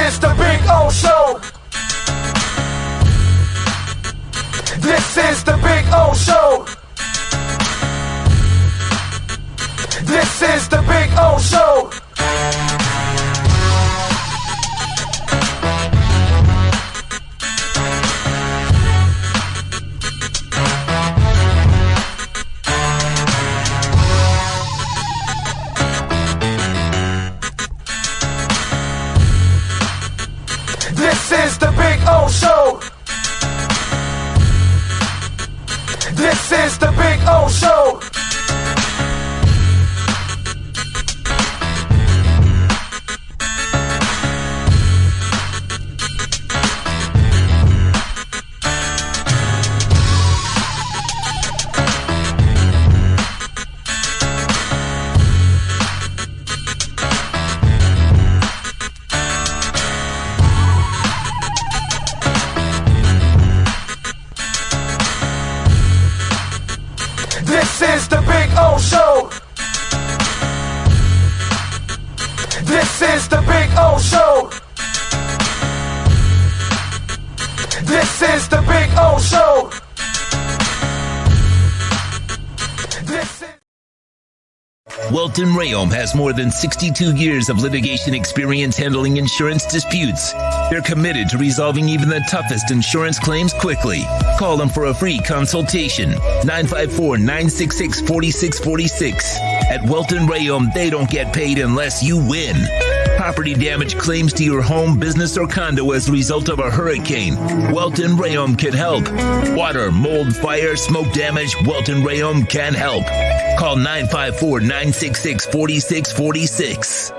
is the Big O Show. This is the Big O Show. This is the Big O Show. This is the Big O Show. This is the Big O Show. This is the Big O Show. This is the Big O Show. This is the Big O Show. This is... Welton Rayom has more than 62 years of litigation experience handling insurance disputes. They're committed to resolving even the toughest insurance claims quickly. Call them for a free consultation. 954-966-4646. At Welton Rayom, they don't get paid unless you win. Property damage claims to your home, business, or condo as a result of a hurricane. Welton Rayom can help. Water, mold, fire, smoke damage, Welton Rayom can help. Call 954-966-4646.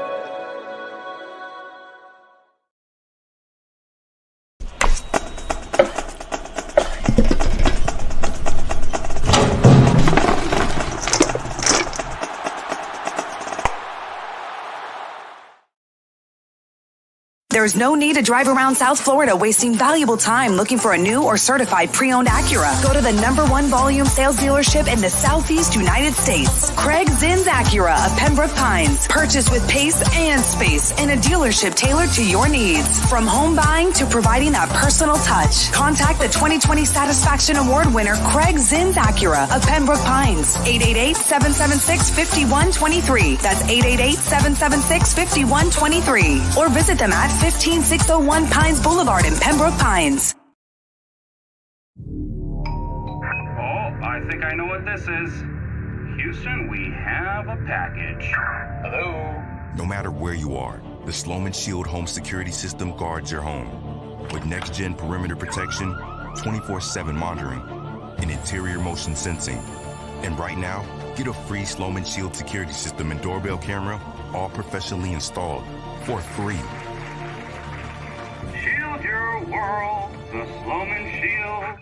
There's no need to drive around South Florida wasting valuable time looking for a new or certified pre-owned Acura. Go to the #1 volume sales dealership in the Southeast United States. Craig Zinn's Acura of Pembroke Pines. Purchase with pace and space in a dealership tailored to your needs. From home buying to providing that personal touch. Contact the 2020 Satisfaction Award winner Craig Zinn's Acura of Pembroke Pines. 888-776-5123. That's 888-776-5123. Or visit them at 15601 Pines Boulevard in Pembroke Pines. Oh, I think I know what this is. Houston, we have a package. Hello? No matter where you are, the Sloman Shield home security system guards your home. With next-gen perimeter protection, 24/7 monitoring, and interior motion sensing. And right now, get a free Sloman Shield security system and doorbell camera, all professionally installed, for free. Shield your world, the Sloman Shield.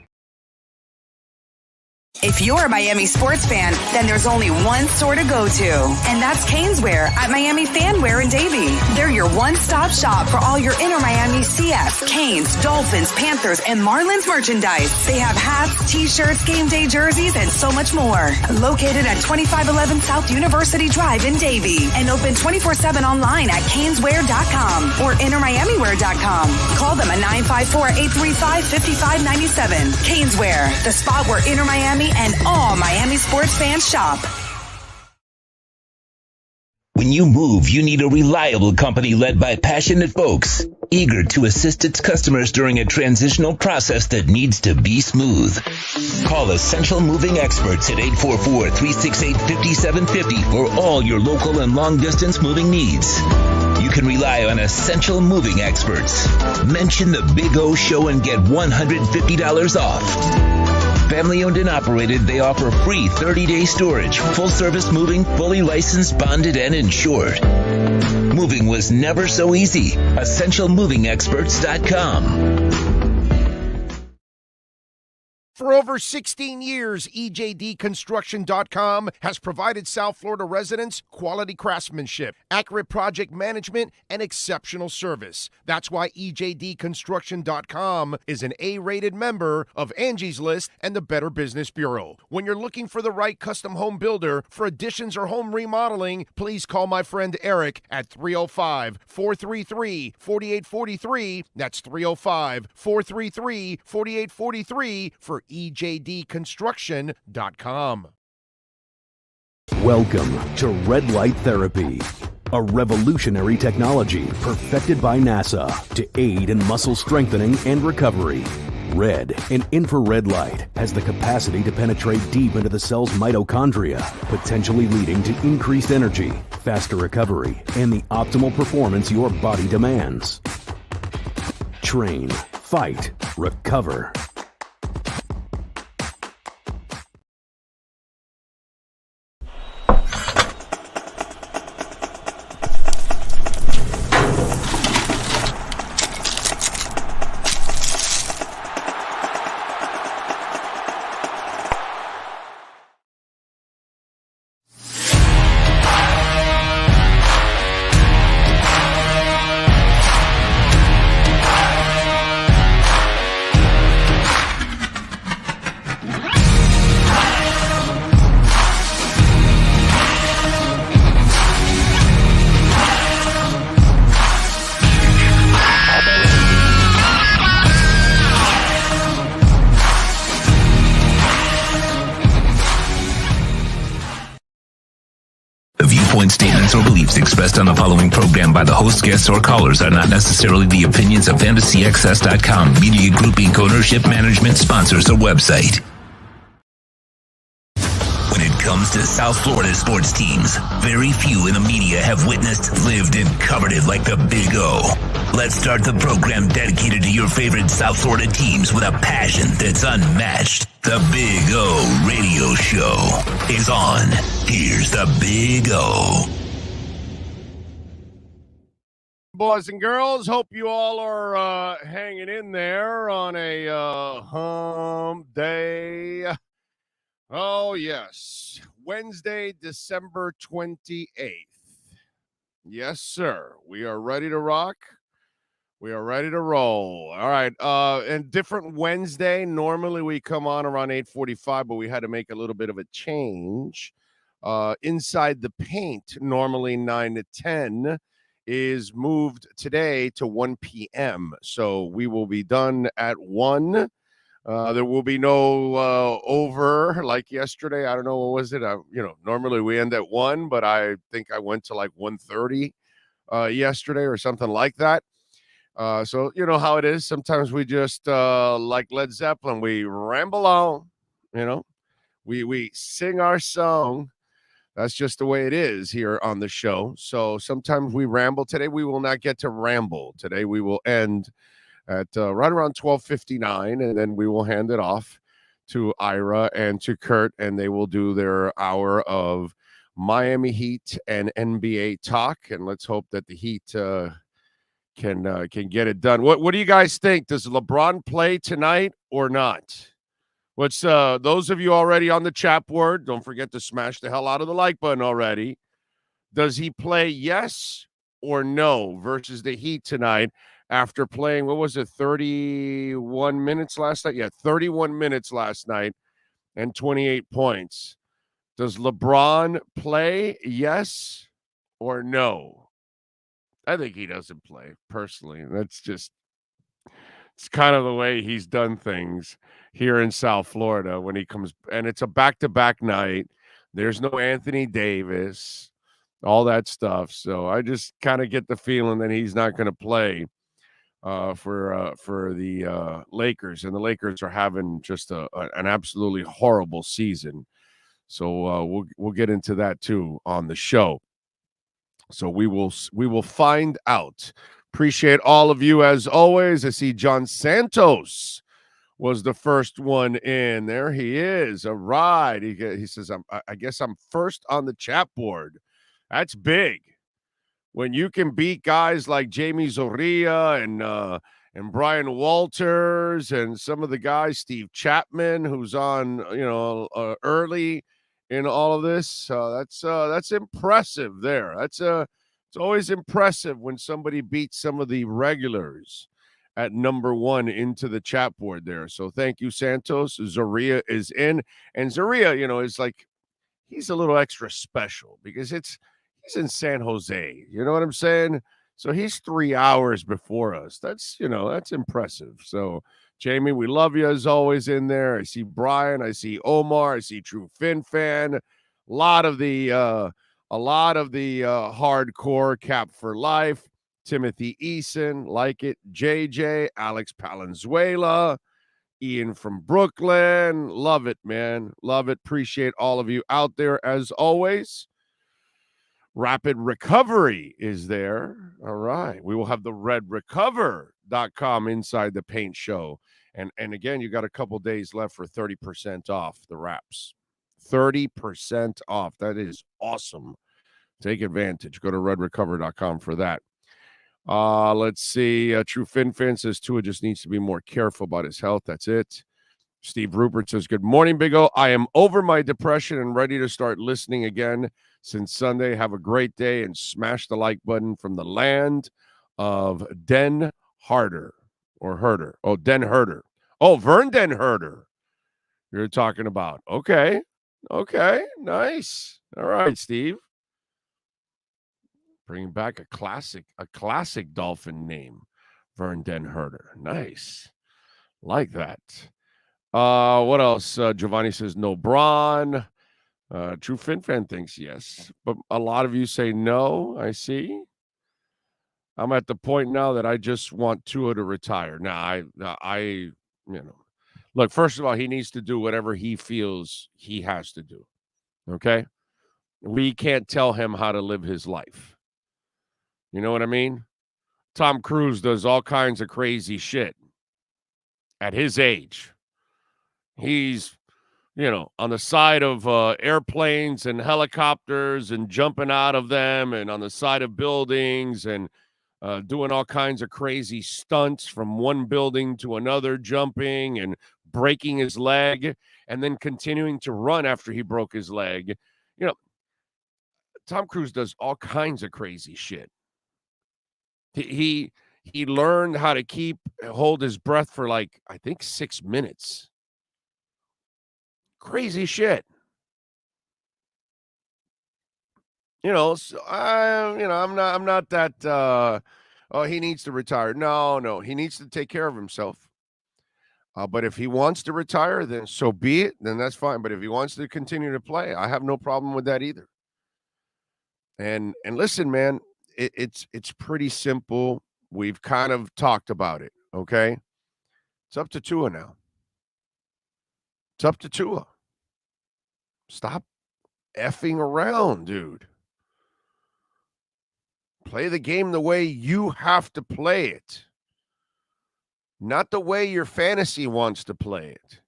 If you're a Miami sports fan, then there's only one store to go to, and that's Caneswear at Miami Fanwear in Davie. They're your one-stop shop for all your inner Miami CF, Canes, Dolphins, Panthers, and Marlins merchandise. They have hats, t-shirts, game day jerseys, and so much more. Located at 2511 South University Drive in Davie, and open 24/7 online at caneswear.com or innermiamiwear.com. Call them at 954-835-5597. Caneswear, the spot where Inner Miami and all Miami sports fans shop. When you move, you need a reliable company led by passionate folks, eager to assist its customers during a transitional process that needs to be smooth. Call Essential Moving Experts at 844-368-5750 for all your local and long-distance moving needs. You can rely on Essential Moving Experts. Mention the Big O Show and get $150 off. Family owned and operated, they offer free 30-day storage, full-service moving, fully licensed, bonded, and insured. Moving was never so easy. EssentialMovingExperts.com. For over 16 years, EJDConstruction.com has provided South Florida residents quality craftsmanship, accurate project management, and exceptional service. That's why EJDConstruction.com is an A-rated member of Angie's List and the Better Business Bureau. When you're looking for the right custom home builder for additions or home remodeling, please call my friend Eric at 305-433-4843. That's 305-433-4843 for EJDConstruction.com. Welcome to Red Light Therapy, a revolutionary technology perfected by NASA to aid in muscle strengthening and recovery. Red and infrared light has the capacity to penetrate deep into the cell's mitochondria, potentially leading to increased energy, faster recovery, and the optimal performance your body demands. Train, fight, recover. Statements or beliefs expressed on the following program by the host, guests, or callers are not necessarily the opinions of FantasyXS.com, Media Group Inc., ownership, management, sponsors, or website. When it comes to South Florida sports teams, very few in the media have witnessed, lived, and covered it like the Big O. Let's start the program dedicated to your favorite South Florida teams with a passion that's unmatched. The Big O Radio Show is on. Here's the Big O. Boys and girls, hope you all are hanging in there on a hump day. Oh, yes. Wednesday, December 28th. Yes, sir. We are ready to rock. We are ready to roll. All right. And different Wednesday. Normally we come on around 8:45, but we had to make a little bit of a change. Inside the Paint, normally 9 to 10, is moved today to 1 p.m. So we will be done at 1. There will be no over like yesterday. I don't know, what was it? Normally we end at 1, but I think I went to like 1:30 yesterday or something like that. So you know how it is. Sometimes we just like Led Zeppelin, we ramble on, we sing our song. That's just the way it is here on the show. So sometimes we ramble. Today we will not get to ramble. Today we will end at right around 12:59, and then we will hand it off to Ira and to Kurt, and they will do their hour of Miami Heat and NBA talk. And let's hope that the Heat can get it done. What do you guys think? Does LeBron play tonight or not? What's those of you already on the chat board? Don't forget to smash the hell out of the like button already. Does he play yes or no versus the Heat tonight after playing, 31 minutes last night? Yeah, 31 minutes last night and 28 points. Does LeBron play yes or no? I think he doesn't play, personally. It's kind of the way he's done things here in South Florida when he comes, and it's a back-to-back night. There's no Anthony Davis, all that stuff. So I just kind of get the feeling that he's not going to play for the Lakers, and the Lakers are having just an absolutely horrible season. So we'll get into that too on the show. So we will find out. Appreciate all of you as always. I see John Santos was the first one in. There he is. All right. He says, I guess I'm first on the chat board. That's big. When you can beat guys like Jamie Zorrilla and Brian Walters and some of the guys, Steve Chapman, who's on, early in all of this. That's impressive there. It's always impressive when somebody beats some of the regulars at number one into the chat board there. So thank you, Santos. Zaria is in, and Zaria, is like, he's a little extra special because he's in San Jose. You know what I'm saying? So he's 3 hours before us. That's impressive. So Jamie, we love you as always in there. I see Brian, I see Omar, I see True Fin Fan. A lot of the hardcore Cap for Life. Timothy Eason, like it. JJ, Alex Palenzuela, Ian from Brooklyn. Love it, man. Love it. Appreciate all of you out there as always. Rapid Recovery is there. All right. We will have the redrecover.com inside the paint show. And again, you got a couple days left for 30% off the wraps. 30% off. That is awesome. Take advantage. Go to redrecover.com for that. Let's see. True Fin Fan says Tua just needs to be more careful about his health. That's it. Steve Rupert says, good morning, Big O. I am over my depression and ready to start listening again since Sunday. Have a great day and smash the like button from the land of Den Herder or Herder. Oh, Den Herder. Oh, Vern Den Herder. You're talking about. Okay. Nice. All right, Steve. Bringing back a classic Dolphin name, Vern Den Herder. Nice. Like that. What else? Giovanni says no Braun. True Fin Fan thinks yes, but a lot of you say no. I see. I'm at the point now that I just want Tua to retire. Now, look, first of all, he needs to do whatever he feels he has to do. Okay? We can't tell him how to live his life. You know what I mean? Tom Cruise does all kinds of crazy shit at his age. He's, on the side of airplanes and helicopters and jumping out of them and on the side of buildings and doing all kinds of crazy stunts from one building to another, jumping and breaking his leg and then continuing to run after he broke his leg. Tom Cruise does all kinds of crazy shit. He learned how to hold his breath for I think 6 minutes. Crazy shit. So I'm not that he needs to retire. No, he needs to take care of himself. But if he wants to retire, then so be it. Then that's fine. But if he wants to continue to play, I have no problem with that either. And listen, man, it's pretty simple. We've kind of talked about it, okay? It's up to Tua now. It's up to Tua. Stop effing around, dude. Play the game the way you have to play it. Not the way your fantasy wants to play it.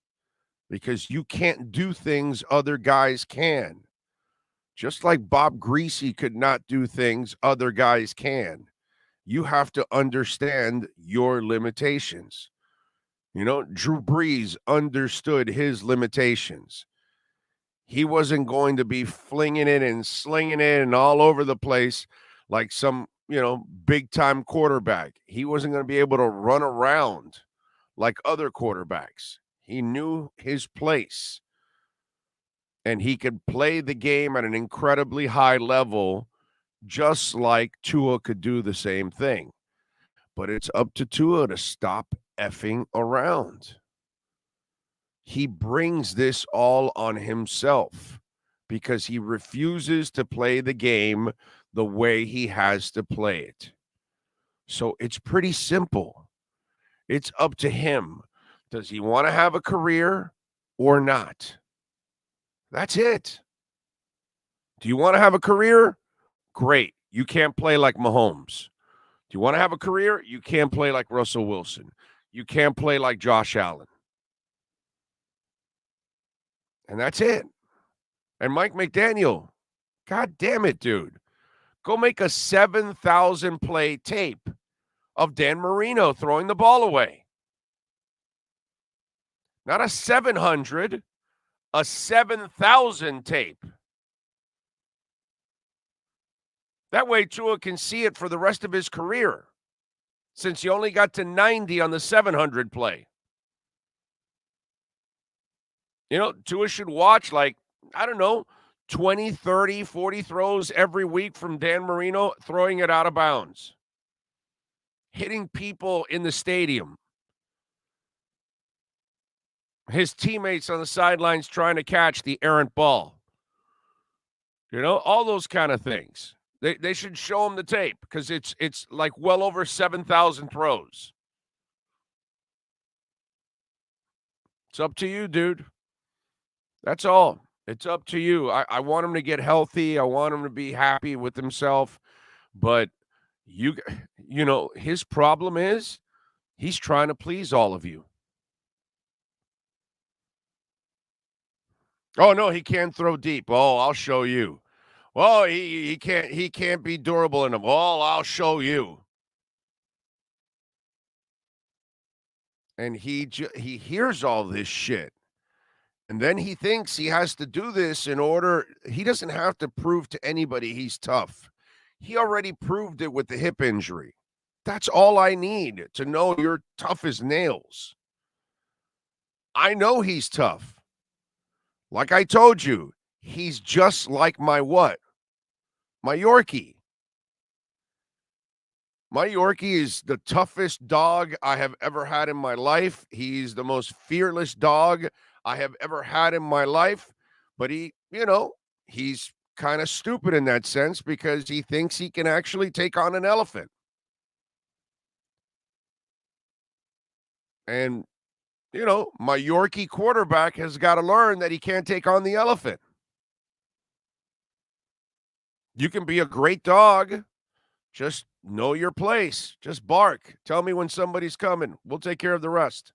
Because you can't do things other guys can. Just like Bob Greasy could not do things other guys can. You have to understand your limitations. Drew Brees understood his limitations. He wasn't going to be flinging it and slinging it and all over the place like some, big-time quarterback. He wasn't going to be able to run around like other quarterbacks. He knew his place. And he could play the game at an incredibly high level, just like Tua could do the same thing. But it's up to Tua to stop effing around. He brings this all on himself because he refuses to play the game the way he has to play it. So it's pretty simple. It's up to him. Does he want to have a career or not? That's it. Do you want to have a career? Great. You can't play like Mahomes. Do you want to have a career? You can't play like Russell Wilson. You can't play like Josh Allen. And that's it. And Mike McDaniel, God damn it, dude. Go make a 7,000 play tape of Dan Marino throwing the ball away. Not a 700, a 7,000 tape. That way Tua can see it for the rest of his career, since he only got to 90 on the 700 play. You know, Tua should watch, like, I don't know, 20, 30, 40 throws every week from Dan Marino throwing it out of bounds, hitting people in the stadium, his teammates on the sidelines trying to catch the errant ball. You know, all those kind of things. They should show him the tape, because it's like well over 7,000 throws. It's up to you, dude. That's all. It's up to you. I want him to get healthy. I want him to be happy with himself. But you know, his problem is he's trying to please all of you. Oh, no, he can't throw deep. Oh, I'll show you. Well, he can't be durable enough. Oh, I'll show you. And he hears all this shit. And then he thinks he has to do this in order. He doesn't have to prove to anybody he's tough. He already proved it with the hip injury. That's all I need to know you're tough as nails. I know he's tough. Like I told you, he's just like my what? My Yorkie. My Yorkie is the toughest dog I have ever had in my life. He's the most fearless dog I have ever had in my life. But he, you know, he's kind of stupid in that sense, because he thinks he can actually take on an elephant. And, you know, my Yorkie quarterback has got to learn that he can't take on the elephant. You can be a great dog. Just know your place. Just bark. Tell me when somebody's coming. We'll take care of the rest.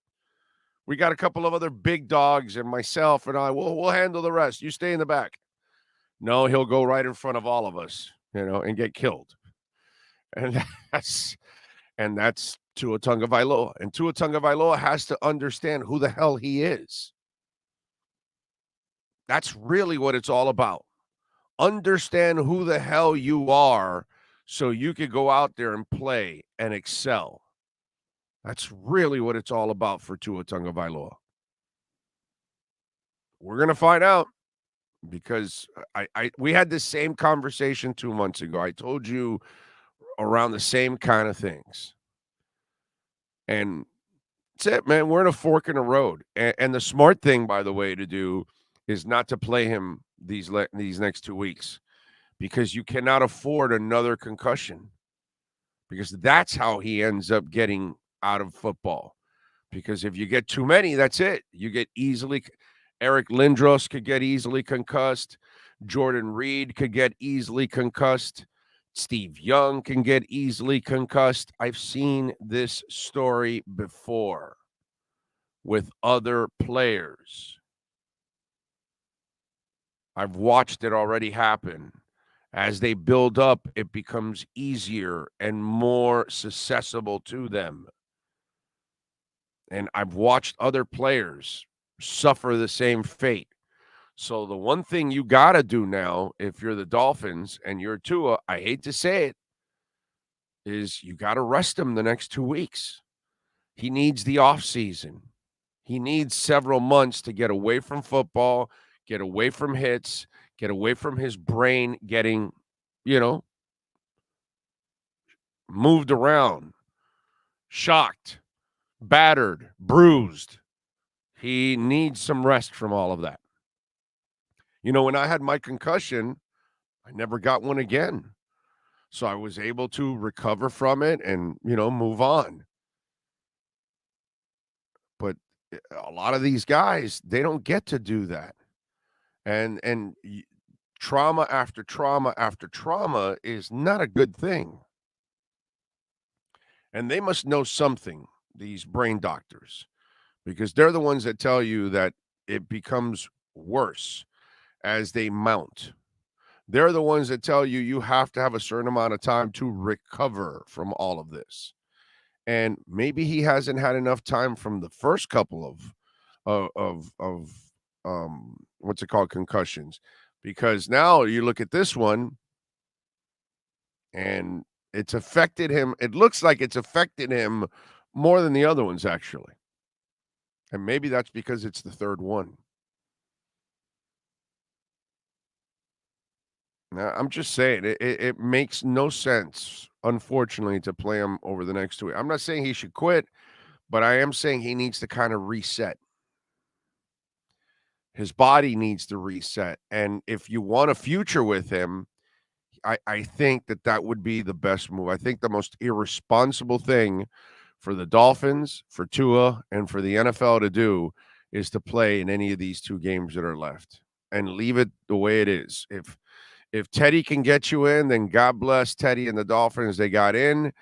We got a couple of other big dogs, and myself and I, we'll handle the rest. You stay in the back. No, he'll go right in front of all of us, you know, and get killed. And that's Tua Tagovailoa. And Tua Tagovailoa has to understand who the hell he is. That's really what it's all about. Understand who the hell you are, so you could go out there and play and excel. That's really what it's all about for Tua Tagovailoa. We're going to find out, because we had this same conversation 2 months ago. I told you around the same kind of things. And that's it, man. We're in a fork in the road. And the smart thing, by the way, to do is not to play him these next 2 weeks, because you cannot afford another concussion, because that's how he ends up getting out of football. Because if you get too many, that's it. You get easily. Eric Lindros could get easily concussed. Jordan Reed could get easily concussed. Steve Young can get easily concussed. I've seen this story before with other players. I've watched it already happen. As they build up, it becomes easier and more accessible to them. And I've watched other players suffer the same fate. So the one thing you got to do now, if you're the Dolphins and you're Tua, I hate to say it, is you got to rest him the next 2 weeks. He needs the offseason. He needs several months to get away from football, get away from hits, get away from his brain getting, moved around, shocked, battered, bruised. He needs some rest from all of that. When I had my concussion, I never got one again. So I was able to recover from it and, move on. But a lot of these guys, they don't get to do that. And trauma after trauma after trauma is not a good thing. And they must know something, these brain doctors, because they're the ones that tell you that it becomes worse as they mount. They're the ones that tell you you have to have a certain amount of time to recover from all of this. And maybe he hasn't had enough time from the first couple of what's it called, concussions, because now you look at this one and it's affected him. It looks like it's affected him more than the other ones, actually. And maybe that's because it's the third one. Now, I'm just saying, it makes no sense, unfortunately, to play him over the next 2 weeks. I'm not saying he should quit, but I am saying he needs to kind of reset. His body needs to reset. And if you want a future with him, I think that would be the best move. I think the most irresponsible thing for the Dolphins, for Tua, and for the NFL to do is to play in any of these 2 games that are left and leave it the way it is. If Teddy can get you in, then God bless Teddy and the Dolphins. They got in.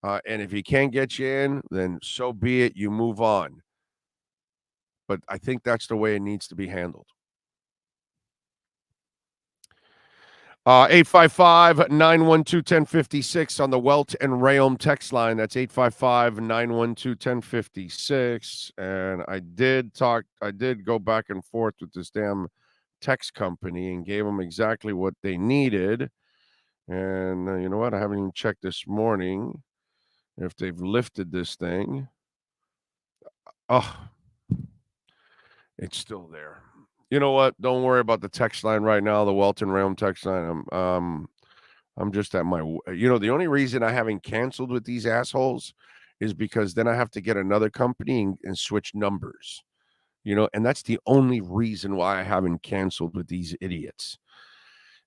And if he can't get you in, then so be it. You move on. But I think that's the way it needs to be handled. 855-912-1056 on the Welt and Rayom text line. That's 855-912-1056. And I did go back and forth with this damn text company and gave them exactly what they needed. And you know what? I haven't even checked this morning if they've lifted this thing. Oh, it's still there. You know what? Don't worry about the text line right now, the Welton Realm text line. I'm just at my, the only reason I haven't canceled with these assholes is because then I have to get another company and switch numbers, and that's the only reason why I haven't canceled with these idiots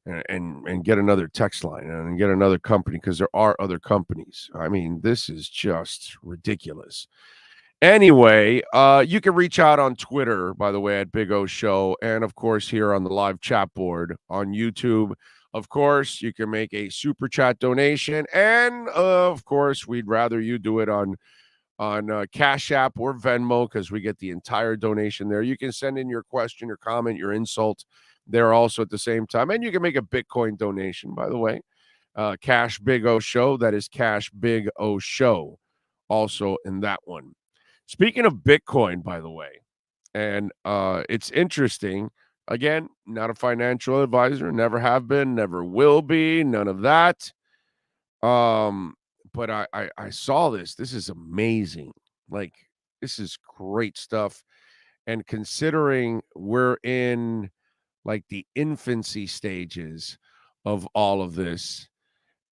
and get another text line and get another company, because there are other companies. I mean, this is just ridiculous. Anyway, you can reach out on Twitter, by the way, at Big O Show, and of course here on the live chat board on YouTube. Of course, you can make a super chat donation, and of course, we'd rather you do it on Cash App or Venmo, because we get the entire donation there. You can send in your question, your comment, your insult there also at the same time, and you can make a Bitcoin donation, by the way. Cash Big O Show, that is Cash Big O Show, also in that one. Speaking of Bitcoin, by the way, and it's interesting. Again, not a financial advisor, never have been, never will be, none of that. But I saw this. This is amazing. Like, this is great stuff. And considering we're in like the infancy stages of all of this,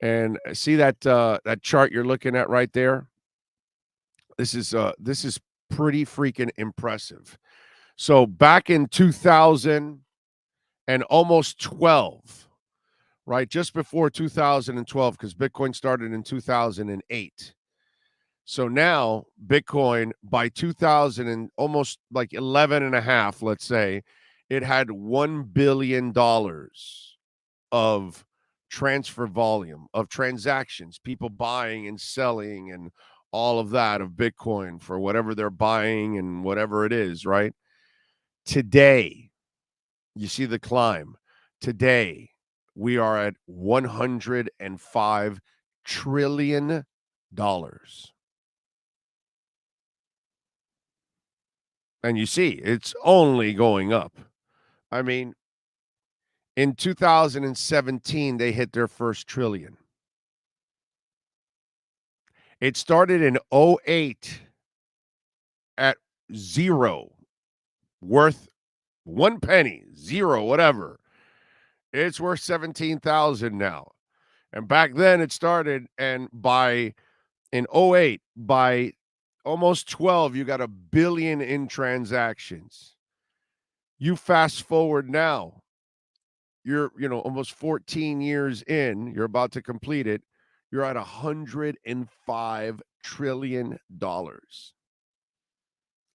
and see that that chart you're looking at right there. This is pretty freaking impressive. So back in 2000 and almost 12, right? Just before 2012, because Bitcoin started in 2008. So now Bitcoin by 2000 and almost like 11 and a half, let's say, it had $1 billion of transfer volume, of transactions, people buying and selling and all of that of Bitcoin for whatever they're buying and whatever it is, right? Today, you see the climb. Today, we are at $105 trillion. And you see, it's only going up. I mean, in 2017, they hit their first trillion. It started in 2008 at zero, worth 1 penny, zero, whatever. It's worth 17,000 now. And back then it started, and in 2008, by almost 12, you got $1 billion in transactions. You fast forward now, you're almost 14 years in, you're about to complete it. You're at $105 trillion.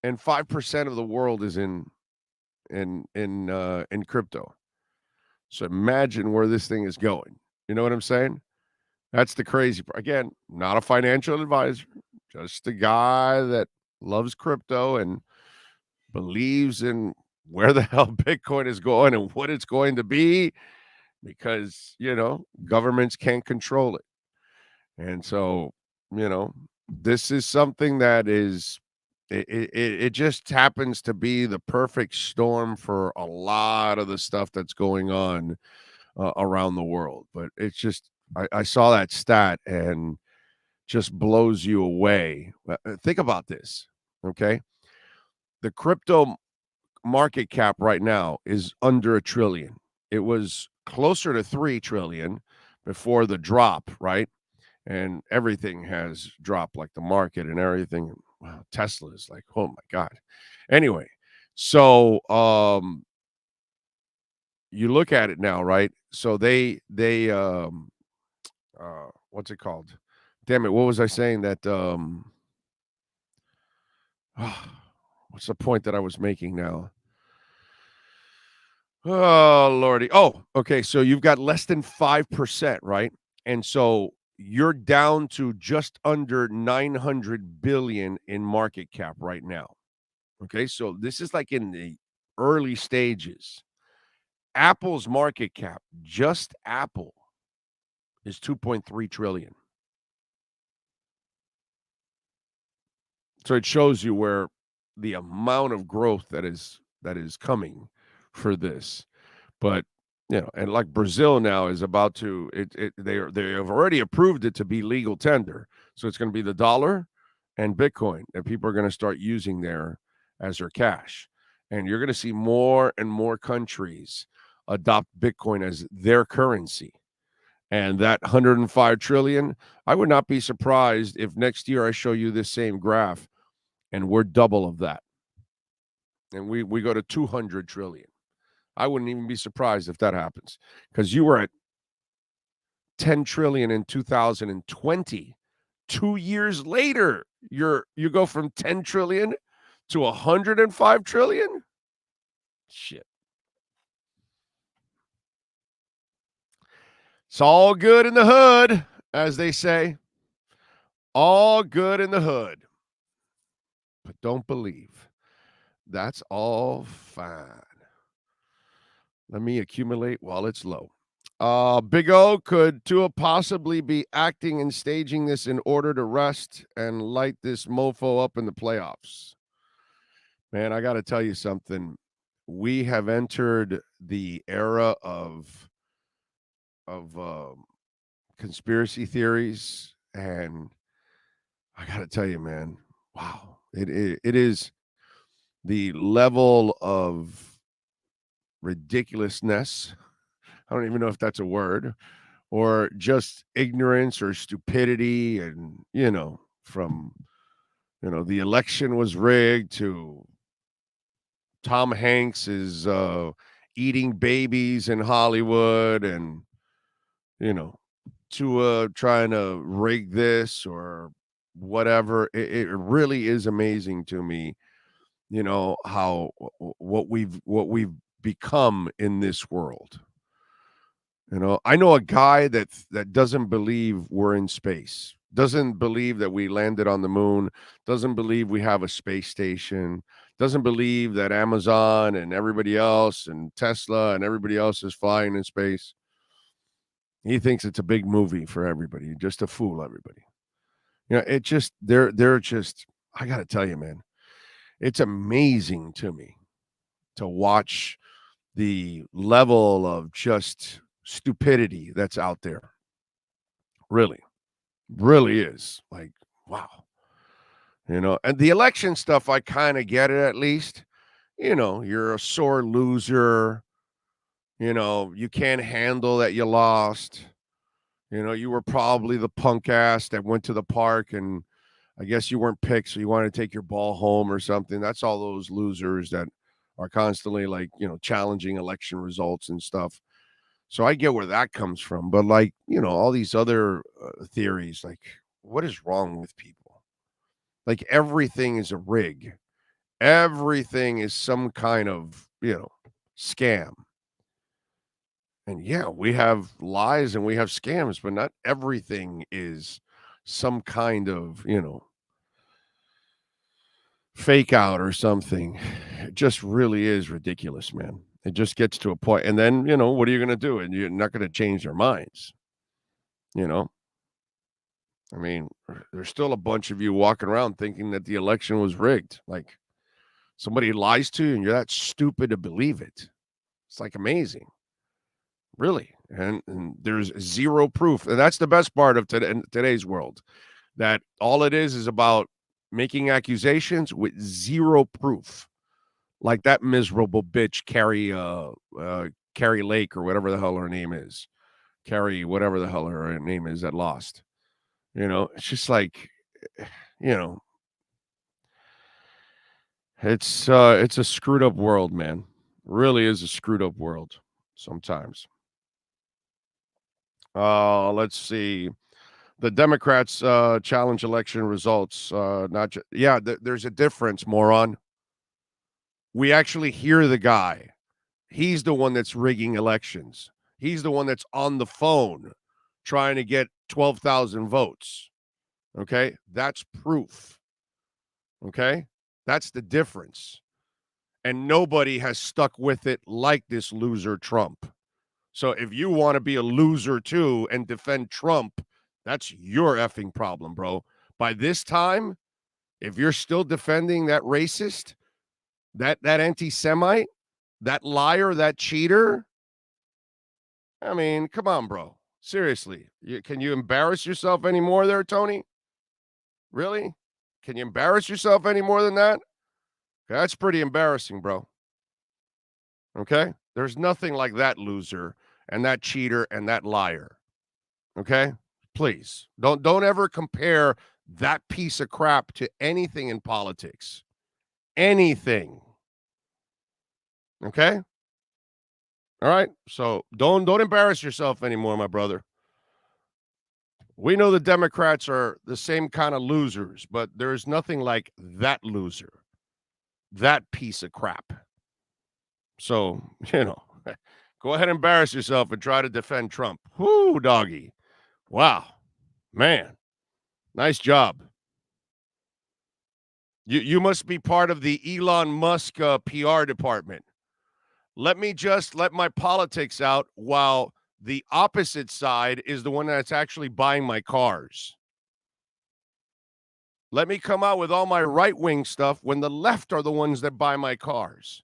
And 5% of the world is in crypto. So imagine where this thing is going. You know what I'm saying? That's the crazy part. Again, not a financial advisor, just a guy that loves crypto and believes in where the hell Bitcoin is going and what it's going to be, because, governments can't control it. And so, This is something that is it just happens to be the perfect storm for a lot of the stuff that's going on around the world. But it's just I saw that stat and just blows you away. Think about this, okay? The crypto market cap right now is under $1 trillion. It was closer to 3 trillion before the drop, right? And everything has dropped, like the market and everything. Wow, Tesla is like, oh my God. Anyway, so you look at it now, right? So they what's it called? Damn it, what was I saying? That what's the point that I was making now? Oh Lordy. Oh, okay. So you've got less than 5%, right? And so you're down to just under 900 billion in market cap right now. Okay, so this is like in the early stages. Apple's market cap, just Apple, is 2.3 trillion. So it shows you where the amount of growth that is coming for this. But and like Brazil now is about to they have already approved it to be legal tender. So it's going to be the dollar and Bitcoin that people are going to start using there as their cash. And you're going to see more and more countries adopt Bitcoin as their currency. And that 105 trillion, I would not be surprised if next year I show you this same graph and we're double of that. And we go to 200 trillion. I wouldn't even be surprised if that happens, because you were at 10 trillion in 2020. 2 years later, you go from 10 trillion to 105 trillion. Shit. It's all good in the hood, as they say. All good in the hood. But don't believe. That's all fine. Let me accumulate while it's low. Big O, could Tua possibly be acting and staging this in order to rest and light this mofo up in the playoffs? Man, I got to tell you something. We have entered the era of conspiracy theories, and I got to tell you, man, wow, it is the level of ridiculousness. I don't even know if that's a word, or just ignorance or stupidity. And, from, the election was rigged to Tom Hanks is eating babies in Hollywood, and, Tua trying to rig this or whatever. It really is amazing to me, how what we've become in this world. I know a guy that doesn't believe we're in space, doesn't believe that we landed on the moon, doesn't believe we have a space station, doesn't believe that Amazon and everybody else and Tesla and everybody else is flying in space. He thinks it's a big movie for everybody, just to fool everybody. It just, they're just, I got to tell you, man, it's amazing to me to watch the level of just stupidity that's out there. Really is like, wow. And the election stuff, I kind of get it, at least. You're a sore loser. You can't handle that you lost. You were probably the punk ass that went to the park and I guess you weren't picked, so you wanted to take your ball home or something. That's all those losers that are constantly like, challenging election results and stuff. So I get where that comes from. But like, all these other theories, like, what is wrong with people? Like, everything is a rig. Everything is some kind of, scam. And yeah, we have lies and we have scams, but not everything is some kind of, fake out or something. It just really is ridiculous, man. It just gets to a point. And then, what are you going to do? And you're not going to change their minds. I mean, there's still a bunch of you walking around thinking that the election was rigged. Like, somebody lies to you and you're that stupid to believe it. It's like amazing. Really. And there's zero proof. And that's the best part of today's world, that all it is about making accusations with zero proof. Like that miserable bitch, Carrie Lake, or whatever the hell her name is. Carrie, whatever the hell her name is, that lost. It's just like, it's a screwed up world, man. Really is a screwed up world sometimes. Let's see. The Democrats challenge election results. There's a difference, moron. We actually hear the guy. He's the one that's rigging elections. He's the one that's on the phone trying to get 12,000 votes. Okay? That's proof. Okay? That's the difference. And nobody has stuck with it like this loser Trump. So if you want to be a loser too and defend Trump, that's your effing problem, bro. By this time, if you're still defending that racist, that anti-Semite, that liar, that cheater, I mean, come on, bro. Seriously. Can you embarrass yourself anymore there, Tony? Really? Can you embarrass yourself any more than that? That's pretty embarrassing, bro. Okay? There's nothing like that loser and that cheater and that liar. Okay? Please. Don't ever compare that piece of crap to anything in politics. Anything. Okay? All right? So don't embarrass yourself anymore, my brother. We know the Democrats are the same kind of losers, but there's nothing like that loser. That piece of crap. So, go ahead and embarrass yourself and try to defend Trump. Whoo, doggy. Wow. Man. Nice job. You must be part of the Elon Musk PR department. Let me just let my politics out while the opposite side is the one that's actually buying my cars. Let me come out with all my right-wing stuff when the left are the ones that buy my cars.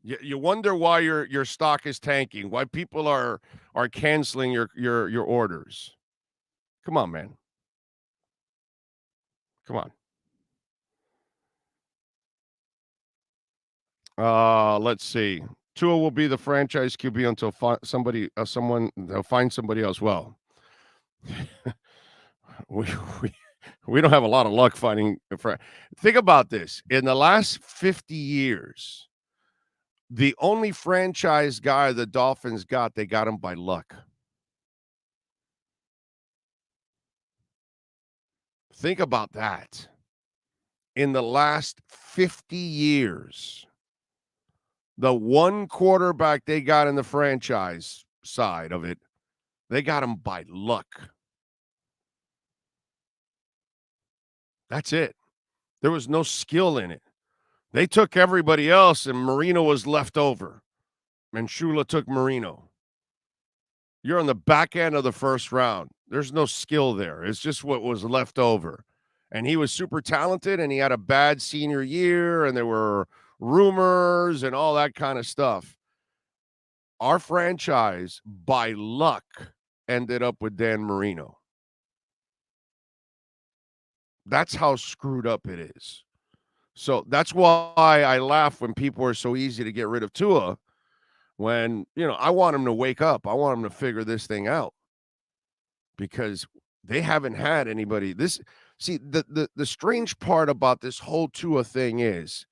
You wonder why your stock is tanking, why people are canceling your orders. Come on, man. Come on. Let's see. Tua will be the franchise QB until they'll find somebody else. Well, we don't have a lot of luck finding a friend. Think about this. In the last 50 years, the only franchise guy the Dolphins got, they got him by luck. Think about that. In the last 50 years, the one quarterback they got in the franchise side of it, they got him by luck. That's it. There was no skill in it. They took everybody else, and Marino was left over. And Shula took Marino. You're on the back end of the first round. There's no skill there. It's just what was left over. And he was super talented, and he had a bad senior year, and there were rumors and all that kind of stuff. Our franchise, by luck, ended up with Dan Marino. That's how screwed up it is. So that's why I laugh when people are so easy to get rid of Tua, when, I want him to wake up. I want him to figure this thing out, because they haven't had anybody. The strange part about this whole Tua thing is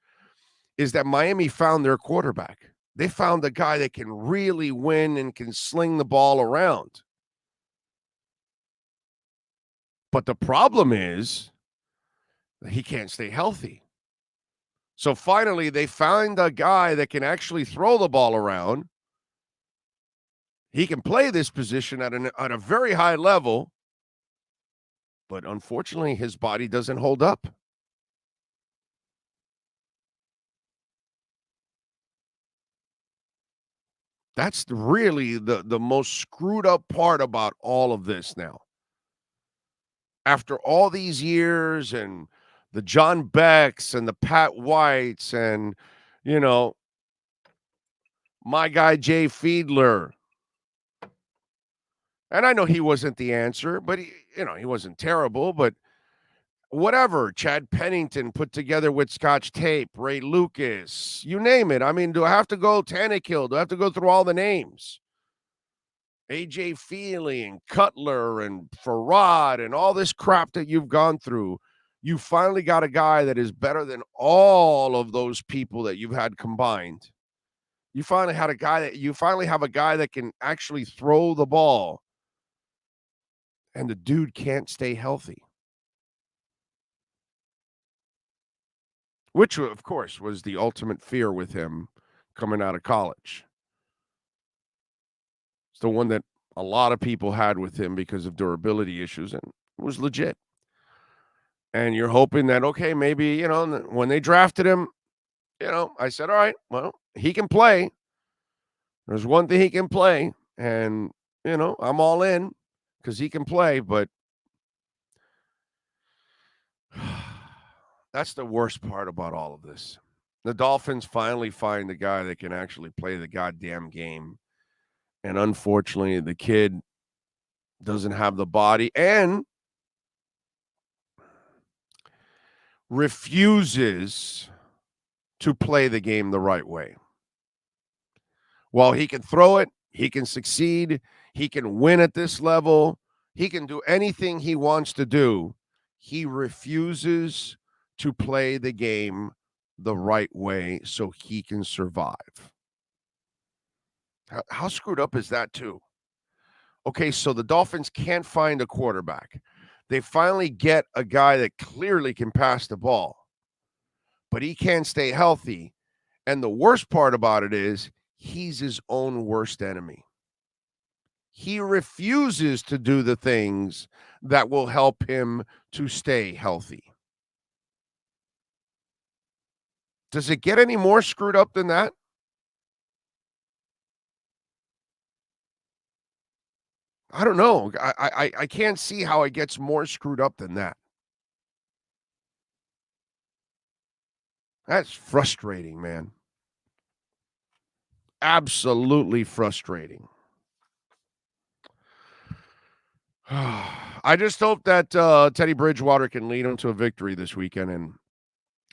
that Miami found their quarterback. They found a guy that can really win and can sling the ball around. But the problem is that he can't stay healthy. So finally, they find a guy that can actually throw the ball around. He can play this position at a very high level, but unfortunately, his body doesn't hold up. That's really the most screwed up part about all of this now. After all these years and the John Becks and the Pat Whites and, you know, my guy Jay Fiedler. And I know he wasn't the answer, but he wasn't terrible, but whatever. Chad Pennington put together with Scotch Tape, Ray Lucas, you name it. I mean, do I have to go Tannehill? Do I have to go through all the names? AJ Feely and Cutler and Farad and all this crap that you've gone through. You finally got a guy that is better than all of those people that you've had combined. You finally have a guy that can actually throw the ball. And the dude can't stay healthy. Which, of course, was the ultimate fear with him coming out of college. It's the one that a lot of people had with him because of durability issues, and it was legit. And you're hoping that, okay, maybe, when they drafted him, I said, all right, well, he can play. There's one thing he can play, and, I'm all in because he can play, but that's the worst part about all of this. The Dolphins finally find a guy that can actually play the goddamn game. And unfortunately, the kid doesn't have the body and refuses to play the game the right way. While he can throw it, he can succeed, he can win at this level, he can do anything he wants to do. He refuses to play the game the right way so he can survive. How screwed up is that too? Okay, so the Dolphins can't find a quarterback. They finally get a guy that clearly can pass the ball, but he can't stay healthy. And the worst part about it is he's his own worst enemy. He refuses to do the things that will help him to stay healthy. Does it get any more screwed up than that? I don't know. I can't see how it gets more screwed up than that. That's frustrating, man. Absolutely frustrating. I just hope that Teddy Bridgewater can lead him to a victory this weekend, and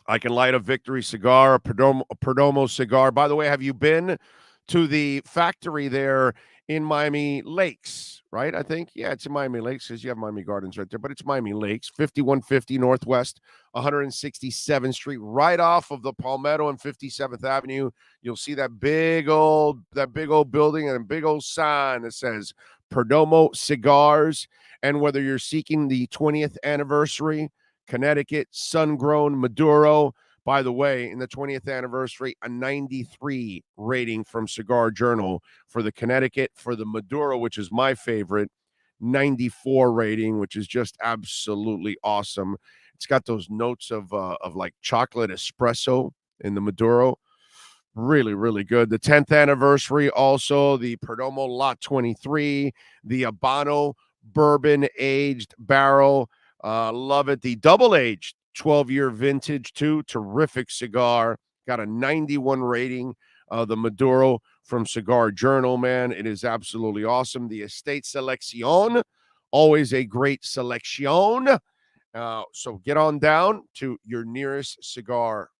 I can light a victory cigar, a Perdomo cigar. By the way, have you been to the factory there in Miami Lakes, right? I think, yeah, it's in Miami Lakes because you have Miami Gardens right there, but it's Miami Lakes, 5150 Northwest 167th Street, right off of the Palmetto and 57th Avenue. You'll see that big old building and a big old sign that says Perdomo Cigars. And whether you're seeking the 20th anniversary, Connecticut, sun-grown Maduro. By the way, in the 20th anniversary, a 93 rating from Cigar Journal for the Connecticut. For the Maduro, which is my favorite, 94 rating, which is just absolutely awesome. It's got those notes of like chocolate espresso in the Maduro. Really, really good. The 10th anniversary, also the Perdomo Lot 23, the Habano bourbon-aged barrel. Love it. The double-aged 12-year vintage, too. Terrific cigar. Got a 91 rating. The Maduro from Cigar Journal, man. It is absolutely awesome. The Estate Selección, always a great selection. So get on down to your nearest cigar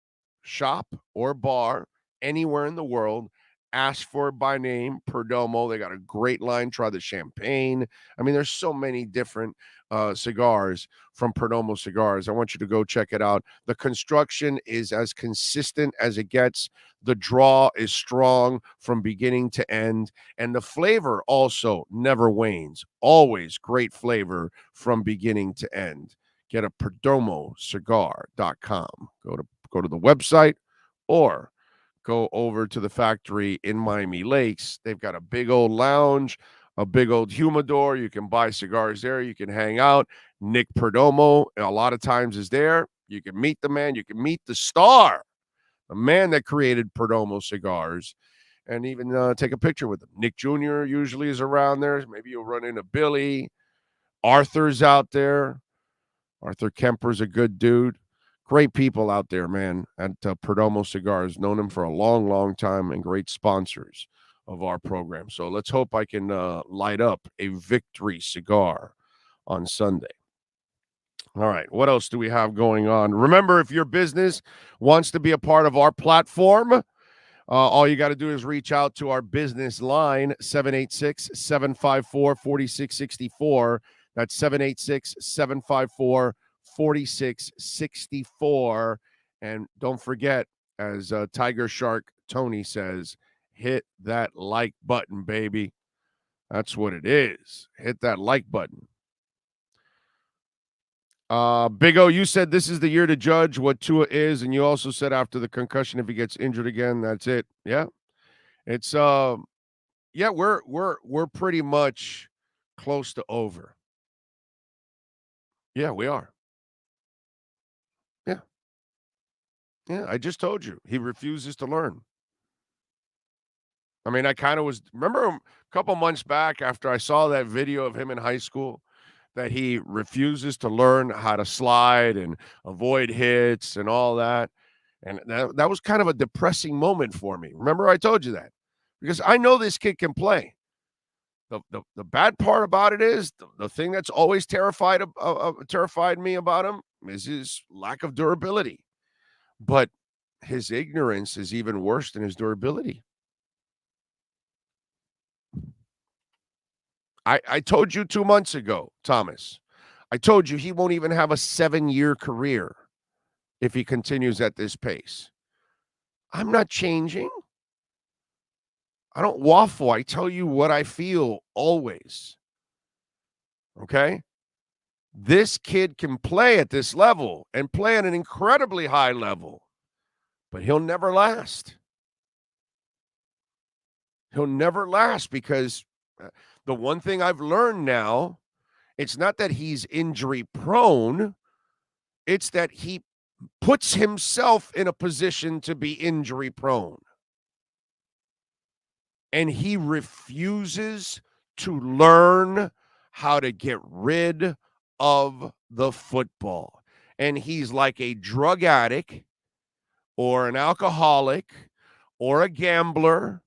shop or bar anywhere in the world. Ask for it by name, Perdomo. They got a great line. Try the champagne. I mean, there's so many different cigars from Perdomo Cigars. I want you to go check it out. The construction is as consistent as it gets. The draw is strong from beginning to end. And the flavor also never wanes. Always great flavor from beginning to end. Get a perdomocigar.com. Go to the website or go over to the factory in Miami Lakes. They've got a big old lounge, a big old humidor. You can buy cigars there. You can hang out. Nick Perdomo a lot of times is there. You can meet the man. You can meet the star, the man that created Perdomo Cigars. and even take a picture with them. Nick Jr. usually is around there. Maybe you'll run into Billy. Arthur's out there. Arthur Kemper's a good dude. Great people out there, man, at Perdomo Cigars. Known them for a long, long time and great sponsors of our program. So let's hope I can light up a victory cigar on Sunday. All right, what else do we have going on? Remember, if your business wants to be a part of our platform, all you got to do is reach out to our business line, 786-754-4664. That's 786-754-4664. And don't forget, as Tiger Shark Tony says, hit that like button, baby. That's what it is. Hit that like button. Big O, you said this is the year to judge what Tua is, and you also said after the concussion, if he gets injured again, that's it. Yeah. It's yeah, we're pretty much close to over. Yeah, we are. Yeah. Yeah, I just told you. He refuses to learn. I mean, I kind of remember a couple months back after I saw that video of him in high school that he refuses to learn how to slide and avoid hits and all that. And that was kind of a depressing moment for me. Remember I told you that? Because I know this kid can play. The bad part about it is the thing that's always terrified me about him is his lack of durability. But his ignorance is even worse than his durability. I told you 2 months ago, Thomas. I told you he won't even have a 7-year career if he continues at this pace. I'm not changing. I don't waffle. I tell you what I feel always. Okay? This kid can play at this level and play at an incredibly high level, but he'll never last. He'll never last because the one thing I've learned now, it's not that he's injury prone. It's that he puts himself in a position to be injury prone. And he refuses to learn how to get rid of the football. And he's like a drug addict or an alcoholic or a gambler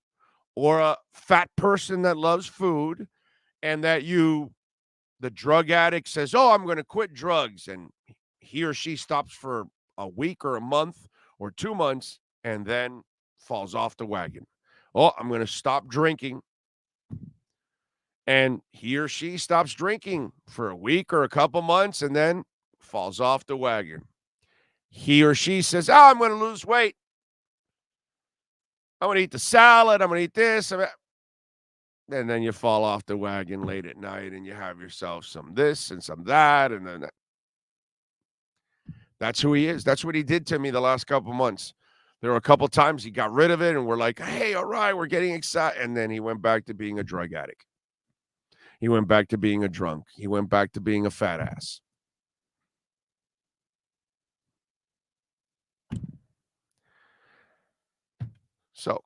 or a fat person that loves food, and that the drug addict says, oh, I'm going to quit drugs. And he or she stops for a week or a month or 2 months and then falls off the wagon. Oh, I'm going to stop drinking. And he or she stops drinking for a week or a couple months and then falls off the wagon. He or she says, oh, I'm going to lose weight. I'm going to eat the salad. I'm going to eat this. And then you fall off the wagon late at night and you have yourself some this and some that. And then that's who he is. That's what he did to me the last couple months. There were a couple times he got rid of it and we're like, hey, all right, we're getting excited. And then he went back to being a drug addict. He went back to being a drunk. He went back to being a fat ass. So,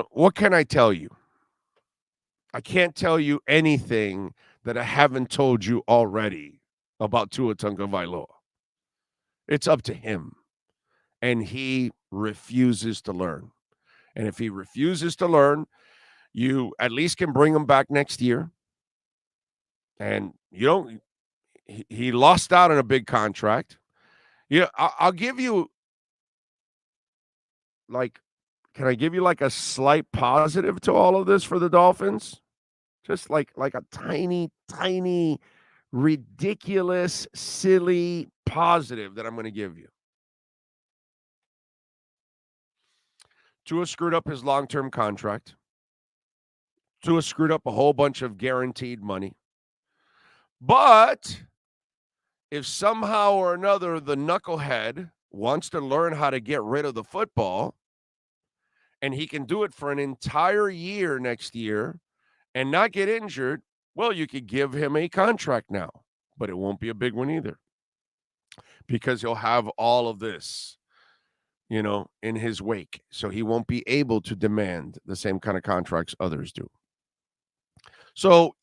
what can I tell you? I can't tell you anything that I haven't told you already about Tua Tagovailoa. It's up to him. And he refuses to learn. And if he refuses to learn, you at least can bring him back next year. And he lost out on a big contract. I'll give you can I give you a slight positive to all of this for the Dolphins? Just like a tiny, tiny, ridiculous, silly positive that I'm going to give you. Tua screwed up his long-term contract. Tua screwed up a whole bunch of guaranteed money. But if somehow or another the knucklehead wants to learn how to get rid of the football, and he can do it for an entire year next year and not get injured, well, you could give him a contract now, but it won't be a big one either because he'll have all of this. in his wake. So he won't be able to demand the same kind of contracts others do. So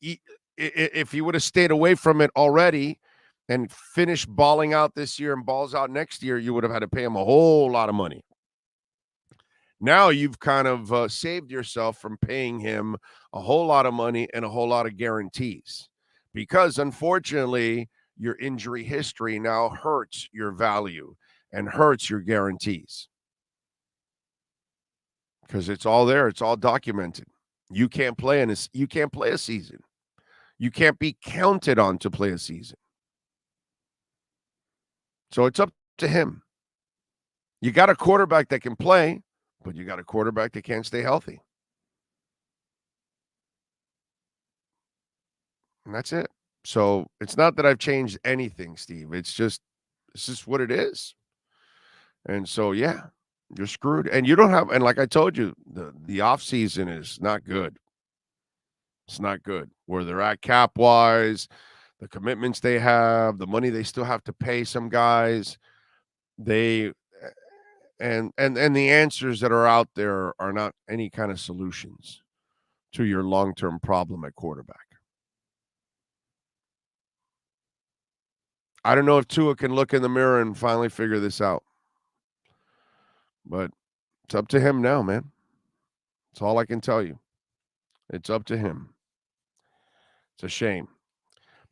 if he would have stayed away from it already and finished balling out this year and balls out next year, you would have had to pay him a whole lot of money. Now you've kind of saved yourself from paying him a whole lot of money and a whole lot of guarantees because, unfortunately, your injury history now hurts your value and hurts your guarantees because it's all there. It's all documented. You can't play a season. You can't be counted on to play a season. So it's up to him. You got a quarterback that can play, but you got a quarterback that can't stay healthy. And that's it. So it's not that I've changed anything, Steve. It's just what it is. And so, yeah, you're screwed. And you don't have, and like I told you, the offseason is not good. It's not good. Where they're at cap-wise, the commitments they have, the money they still have to pay some guys, and the answers that are out there are not any kind of solutions to your long-term problem at quarterback. I don't know if Tua can look in the mirror and finally figure this out. But it's up to him now, man. That's all I can tell you. It's up to him. It's a shame.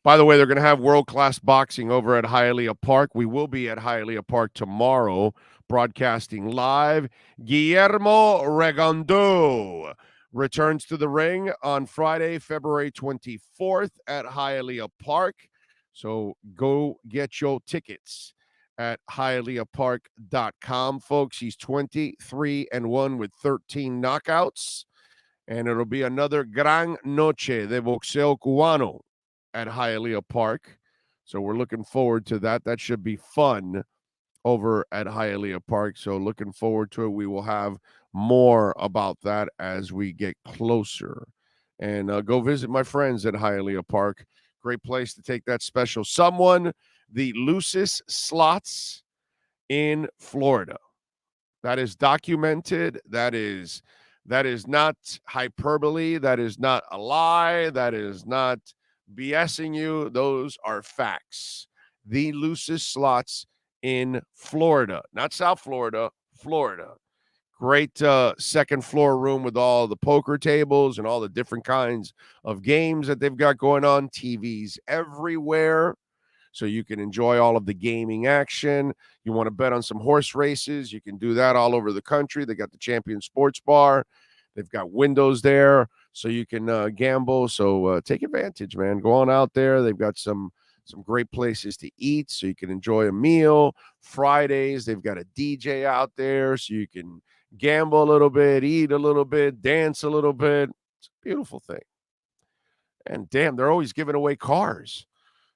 By the way, they're going to have world-class boxing over at Hialeah Park. We will be at Hialeah Park tomorrow, broadcasting live. Guillermo Regondo returns to the ring on Friday, February 24th at Hialeah Park. So go get your tickets at hialeahpark.com, folks. He's 23-1 with 13 knockouts. And it'll be another gran noche de boxeo cubano at Hialeah Park. So we're looking forward to that. That should be fun over at Hialeah Park. So looking forward to it. We will have more about that as we get closer. And go visit my friends at Hialeah Park. Great place to take that special someone. The loosest slots in Florida. That is documented. That is not hyperbole. That is not a lie. That is not BSing you. Those are facts. The loosest slots in Florida, not South Florida, Florida. Great second floor room with all the poker tables and all the different kinds of games that they've got going on. TVs everywhere, so you can enjoy all of the gaming action. You want to bet on some horse races, you can do that all over the country. They got the Champion Sports Bar. They've got windows there, so you can gamble. So take advantage, man. Go on out there. They've got some great places to eat, so you can enjoy a meal. Fridays, they've got a DJ out there, so you can gamble a little bit, eat a little bit, dance a little bit. It's a beautiful thing. And damn, they're always giving away cars.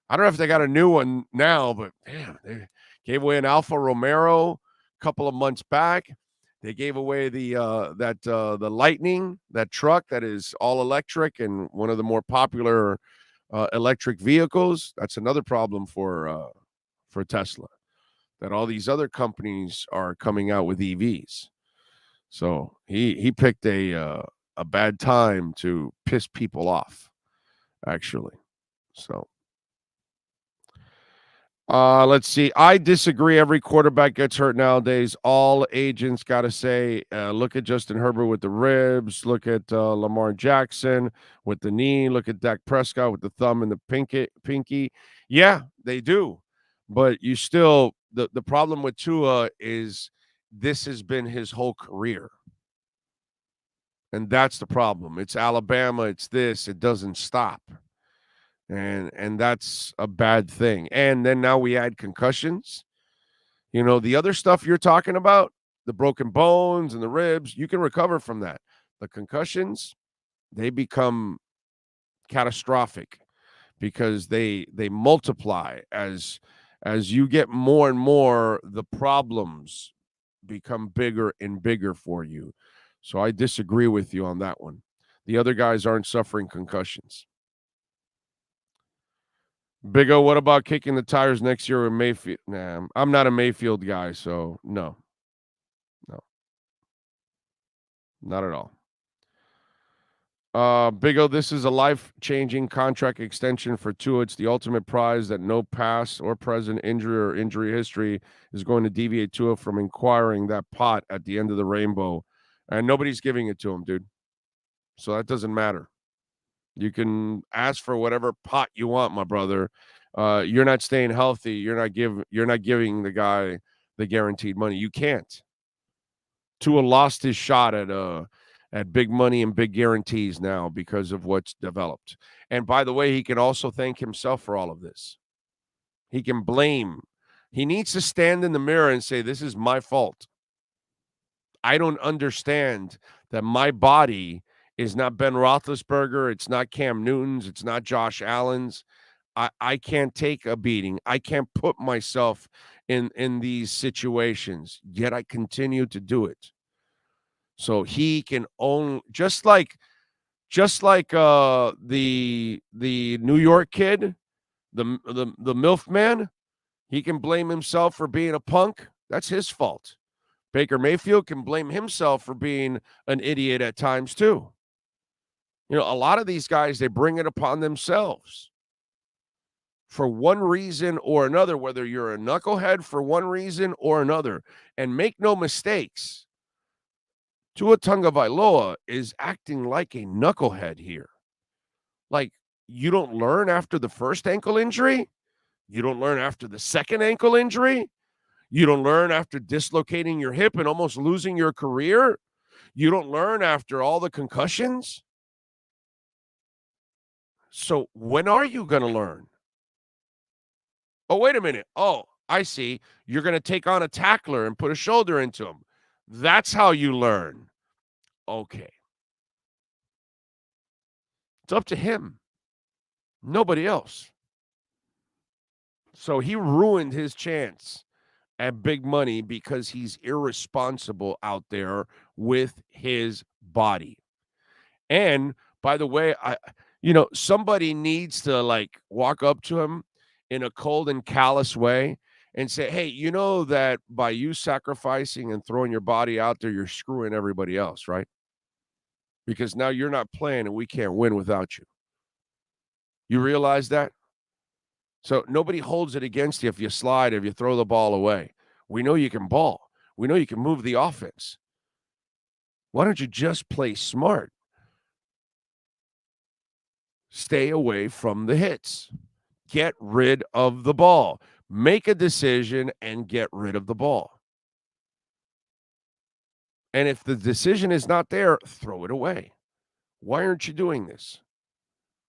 I don't know if they got a new one now, but damn, they gave away an Alfa Romeo a couple of months back. They gave away the Lightning, that truck that is all electric and one of the more popular electric vehicles. That's another problem for Tesla, that all these other companies are coming out with EVs. So he picked a bad time to piss people off, actually. So let's see. I disagree. Every quarterback gets hurt nowadays. All agents got to say, look at Justin Herbert with the ribs. Look at Lamar Jackson with the knee. Look at Dak Prescott with the thumb and the pinky. Yeah, they do. But you still, the problem with Tua is this has been his whole career. And that's the problem. It's Alabama. It's this. It doesn't stop. And that's a bad thing. And then now we add concussions. You know, the other stuff you're talking about, the broken bones and the ribs, you can recover from that. The concussions, they become catastrophic because they multiply as you get more and more, the problems become bigger and bigger for you. So I disagree with you on that one. The other guys aren't suffering concussions. Big O, what about kicking the tires next year with Mayfield? Nah, I'm not a Mayfield guy, so no. Not at all. Big O, this is a life-changing contract extension for Tua. It's the ultimate prize that no past or present injury or injury history is going to deviate Tua from acquiring that pot at the end of the rainbow. And nobody's giving it to him, dude. So that doesn't matter. You can ask for whatever pot you want, my brother. You're not staying healthy. You're not giving the guy the guaranteed money. You can't. Tua lost his shot at big money and big guarantees now because of what's developed. And by the way, he can also thank himself for all of this. He can blame. He needs to stand in the mirror and say, this is my fault. I don't understand that my body is not Ben Roethlisberger. It's not Cam Newton's. It's not Josh Allen's. I can't take a beating. I can't put myself in these situations, yet I continue to do it. So he can own, just like the New York kid, the MILF man, he can blame himself for being a punk. That's his fault. Baker Mayfield can blame himself for being an idiot at times too. You know, a lot of these guys, they bring it upon themselves for one reason or another, whether you're a knucklehead for one reason or another. And make no mistakes, Tua Tagovailoa is acting like a knucklehead here. Like, you don't learn after the first ankle injury. You don't learn after the second ankle injury. You don't learn after dislocating your hip and almost losing your career. You don't learn after all the concussions. So when are you going to learn? Oh, wait a minute. Oh, I see. You're going to take on a tackler and put a shoulder into him. That's how you learn. Okay. It's up to him. Nobody else. So he ruined his chance at big money because he's irresponsible out there with his body. And by the way, somebody needs to like walk up to him in a cold and callous way and say, hey, you know that by you sacrificing and throwing your body out there, you're screwing everybody else, right? Because now you're not playing and we can't win without you. You realize that? So nobody holds it against you if you slide, if you throw the ball away. We know you can ball. We know you can move the offense. Why don't you just play smart? Stay away from the hits. Get rid of the ball. Make a decision and get rid of the ball. And if the decision is not there, throw it away. Why aren't you doing this?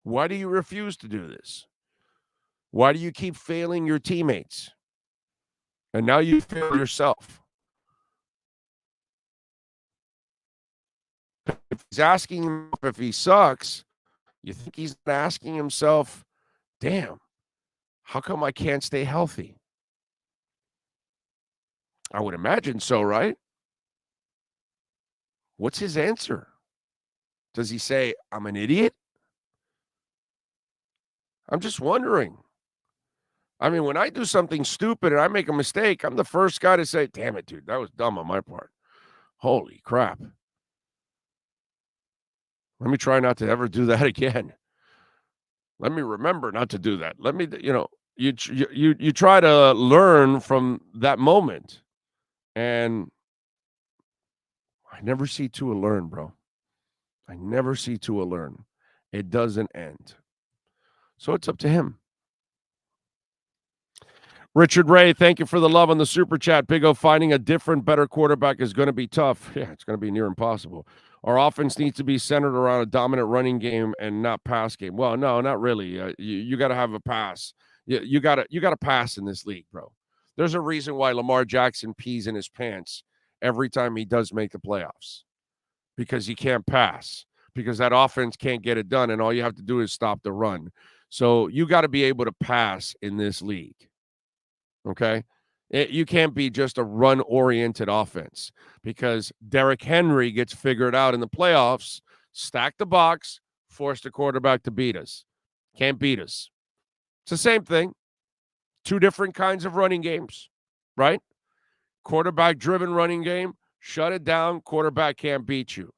Why do you refuse to do this? Why do you keep failing your teammates? And now you fail yourself. If he's asking him if he sucks, you think he's asking himself, damn, how come I can't stay healthy? I would imagine so, right? What's his answer? Does he say, I'm an idiot? I'm just wondering. I mean, when I do something stupid and I make a mistake, I'm the first guy to say, damn it, dude, that was dumb on my part. Holy crap. Let me try not to ever do that again. Let me remember not to do that. Let me, you try to learn from that moment. And I never see Tua learn, bro. I never see Tua learn. It doesn't end. So it's up to him. Richard Ray, thank you for the love on the super chat. Big O, finding a different, better quarterback is going to be tough. Yeah, it's going to be near impossible. Our offense needs to be centered around a dominant running game and not pass game. Well, no, not really. You got to have a pass. You got to pass in this league, bro. There's a reason why Lamar Jackson pees in his pants every time he does make the playoffs, because he can't pass, because that offense can't get it done, and all you have to do is stop the run. So you got to be able to pass in this league. Okay? You can't be just a run-oriented offense, because Derrick Henry gets figured out in the playoffs, stack the box, force the quarterback to beat us. Can't beat us. It's the same thing. Two different kinds of running games, right? Quarterback-driven running game, shut it down, quarterback can't beat you.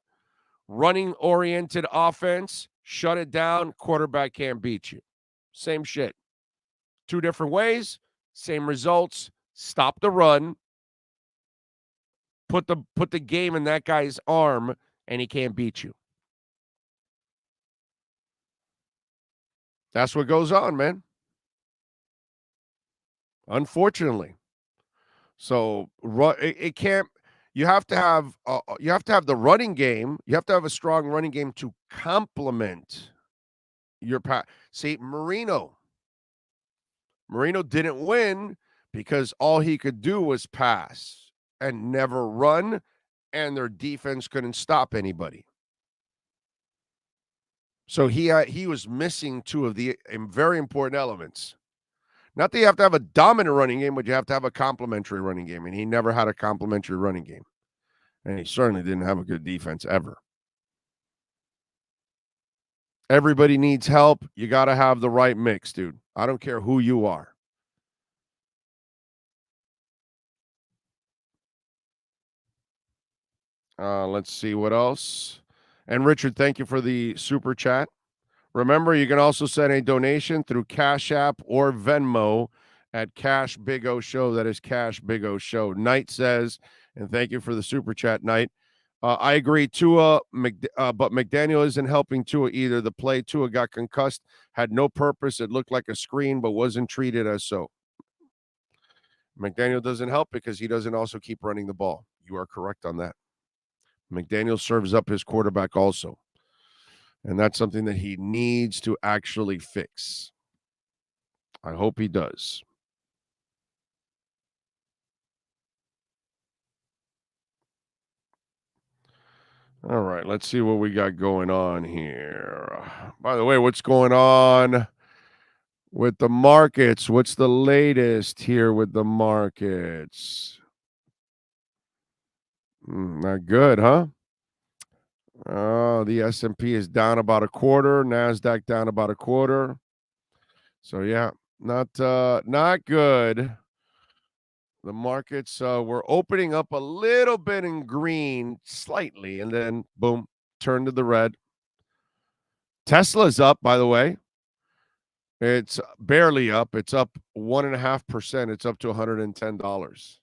running-oriented offense, shut it down, quarterback can't beat you. Same shit. Two different ways, same results. Stop the run. Put the game in that guy's arm, and he can't beat you. That's what goes on, man. Unfortunately. So it can't. You have to have the running game. You have to have a strong running game to complement your pass. See, Marino didn't win because all he could do was pass and never run, and their defense couldn't stop anybody. So he was missing two of the very important elements. Not that you have to have a dominant running game, but you have to have a complementary running game, and he never had a complementary running game. And he certainly didn't have a good defense ever. Everybody needs help. You got to have the right mix, dude. I don't care who you are. Let's see what else. And Richard, thank you for the super chat. Remember, you can also send a donation through Cash App or Venmo at Cash Big O Show. That is Cash Big O Show. Knight says, and thank you for the super chat, Knight. I agree, Tua, but McDaniel isn't helping Tua either. The play Tua got concussed, had no purpose. It looked like a screen, but wasn't treated as so. McDaniel doesn't help because he doesn't also keep running the ball. You are correct on that. McDaniel serves up his quarterback also. And that's something that he needs to actually fix. I hope he does. All right, let's see what we got going on here. By the way, what's going on with the markets? What's the latest here with the markets? Not good, huh? The S&P is down about a quarter. NASDAQ down about a quarter. So, yeah, not good. The markets were opening up a little bit in green, slightly, and then, boom, turned to the red. Tesla's up, by the way. It's barely up. It's up 1.5%. It's up to $110.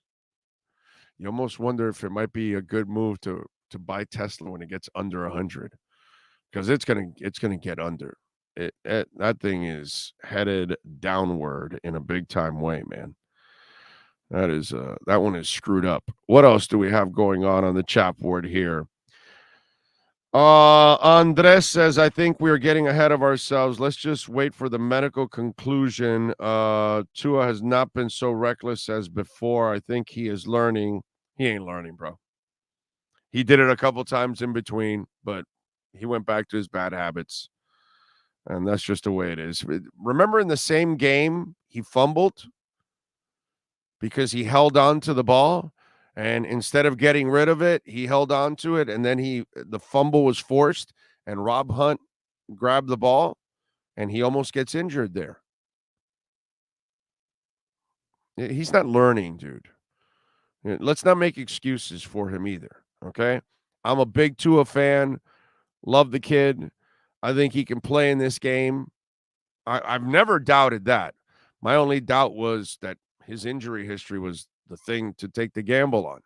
You almost wonder if it might be a good move to buy Tesla when it gets under 100, because it's gonna get under. That thing is headed downward in a big time way, man. That one is screwed up. What else do we have going on the chat board here? Andres says, I think we are getting ahead of ourselves. Let's just wait for the medical conclusion. Tua has not been so reckless as before. I think he is learning. He ain't learning, bro. He did it a couple times in between, but he went back to his bad habits. And that's just the way it is. Remember in the same game, he fumbled because he held on to the ball, and instead of getting rid of it, he held on to it, and then the fumble was forced, and Rob Hunt grabbed the ball, and he almost gets injured there. He's not learning, dude. Let's not make excuses for him either, okay? I'm a big Tua fan. Love the kid. I think he can play in this game. I've never doubted that. My only doubt was that his injury history was the thing to take the gamble on.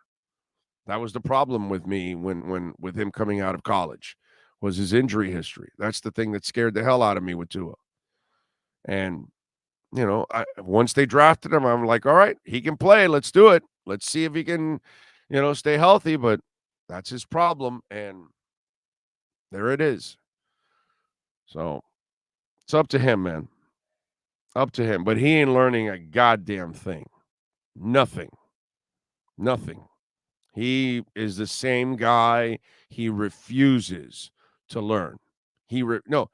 That was the problem with me when with him coming out of college, was his injury history. That's the thing that scared the hell out of me with Tua. And, once they drafted him, I'm like, all right, he can play. Let's do it. Let's see if he can, stay healthy. But that's his problem. And there it is. So it's up to him, man. Up to him. But he ain't learning a goddamn thing. Nothing. He is the same guy. He refuses to learn. He refuses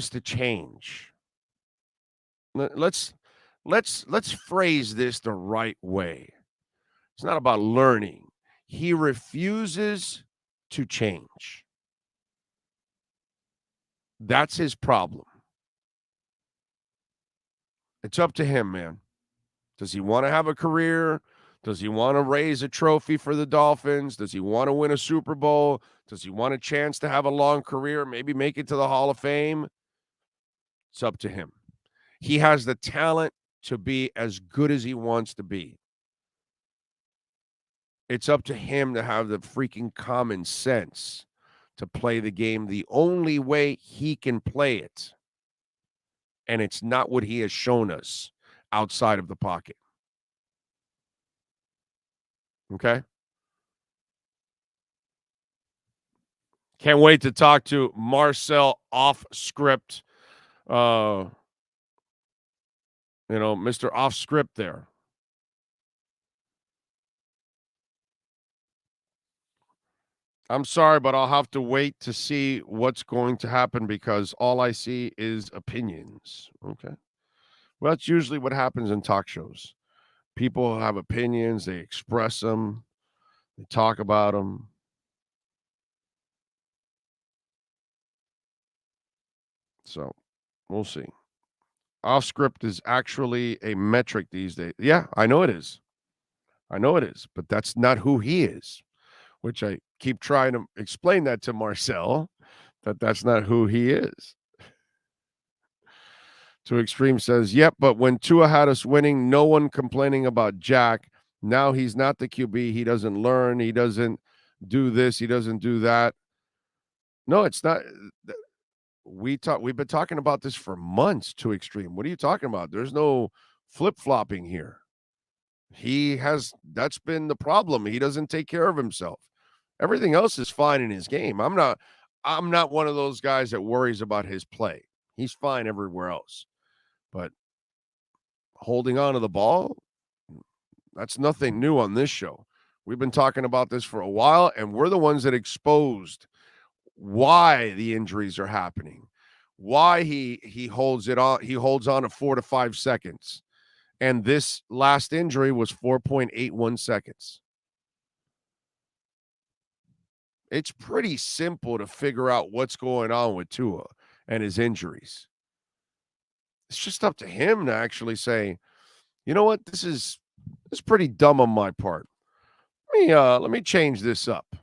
to change. Let's phrase this the right way. It's not about learning. He refuses to change. That's his problem. It's up to him, man. Does he want to have a career Does he want to raise a trophy for the Dolphins? Does he want to win a Super Bowl? Does he want a chance to have a long career, maybe make it to the Hall of Fame? It's up to him. He has the talent to be as good as he wants to be. It's up to him to have the freaking common sense to play the game the only way he can play it. And it's not what he has shown us outside of the pocket. Okay? Can't wait to talk to Marcel off script. Mr. Off script there. I'm sorry, but I'll have to wait to see what's going to happen because all I see is opinions. Okay. Well, that's usually what happens in talk shows. People have opinions, they express them, they talk about them. So we'll see. Off script is actually a metric these days. Yeah, I know it is. But that's not who he is, which I keep trying to explain that to Marcel, that's not who he is. To Extreme says, yep, but when Tua had us winning, no one complaining about Jack. Now he's not the QB. He doesn't learn. He doesn't do this. He doesn't do that. No, it's not. We've been talking about this for months, To Extreme. What are you talking about? There's no flip-flopping here. That's been the problem. He doesn't take care of himself. Everything else is fine in his game. I'm not one of those guys that worries about his play. He's fine everywhere else. But holding on to the ball, that's nothing new on this show. We've been talking about this for a while, and we're the ones that exposed why the injuries are happening, why he holds it on. He holds on to 4 to 5 seconds. And this last injury was 4.81 seconds. It's pretty simple to figure out what's going on with Tua and his injuries. It's just up to him to actually say, you know what, this is pretty dumb on my part. Let me change this up.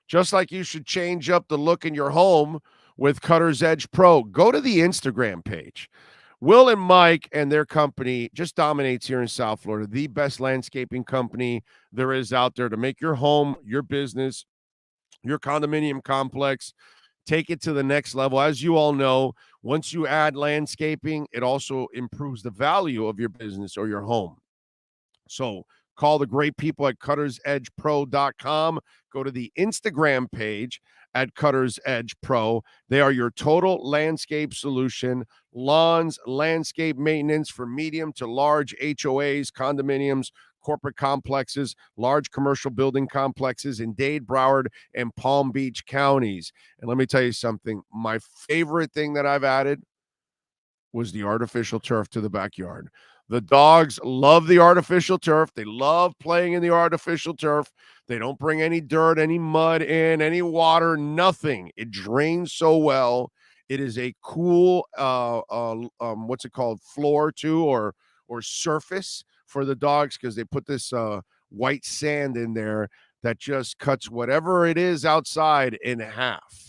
Just like you should change up the look in your home with Cutter's Edge Pro. Go to the Instagram page. Will and Mike and their company just dominates here in South Florida, the best landscaping company there is out there to make your home, your business, your condominium complex, take it to the next level. As you all know, once you add landscaping, it also improves the value of your business or your home. So call the great people at cuttersedgepro.com. Go to the Instagram page at Cutter's Edge Pro. They are your total landscape solution. Lawns, landscape maintenance for medium to large HOAs, condominiums, corporate complexes, large commercial building complexes in Dade, Broward, and Palm Beach counties. And let me tell you something. My favorite thing that I've added was the artificial turf to the backyard. The dogs love the artificial turf. They love playing in the artificial turf. They don't bring any dirt, any mud in, any water, nothing. It drains so well. It is a cool, what's it called, floor too, or surface for the dogs because they put this white sand in there that just cuts whatever it is outside in half.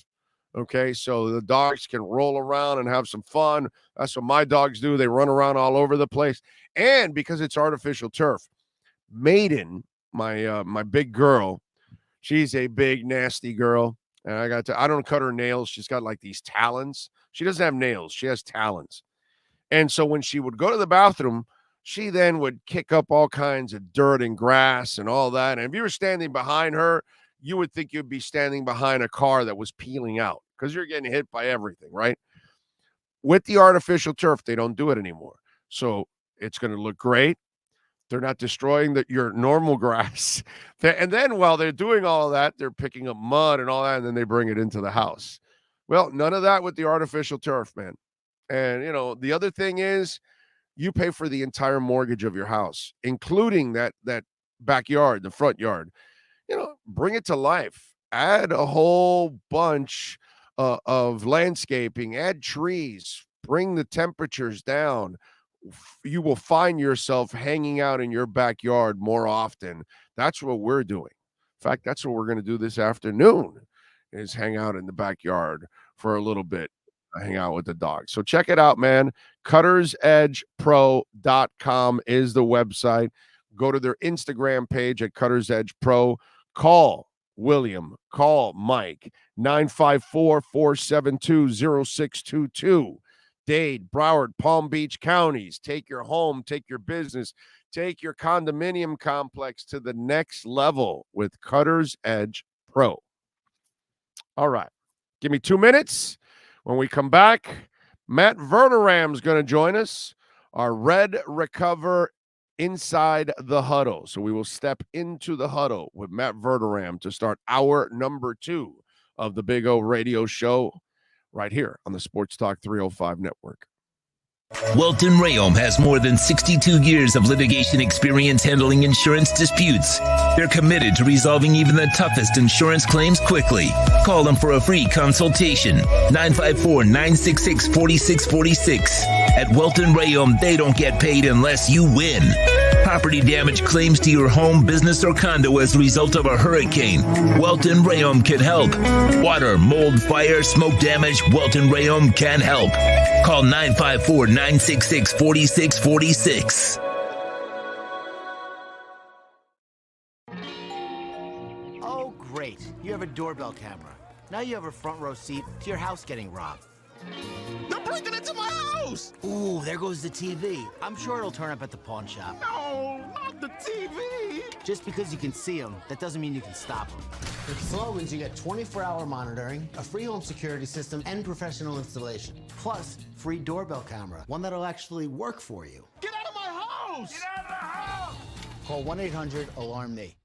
Okay, so the dogs can roll around and have some fun. That's what my dogs do. They run around all over the place. And because it's artificial turf, Maiden, my big girl, she's a big, nasty girl. And I don't cut her nails. She's got like these talons. She doesn't have nails. She has talons. And so when she would go to the bathroom, she then would kick up all kinds of dirt and grass and all that. And if you were standing behind her, you would think you'd be standing behind a car that was peeling out because you're getting hit by everything, right? With the artificial turf, they don't do it anymore. So it's going to look great. They're not destroying your normal grass. And then while they're doing all of that, they're picking up mud and all that, and then they bring it into the house. Well, none of that with the artificial turf, man. And, the other thing is you pay for the entire mortgage of your house, including that backyard, the front yard. Bring it to life. Add a whole bunch of landscaping. Add trees. Bring the temperatures down. you will find yourself hanging out in your backyard more often. That's what we're doing. In fact, that's what we're going to do this afternoon is hang out in the backyard for a little bit, hang out with the dog. So check it out, man. CuttersEdgePro.com is the website. Go to their Instagram page at Cutters Edge Pro. Call William, call Mike, 954-472-0622. Dade, Broward, Palm Beach counties. Take your home, take your business, take your condominium complex to the next level with Cutters Edge Pro. All right. Give me 2 minutes. When we come back, Matt Verderame is going to join us, our Red Recover Inside the Huddle. So we will step into the huddle with Matt Verderame to start hour number 2 of the Big O Radio Show right here on the Sports Talk 305 Network. Welton Rayom has more than 62 years of litigation experience handling insurance disputes. They're committed to resolving even the toughest insurance claims quickly. Call them for a free consultation. 954-966-4646. At Welton Rayom, they don't get paid unless you win. Property damage claims to your home, business, or condo as a result of a hurricane. Welton Rayom can help. Water, mold, fire, smoke damage, Welton Rayom can help. Call 954-966-4646. Oh, great. You have a doorbell camera. Now you have a front row seat to your house getting robbed. They're breaking into my house! Ooh, there goes the TV. I'm sure it'll turn up at the pawn shop. No, not the TV! Just because you can see them, that doesn't mean you can stop them. With Slogans, you get 24-hour monitoring, a free home security system, and professional installation. Plus, free doorbell camera, one that'll actually work for you. Get out of my house! Get out of the house! Call 1-800-ALARM-ME.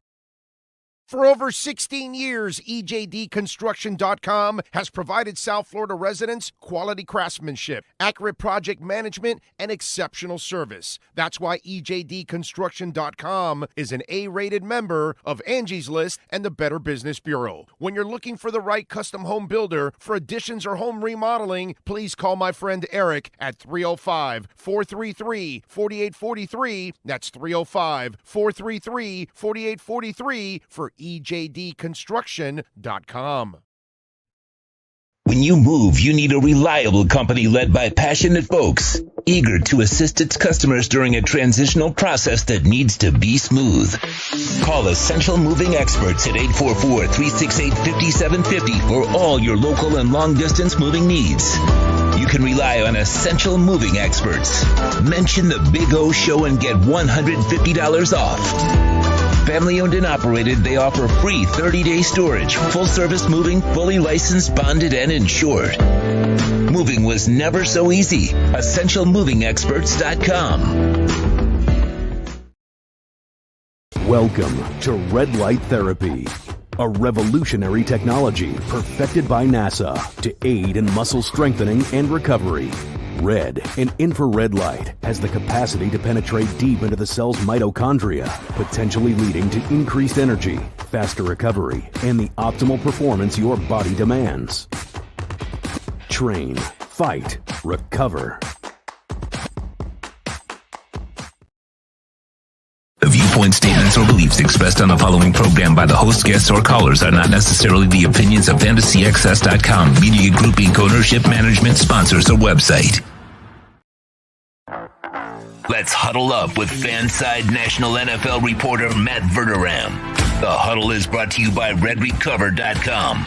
For over 16 years, EJDconstruction.com has provided South Florida residents quality craftsmanship, accurate project management, and exceptional service. That's why EJDconstruction.com is an A-rated member of Angie's List and the Better Business Bureau. When you're looking for the right custom home builder for additions or home remodeling, please call my friend Eric at 305-433-4843. That's 305-433-4843 for EJDconstruction.com. When you move, you need a reliable company led by passionate folks, eager to assist its customers during a transitional process that needs to be smooth. Call Essential Moving Experts at 844-368-5750 for all your local and long-distance moving needs. You can rely on Essential Moving Experts. Mention the Big O Show and get $150 off. Family owned and operated, they offer free 30-day storage, full-service moving, fully licensed, bonded, and insured. Moving was never so easy. EssentialMovingExperts.com. Welcome to Red Light Therapy, a revolutionary technology perfected by NASA to aid in muscle strengthening and recovery. Red and infrared light has the capacity to penetrate deep into the cell's mitochondria, potentially leading to increased energy, faster recovery, and the optimal performance your body demands. Train, fight, recover. The viewpoint, statements, or beliefs expressed on the following program by the host, guests, or callers are not necessarily the opinions of FantasyAccess.com, Media Group Inc., ownership, management, sponsors, or website. Let's huddle up with Fanside National NFL reporter Matt Verderame. The Huddle is brought to you by RedRecover.com.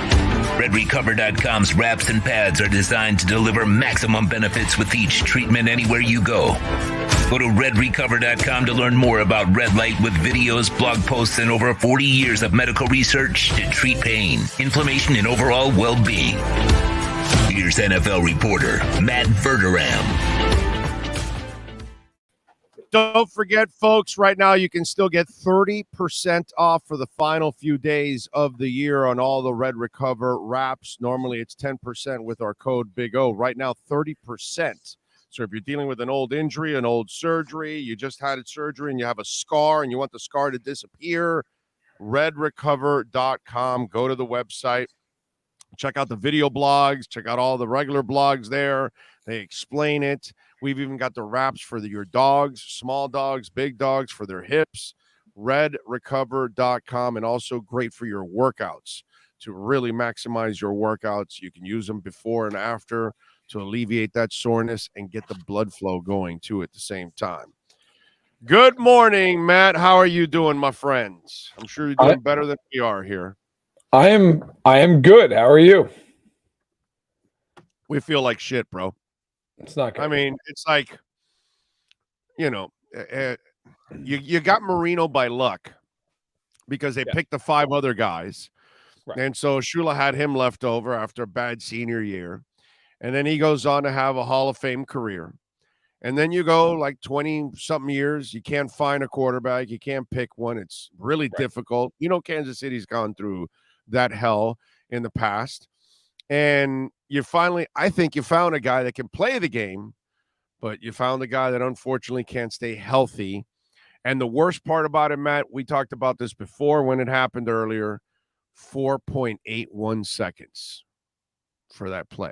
RedRecover.com's wraps and pads are designed to deliver maximum benefits with each treatment anywhere you go. Go to RedRecover.com to learn more about red light with videos, blog posts, and over 40 years of medical research to treat pain, inflammation, and overall well-being. Here's NFL reporter Matt Verderame. Don't forget, folks, right now you can still get 30% off for the final few days of the year on all the Red Recover wraps. Normally it's 10% with our code Big O. Right now, 30%. So if you're dealing with an old injury, an old surgery, you just had surgery and you have a scar and you want the scar to disappear, redrecover.com. Go to the website. Check out the video blogs. Check out all the regular blogs there. They explain it. We've even got the wraps for your dogs, small dogs, big dogs, for their hips. RedRecover.com, and also great for your workouts. To really maximize your workouts, you can use them before and after to alleviate that soreness and get the blood flow going too at the same time. Good morning, Matt. How are you doing, my friends? I'm sure you're doing better than we are here. I am good. How are you? We feel like shit, bro. It's not good. I mean, it's like, you got Marino by luck because they picked the 5 other guys. Right. And so Shula had him left over after a bad senior year. And then he goes on to have a Hall of Fame career. And then you go like 20-something years. You can't find a quarterback. You can't pick one. It's really difficult. Kansas City's gone through that hell in the past. And I think you found a guy that can play the game, but you found a guy that unfortunately can't stay healthy. And the worst part about it, Matt, we talked about this before when it happened earlier, 4.81 seconds for that play.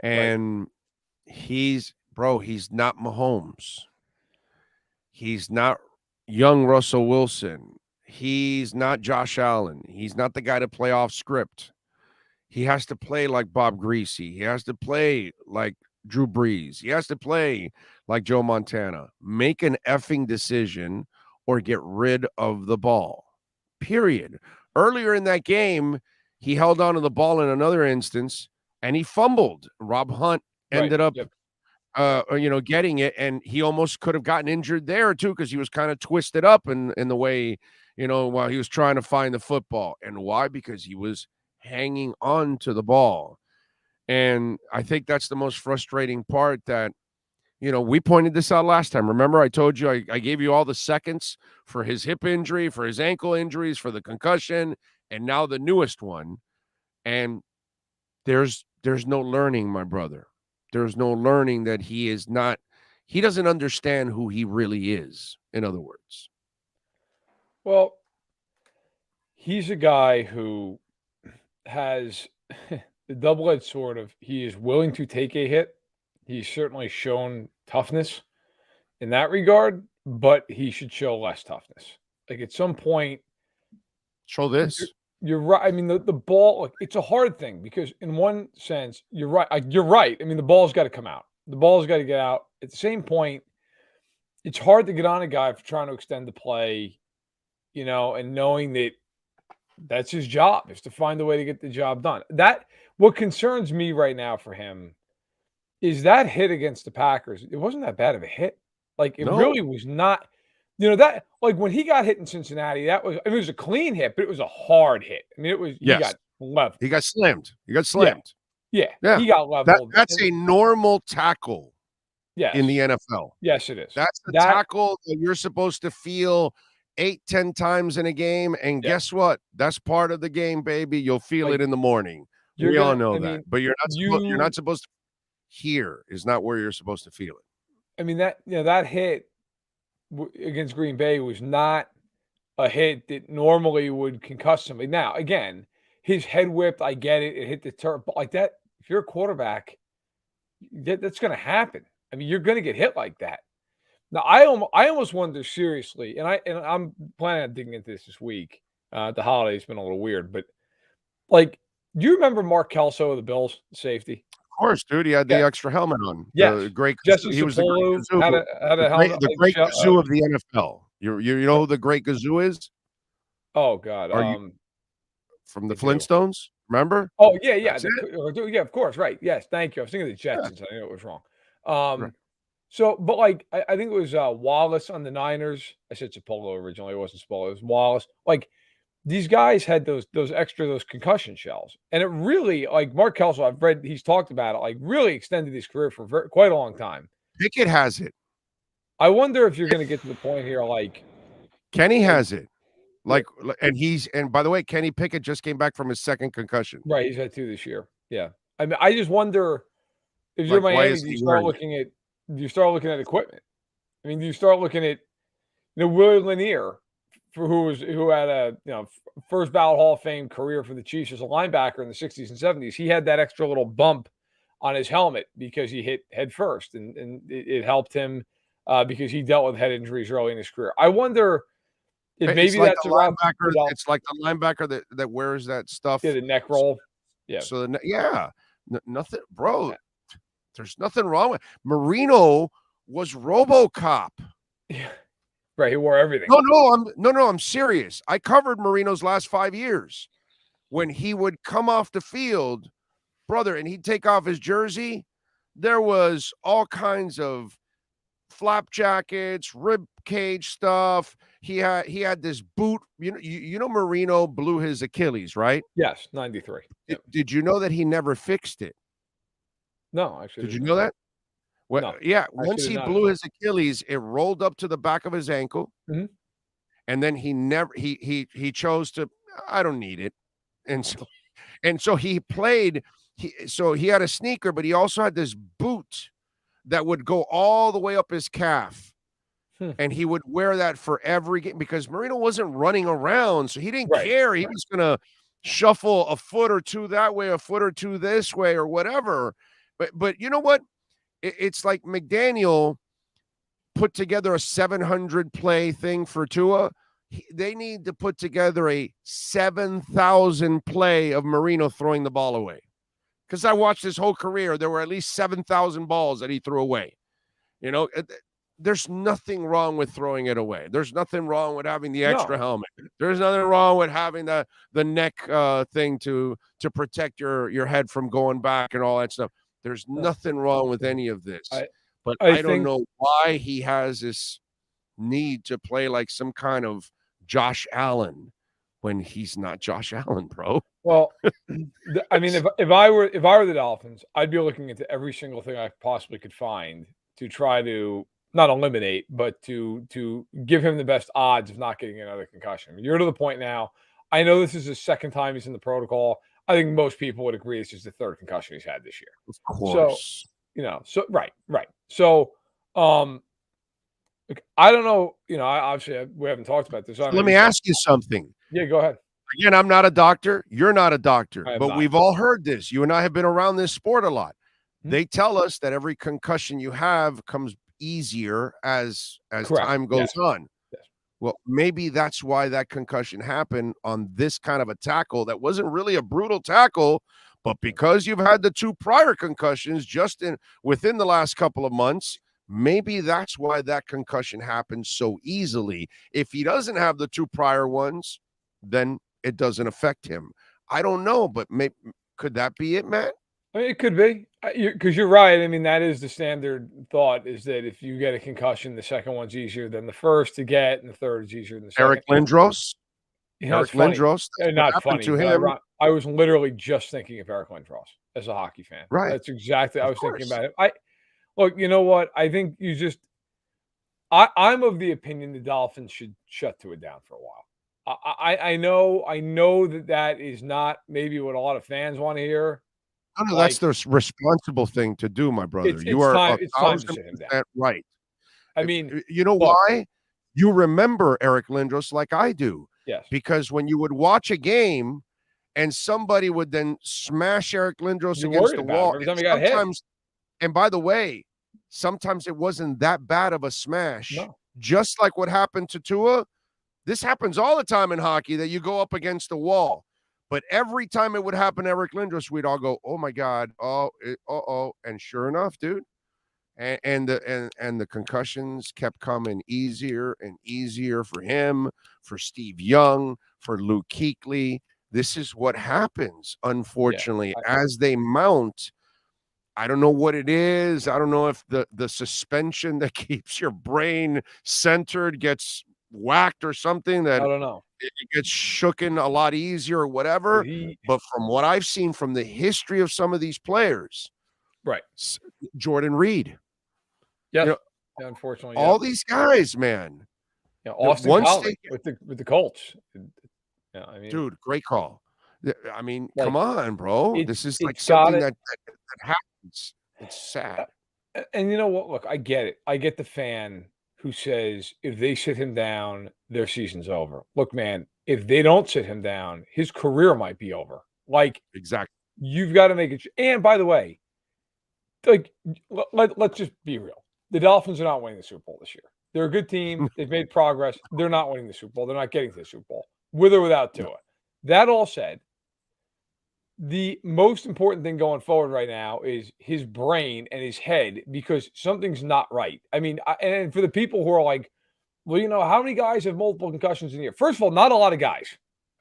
And he's not Mahomes. He's not young Russell Wilson. He's not Josh Allen. He's not the guy to play off script. He has to play like Bob Greasy. He has to play like Drew Brees. He has to play like Joe Montana. Make an effing decision or get rid of the ball. Period. Earlier in that game, he held on to the ball in another instance, and he fumbled. Rob Hunt ended up getting it, and he almost could have gotten injured there too because he was kind of twisted up in the way, while he was trying to find the football. And why? Because he was hanging on to the ball. And I think that's the most frustrating part that, we pointed this out last time. Remember, I told you I gave you all the seconds for his hip injury, for his ankle injuries, for the concussion, and now the newest one. And there's no learning, my brother. There's no learning that he doesn't understand who he really is, in other words. Well, he's a guy who has the double-edged sword of he is willing to take a hit. He's certainly shown toughness in that regard, but he should show less toughness. Like at some point, show this. You're right. I mean, the ball, it's a hard thing because in one sense, you're right. You're right. I mean, the ball's got to come out. The ball's got to get out. At the same point, it's hard to get on a guy for trying to extend the play, and knowing that that's his job is to find a way to get the job done. What concerns me right now for him is that hit against the Packers. It wasn't that bad of a hit. Like it really was not. That like when he got hit in Cincinnati, it was a clean hit, but it was a hard hit. I mean, he got leveled. He got slammed. Yeah. He got leveled. That's a normal tackle. Yes. In the NFL. Yes, it is. That's the tackle that you're supposed to feel 8-10 times in a game. And guess what? That's part of the game, baby. You'll feel it in the morning. We all know that. But you're not supposed to. Here is not where you're supposed to feel it. I mean, that hit against Green Bay was not a hit that normally would concuss somebody. Now, again, his head whipped. I get it. It hit the turf. But like that, if you're a quarterback, that's going to happen. I mean, you're going to get hit like that. Now, I almost wonder seriously, and I'm planning on digging into this week. The holiday's been a little weird, but like, do you remember Mark Kelso of the Bills, safety? Of course, dude. He had the extra helmet on. Yeah, he was the great Gazoo. The great Gazoo of the NFL. You know who the great Gazoo is? Oh God, from the Flintstones. Remember? Oh yeah. Yeah, of course. Right. Yes. Thank you. I was thinking of the Jetsons. I knew it was wrong. Right. So, but like, I think it was Wallace on the Niners. I said Sapolo originally. It wasn't Sapolo. It was Wallace. Like, these guys had those concussion shells. And it really, like Mark Kelso, I've read, he's talked about it, like really extended his career for quite a long time. Pickett has it. I wonder if you're going to get to the point here, like. Kenny has it. And by the way, Kenny Pickett just came back from his second concussion. Right. He's had 2 this year. Yeah. I mean, I just wonder if you're Miami, you start looking at equipment. I mean, you start looking at, Willie Lanier who had a first ballot Hall of Fame career for the Chiefs as a linebacker in the 60s and 70s, he had that extra little bump on his helmet because he hit head first, and it helped him because he dealt with head injuries early in his career. I wonder if maybe like that's the linebacker. It's like the linebacker that wears that stuff. Yeah, the neck roll. Yeah. So nothing, bro. There's nothing wrong with Marino. Was RoboCop. Yeah. Right, he wore everything. No, I'm serious. I covered Marino's last 5 years. When he would come off the field, brother, and he'd take off his jersey, there was all kinds of flap jackets, rib cage stuff. He had this boot. You know Marino blew his Achilles, right? Yes, 93. Did you know that he never fixed it? No, actually. Did you know that? Well, No, yeah. Once he blew his Achilles, it rolled up to the back of his ankle, and then he chose to. I don't need it, and so he played. So he had a sneaker, but he also had this boot that would go all the way up his calf, and he would wear that for every game because Marino wasn't running around, so he didn't care. He was gonna shuffle a foot or two that way, a foot or two this way, or whatever. But you know what? It's like McDaniel put together a 700 play thing for Tua. They need to put together a 7,000 play of Marino throwing the ball away. Because I watched his whole career, there were at least 7,000 balls that he threw away. There's nothing wrong with throwing it away. There's nothing wrong with having the extra helmet. There's nothing wrong with having the neck thing to protect your head from going back and all that stuff. There's nothing wrong with any of this. But I don't know why he has this need to play like some kind of Josh Allen when he's not Josh Allen, bro. Well, I mean, if I were the Dolphins, I'd be looking into every single thing I possibly could find to try to not eliminate, but to give him the best odds of not getting another concussion. I mean, you're to the point now. I know this is his second time he's in the protocol. I think most people would agree this is the third concussion he's had this year. Of course. So, right. So, I don't know, obviously we haven't talked about this. Let me ask you something. Yeah, go ahead. Again, I'm not a doctor. You're not a doctor, but we've all heard this. You and I have been around this sport a lot. They tell us that every concussion you have comes easier as time goes on. Yes. Well, maybe that's why that concussion happened on this kind of a tackle that wasn't really a brutal tackle, but because you've had the two prior concussions just within the last couple of months, maybe that's why that concussion happened so easily. If he doesn't have the two prior ones, then it doesn't affect him. I don't know, but could that be it, Matt? I mean, it could be, because you're right. I mean, that is the standard thought, is that if you get a concussion, the second one's easier than the first to get, and the third is easier than the second. Eric Lindros? Eric Lindros? Not funny. To him. I was literally just thinking of Eric Lindros as a hockey fan. Right. That's exactly, I was thinking about it. Look, you know what? I think I'm of the opinion the Dolphins should shut Tua down for a while. I know that is not maybe what a lot of fans want to hear. No, that's the responsible thing to do, my brother. You are 1,000% right. I mean, you know why? You remember Eric Lindros like I do. Yes. Because when you would watch a game and somebody would then smash Eric Lindros against the wall, and by the way, sometimes it wasn't that bad of a smash. No. Just like what happened to Tua. This happens all the time in hockey, that you go up against the wall. But every time it would happen to Eric Lindros, we'd all go, "Oh my God, and sure enough, dude, and the concussions kept coming easier and easier for him, for Steve Young, for Luke Kuechly. This is what happens, unfortunately, as they mount. I don't know what it is. I don't know if the suspension that keeps your brain centered gets whacked or something, that I don't know. It gets shooken a lot easier or whatever. But from what I've seen from the history of some of these players, right? Jordan Reed, unfortunately, all these guys, man. Yeah, Austin Collie with the Colts. Yeah, I mean, dude, great call. I mean, come on, bro. This is like something that happens. It's sad. And you know what? Look, I get it. I get the fan who says if they sit him down, their season's over. Look, man, if they don't sit him down, his career might be over. Like, Exactly. you've got to make it. And by the way, like, let's just be real. The Dolphins are not winning the Super Bowl this year. They're a good team. They've made progress. They're not winning the Super Bowl. They're not getting to the Super Bowl, with or without Tua. That all said, the most important thing going forward right now is his brain and his head, because something's not right. I mean, and for the people who are like, well, you know, how many guys have multiple concussions in a year? First of all, not a lot of guys.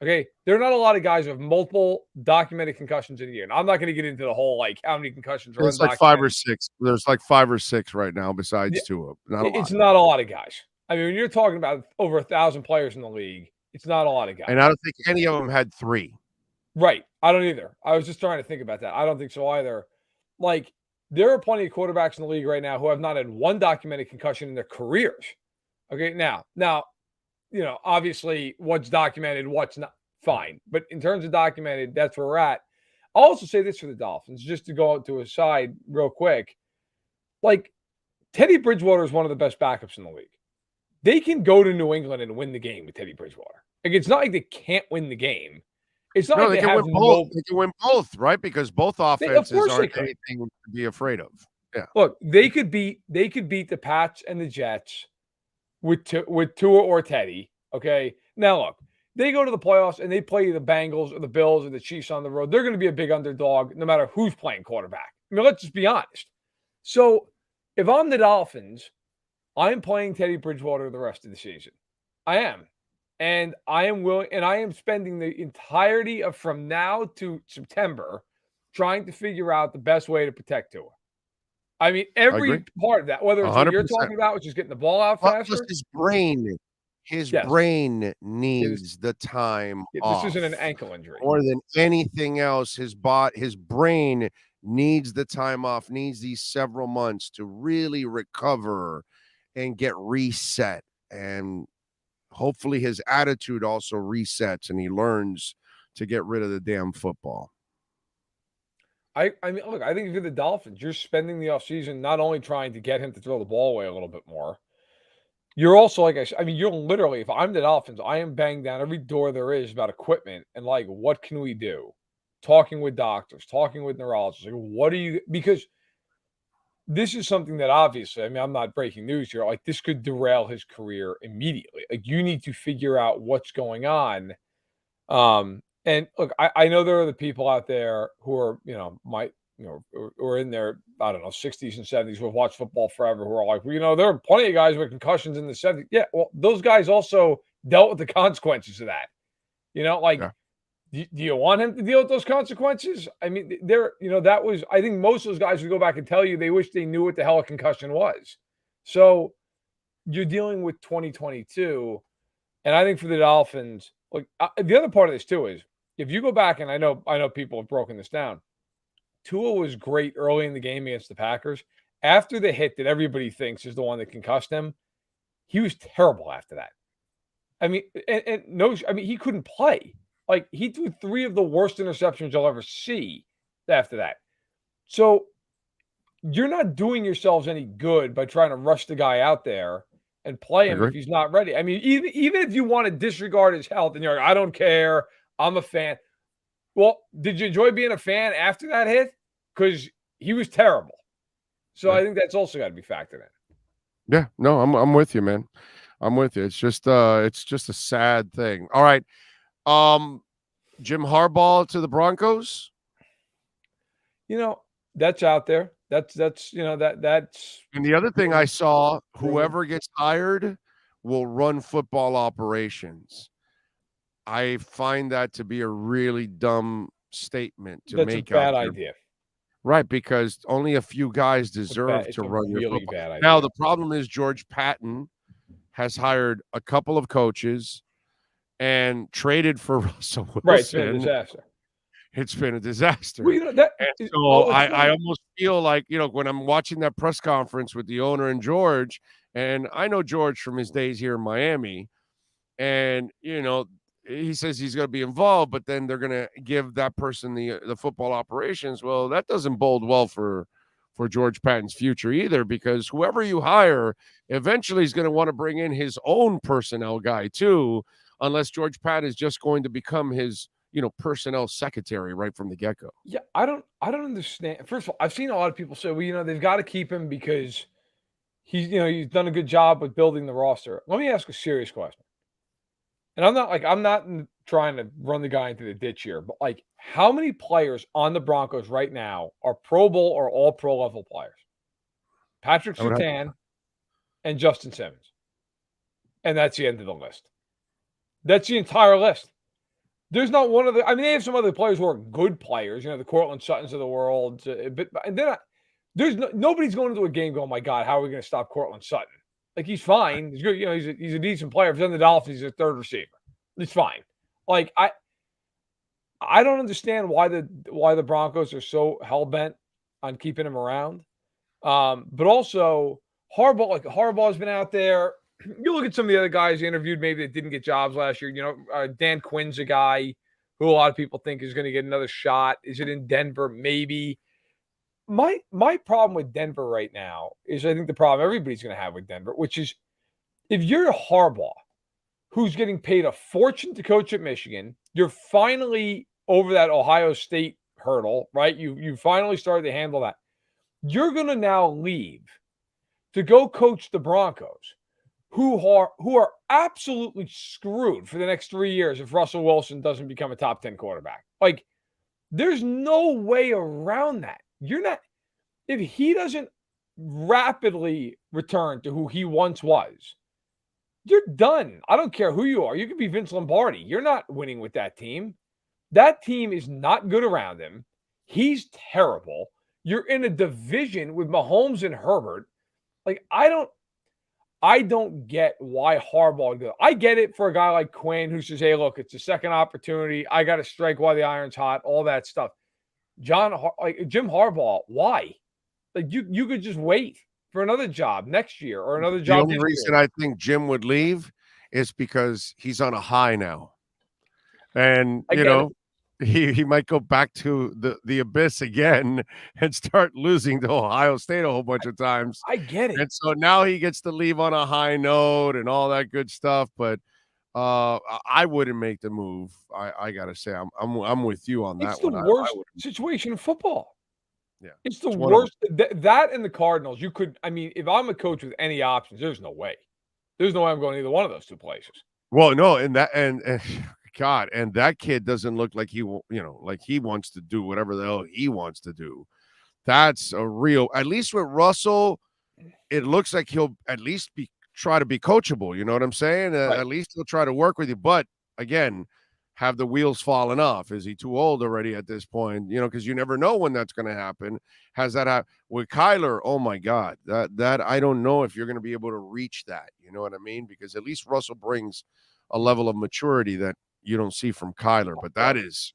Okay. There are not a lot of guys who have multiple documented concussions in a year. And I'm not going to get into the whole, like, how many concussions are It's like 5 or 6. There's like 5 or 6 right now besides Tua. It's not a lot of guys. I mean, when you're talking about over 1,000 players in the league, it's not a lot of guys. And I don't think any of them had 3. Right. I don't either. I was just trying to think about that. I don't think so either. Like, there are plenty of quarterbacks in the league right now who have not had one documented concussion in their careers. Okay. Now, you know, obviously what's documented, what's not, fine. But in terms of documented, that's where we're at. I'll also say this for the Dolphins, just to go out to a side real quick. Like, Teddy Bridgewater is one of the best backups in the league. They can go to New England and win the game with Teddy Bridgewater. Like, it's not like they can't win the game. It's not like they can win both. They can win both, right? Because both offenses aren't anything to be afraid of. Yeah. Look, they could beat the Pats and the Jets with Tua or Teddy. Okay. Now look, they go to the playoffs and they play the Bengals or the Bills or the Chiefs on the road. They're going to be a big underdog no matter who's playing quarterback. I mean, let's just be honest. So if I'm the Dolphins, I'm playing Teddy Bridgewater the rest of the season. I am. And I am willing, and I am spending the entirety of from now to September trying to figure out the best way to protect Tua. I mean, every part of that, whether it's 100%. What you're talking about, which is getting the ball out faster. His brain needs the time off. This isn't an ankle injury. More than anything else, his brain needs the time off, needs these several months to really recover and get reset. And hopefully his attitude also resets and he learns to get rid of the damn football. I mean, look, I think if you're the Dolphins, you're spending the offseason not only trying to get him to throw the ball away a little bit more, you're also, like I mean, you're literally, if I'm the Dolphins, I am banging down every door there is about equipment and, like, what can we do? Talking with doctors, talking with neurologists. Like, what do you, because this is something that obviously, I mean, I'm not breaking news here. Like, this could derail his career immediately. Like, you need to figure out what's going on. And look, I know there are the people out there who are, or in their, I don't know, 60s and 70s who have watched football forever, who are like, well, you know, there are plenty of guys with concussions in the 70s. Yeah, well, those guys also dealt with the consequences of that. You know, like, do you want him to deal with those consequences? I mean, that was, I think most of those guys would go back and tell you they wish they knew what the hell a concussion was. So you're dealing with 2022. And I think for the Dolphins, like, the other part of this too is, if you go back, and I know people have broken this down, Tua was great early in the game against the Packers. After the hit that everybody thinks is the one that concussed him, he was terrible after that. I mean, he couldn't play. Like, he threw 3 of the worst interceptions you'll ever see after that. So you're not doing yourselves any good by trying to rush the guy out there and play him if he's not ready. I mean, even if you want to disregard his health and you're like, I don't care, I'm a fan. Well, did you enjoy being a fan after that hit? Because he was terrible. So I think that's also got to be factored in. Yeah, no, I'm with you, man. I'm with you. It's just a sad thing. All right. Jim Harbaugh to the Broncos. You know, that's out there. That's And the other thing I saw, whoever gets hired will run football operations. I find that to be a really dumb statement to make. That's a bad idea. Right, because only a few guys deserve to run your football. Bad idea. Now, the problem is George Patton has hired a couple of coaches and traded for Russell Wilson. Right, it's been a disaster. It's been a disaster. Well, so I almost feel like, when I'm watching that press conference with the owner and George, and I know George from his days here in Miami, and, he says he's going to be involved, but then they're going to give that person the football operations. Well, that doesn't bode well for for George Patton's future either, because whoever you hire eventually is going to want to bring in his own personnel guy too, unless George Patton is just going to become his, personnel secretary right from the get-go. Yeah, I don't understand. First of all, I've seen a lot of people say, well, they've got to keep him because he's done a good job with building the roster. Let me ask a serious question. And I'm not trying to run the guy into the ditch here, but how many players on the Broncos right now are Pro Bowl or all pro level players? Patrick Surtain and Justin Simmons. And that's the end of the list. That's the entire list. There's not one of the, they have some other players who are good players, the Cortland Suttons of the world, but nobody's going into a game going, oh my God, how are we going to stop Cortland Sutton? He's fine. He's good. He's a decent player. If he's on the Dolphins, he's a third receiver. It's fine. I don't understand why the Broncos are so hell-bent on keeping him around. But also Harbaugh's been out there. You look at some of the other guys he interviewed, maybe that didn't get jobs last year. Dan Quinn's a guy who a lot of people think is going to get another shot. Is it in Denver? Maybe. My problem with Denver right now is I think the problem everybody's going to have with Denver, which is if you're Harbaugh, who's getting paid a fortune to coach at Michigan, you're finally over that Ohio State hurdle, right? You finally started to handle that. You're going to now leave to go coach the Broncos, who are absolutely screwed for the next 3 years if Russell Wilson doesn't become a top 10 quarterback. There's no way around that. If he doesn't rapidly return to who he once was, you're done. I don't care who you are. You could be Vince Lombardi. You're not winning with that team. That team is not good around him. He's terrible. You're in a division with Mahomes and Herbert. I don't get why Harbaugh would go. I get it for a guy like Quinn who says, hey, look, it's a second opportunity. I got to strike while the iron's hot, all that stuff. Jim Harbaugh, why? You could just wait for another job next year or another job. The only reason I think Jim would leave is because he's on a high now. And, he might go back to the abyss again and start losing to Ohio State a whole bunch of times. I get it. And so now he gets to leave on a high note and all that good stuff. But I wouldn't make the move. I got to say, I'm with you on that one. It's the worst situation in football. Yeah. It's the worst. That and the Cardinals, you could, if I'm a coach with any options, there's no way. There's no way I'm going to either one of those two places. Well, no, and God, and that kid doesn't look like he wants to do whatever the hell he wants to do. That's a real, at least with Russell, it looks like he'll at least try to be coachable. You know what I'm saying? Right. At least he'll try to work with you. But again, have the wheels fallen off? Is he too old already at this point? Because you never know when that's going to happen. Has that happened with Kyler? Oh my God, that I don't know if you're going to be able to reach that. You know what I mean? Because at least Russell brings a level of maturity that you don't see from Kyler. But that is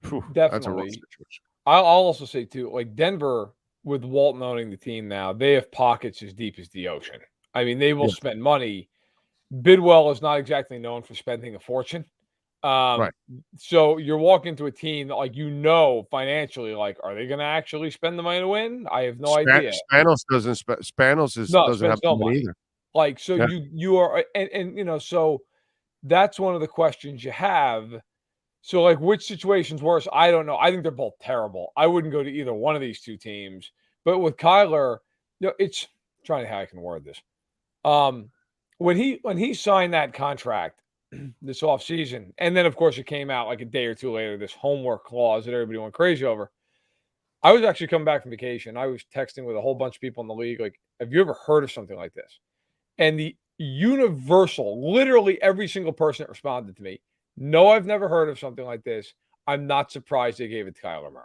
definitely. That's a rough situation. I'll also say too, Denver with Walton owning the team now, they have pockets as deep as the ocean. They will spend money. Bidwell is not exactly known for spending a fortune. Right. So you're walking into a team that, financially, are they going to actually spend the money to win? I have no idea. Spanos doesn't have the money either. So you are, and so that's one of the questions you have. So which situation's worse? I don't know. I think they're both terrible. I wouldn't go to either one of these two teams. But with Kyler, it's I'm trying to how I can word this. When he signed that contract this offseason, and then of course it came out a day or two later, this homework clause that everybody went crazy over. I was actually coming back from vacation. I was texting with a whole bunch of people in the league. Have you ever heard of something like this? And the universal, literally every single person that responded to me, no, I've never heard of something like this. I'm not surprised they gave it to Kyler Murray.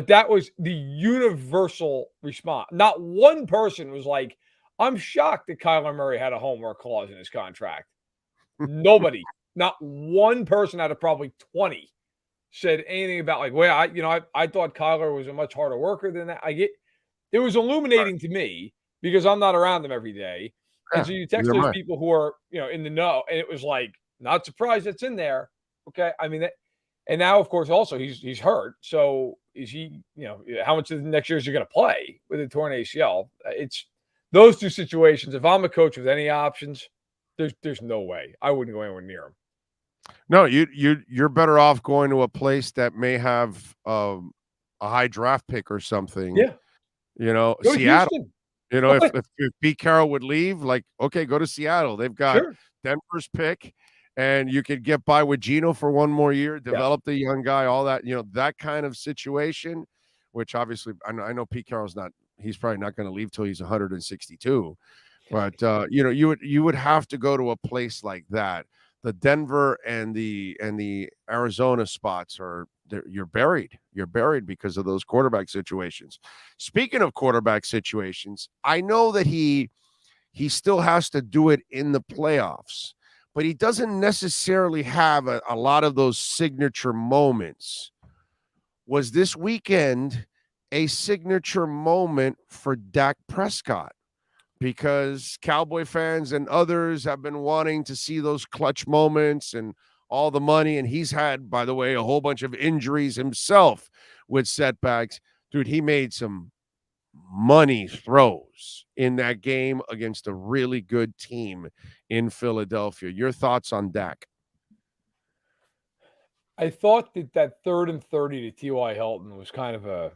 That was the universal response. Not one person was like, I'm shocked that Kyler Murray had a homework clause in his contract. Nobody, not one person out of probably 20 said anything about I thought Kyler was a much harder worker than that. It was illuminating to me because I'm not around them every day. And so you text those people who are, in the know, and it was not surprised it's in there. Okay. And now of course also he's hurt. So Is he, how much of the next year is he going to play with a torn ACL? It's those two situations. If I'm a coach with any options, there's no way I wouldn't go anywhere near him. No, you're better off going to a place that may have a high draft pick or something. Yeah, go Seattle. If Pete Carroll would leave, like, okay, go to Seattle. They've got Denver's pick, and you could get by with Geno for one more year, develop the young guy, all that, that kind of situation, which obviously I know Pete Carroll's he's probably not going to leave till he's 162. But, you would have to go to a place like that. The Denver and the Arizona spots you're buried. You're buried because of those quarterback situations. Speaking of quarterback situations, I know that he still has to do it in the playoffs, but he doesn't necessarily have a lot of those signature moments. Was this weekend a signature moment for Dak Prescott? Because Cowboy fans and others have been wanting to see those clutch moments and all the money. And he's had, by the way, a whole bunch of injuries himself with setbacks. Dude, he made some money throws in that game against a really good team in Philadelphia. Your thoughts on Dak? I thought that 3rd and 30 to T.Y. Hilton was kind of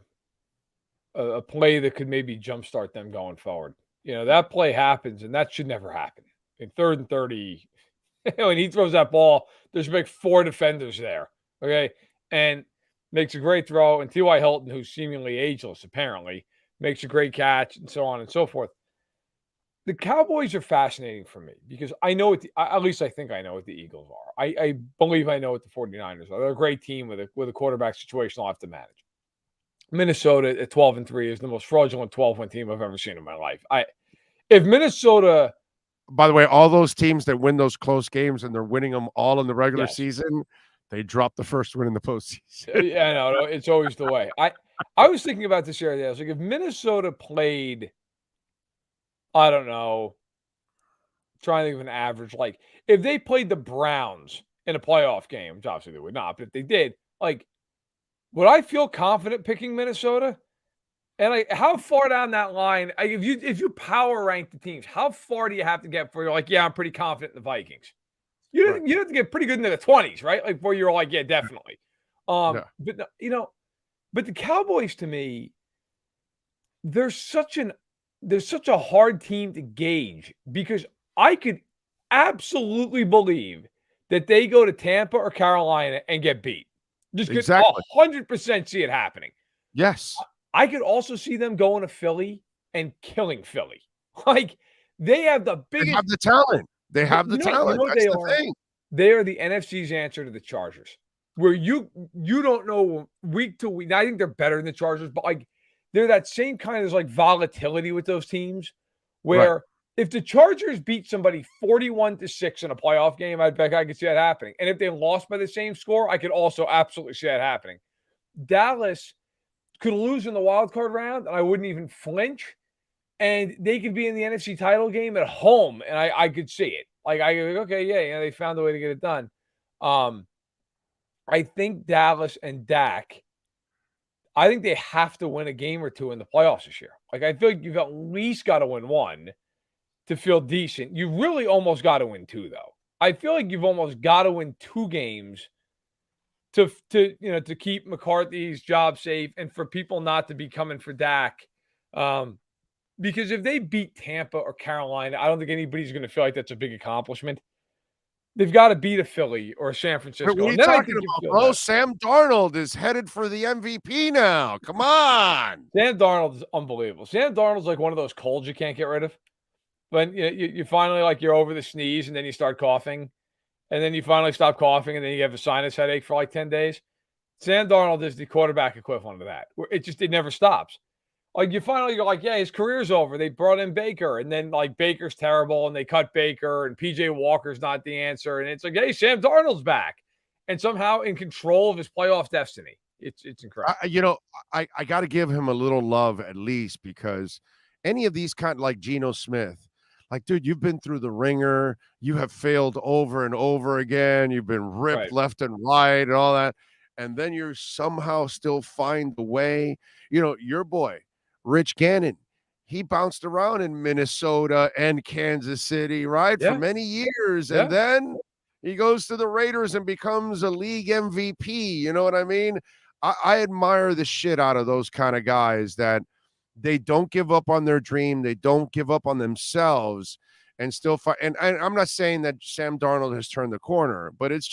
a play that could maybe jumpstart them going forward. That play happens, and that should never happen. In 3rd and 30, when he throws that ball, there's like 4 defenders there, okay? And makes a great throw, and T.Y. Hilton, who's seemingly ageless, apparently, makes a great catch, and so on and so forth. The Cowboys are fascinating for me because I know at least I think I know what the Eagles are. I believe I know what the 49ers are. They're a great team with a quarterback situation I'll have to manage. Minnesota at 12-3 is the most fraudulent 12-win team I've ever seen in my life. If Minnesota, by the way, all those teams that win those close games and they're winning them all in the regular season, they drop the first win in the postseason. Yeah, no, it's always the way. I was thinking about this area. I was like, if Minnesota played, I don't know, trying to think of an average, like if they played the Browns in a playoff game, which obviously they would not, but if they did, like, would I feel confident picking Minnesota? And how far down that line, if you power rank the teams, how far do you have to get before you're like, yeah, I'm pretty confident in the Vikings? You have to get pretty good into the 20s, right? Like before you're like, yeah, definitely. But the Cowboys to me, they're such a hard team to gauge because I could absolutely believe that they go to Tampa or Carolina and get beat. Just could 100% see it happening. Yes. I could also see them going to Philly and killing Philly. Like, they have the biggest... They have the talent. They have the talent. That's the thing. They are the NFC's answer to the Chargers, where you don't know week to week. Now, I think they're better than the Chargers, but, like, they're that same kind of, like, volatility with those teams where if the Chargers beat somebody 41-6 in a playoff game, I bet I could see that happening. And if they lost by the same score, I could also absolutely see that happening. Dallas could lose in the wild card round, and I wouldn't even flinch. And they could be in the NFC title game at home, and I could see it. Like, I go, okay, yeah, they found a way to get it done. I think Dallas and Dak, I think they have to win a game or two in the playoffs this year. Like, I feel like you've at least got to win one to feel decent. You really almost got to win two, though. I feel like you've almost got to win 2 games to keep McCarthy's job safe and for people not to be coming for Dak. Because if they beat Tampa or Carolina, I don't think anybody's going to feel like that's a big accomplishment. They've got to beat a Philly or a San Francisco. What are you talking about, bro? Sam Darnold is headed for the MVP now. Come on. Sam Darnold is unbelievable. Sam Darnold's like one of those colds you can't get rid of. But you finally, like, you're over the sneeze and then you start coughing. And then you finally stop coughing and then you have a sinus headache for like 10 days. Sam Darnold is the quarterback equivalent of that. It never stops. Like, you're like, yeah, his career's over. They brought in Baker, and then, like, Baker's terrible, and they cut Baker, and P.J. Walker's not the answer. And it's like, hey, Sam Darnold's back, and somehow in control of his playoff destiny. It's incredible. I got to give him a little love at least, because any of these kind, like Geno Smith, like, dude, you've been through the ringer. You have failed over and over again. You've been ripped left and right and all that. and then you somehow still find the way. You know, your boy, Rich Gannon, he bounced around in Minnesota and Kansas City, right, for many years. And then he goes to the Raiders and becomes a league MVP. You know what I mean? I admire the shit out of those kind of guys that they don't give up on their dream. They don't give up on themselves and still fight. And I'm not saying that Sam Darnold has turned the corner, but it's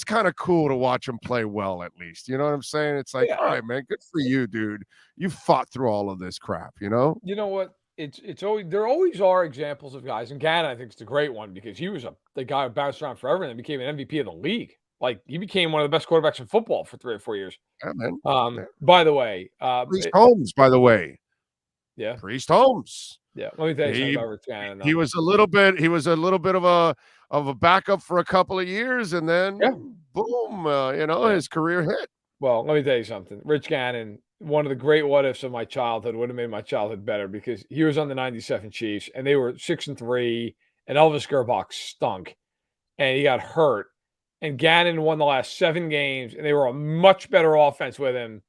kind of cool to watch him play well, at least. You know what I'm saying? It's like, all right, man, good for you, dude. You fought through all of this crap, you know? You know what? It's always, there always are examples of guys, and Gannon, I think, is the great one because he was the guy who bounced around forever and then became an MVP of the league. Like, he became one of the best quarterbacks in football for 3 or 4 years. Yeah, man. By the way, Priest Holmes, by the way. Yeah. Priest Holmes. Yeah. Let me tell you something about Rich Gannon. He was a little bit of a backup for a couple of years, and then boom, his career hit. Well, let me tell you something. Rich Gannon, one of the great what ifs of my childhood, would have made my childhood better because he was on the 97 Chiefs and they were 6-3, and Elvis Gerbach stunk, and he got hurt. And Gannon won the last 7 games, and they were a much better offense with him.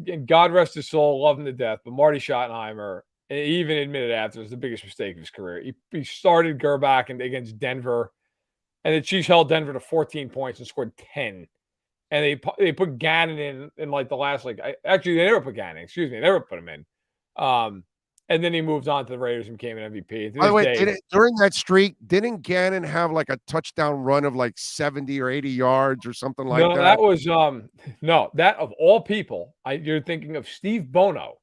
And God rest his soul, love him to death. But Marty Schottenheimer, and he even admitted after, it was the biggest mistake of his career. He started Gerbach against Denver, and the Chiefs held Denver to 14 points and scored 10. And they put Gannon in like the last, actually, they never put Gannon. Excuse me, they never put him in. And then he moved on to the Raiders and became an MVP. By the way, during that streak, didn't Gannon have like a touchdown run of like 70 or 80 yards or something like that? No, that was that of all people, you're thinking of Steve Bono.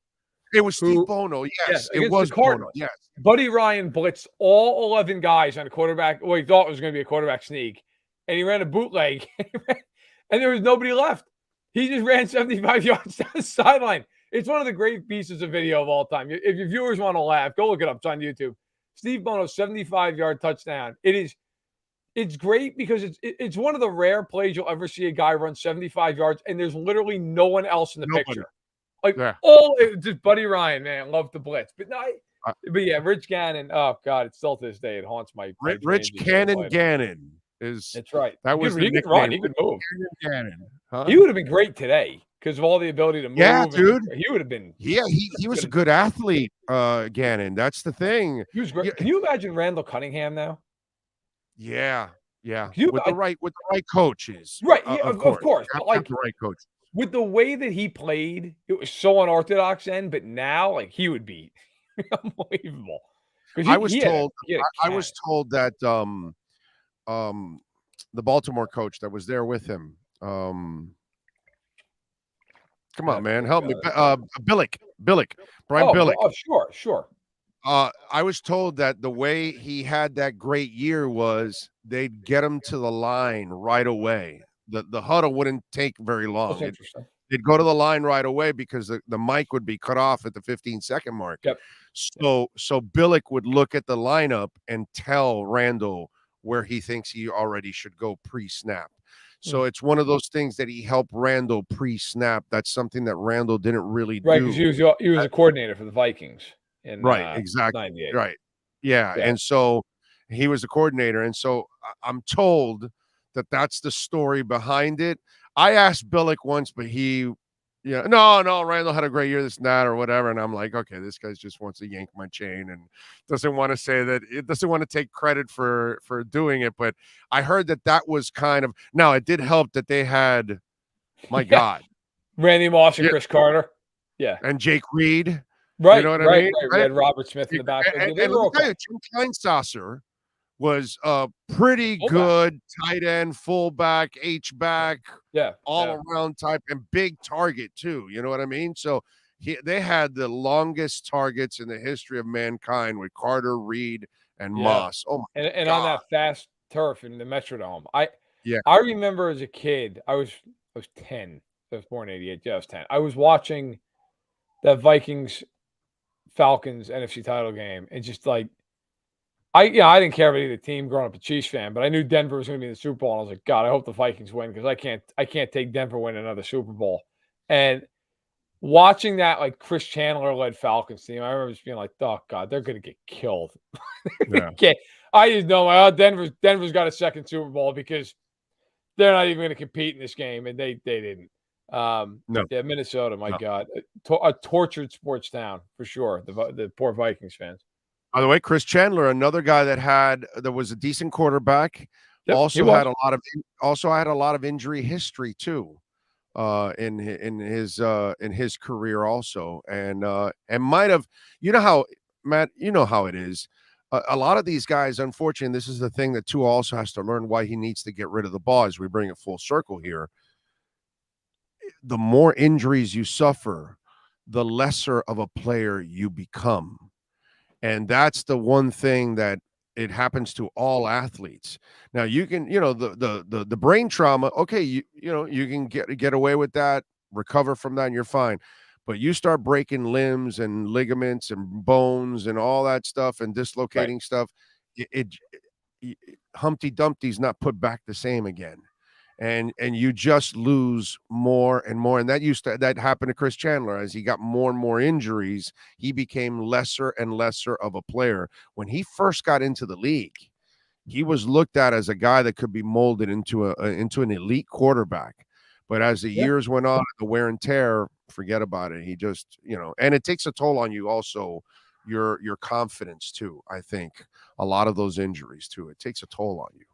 It was Steve Bono, yes. It was Bono, yes. Buddy Ryan blitzed all 11 guys on a quarterback. Well, he thought it was going to be a quarterback sneak, and he ran a bootleg, and there was nobody left. He just ran 75 yards down the sideline. It's one of the great pieces of video of all time. If your viewers want to laugh, go look it up. It's on YouTube. Steve Bono's 75-yard touchdown. It's great because it's one of the rare plays you'll ever see a guy run 75 yards, and there's literally no one else in the picture. Just Buddy Ryan, man, love the blitz. But Rich Gannon. Oh God, it's still to this day it haunts my. Rich Cannon Gannon is. That's right. That was he could run. He could move. Gannon. Huh? He would have been great today because of all the ability to move. Yeah, dude. He would have been. Yeah, he was a good athlete. Gannon. That's the thing. He was great. Can you imagine Randall Cunningham now? Yeah. With the right coaches. Right. Yeah, of course. But like the right coach. With the way that he played, it was so unorthodox then, but now he would be unbelievable. I was told that the Baltimore coach that was there with him. Come on, man, help me. Billick, Brian Billick. Oh, sure. I was told that the way he had that great year was they'd get him to the line right away. The huddle wouldn't take very long. They'd go to the line right away because the mic would be cut off at the 15-second mark. Yep. So Billick would look at the lineup and tell Randall where he thinks he already should go pre-snap. So it's one of those things that he helped Randall pre-snap. That's something that Randall didn't really do. Right, because he was a coordinator for the Vikings. Exactly. 98. Right. Yeah. And so he was a coordinator. And so I'm told that that's the story behind it. I asked Billick once, but no, Randall had a great year, this and that, or whatever. And I'm like, okay, this guy just wants to yank my chain and doesn't want to say that, it doesn't want to take credit for doing it. But I heard that was kind of, now it did help that they had, my God. Randy Moss and Chris Carter. Yeah. And Jake Reed. Right. You know what I mean? Right. We had Robert Smith in the back. And let me tell you, Jim Kleinsasser was a pretty good tight end, fullback, H-back, all-around type, and big target too. You know what I mean? So they had the longest targets in the history of mankind with Carter, Reed, and Moss. Oh my and God. On that fast turf in the Metrodome. I remember as a kid, I was 10. I was born in 88. Yeah, I was 10. I was watching that Vikings Falcons NFC title game, and just like I didn't care about either team growing up a Chiefs fan, but I knew Denver was going to be in the Super Bowl, and I was like, God, I hope the Vikings win because I can't take Denver win another Super Bowl. And watching that like Chris Chandler led Falcons team, I remember just being like, oh God, they're going to get killed. I just know Denver's got a second Super Bowl because they're not even going to compete in this game, and they didn't. No. Yeah, Minnesota, my No. God, a tortured sports town for sure. The poor Vikings fans. By the way, Chris Chandler, another guy that was a decent quarterback, Yep, also had a lot of injury history too, in his career also, and might have, how, Matt, how it is. A lot of these guys, unfortunately, this is the thing that Tua also has to learn why he needs to get rid of the ball as we bring it full circle here. The more injuries you suffer, the lesser of a player you become. And that's the one thing that it happens to all athletes. Now you can, the brain trauma, okay, you can get away with that, recover from that, and you're fine. But you start breaking limbs and ligaments and bones and all that stuff and dislocating stuff, Humpty Dumpty's not put back the same again. And you just lose more and more. And that happened to Chris Chandler. As he got more and more injuries, he became lesser and lesser of a player. When he first got into the league, he was looked at as a guy that could be molded into an elite quarterback. But as the years went on, the wear and tear, forget about it. He just, and it takes a toll on you also, your confidence too. I think a lot of those injuries too, it takes a toll on you.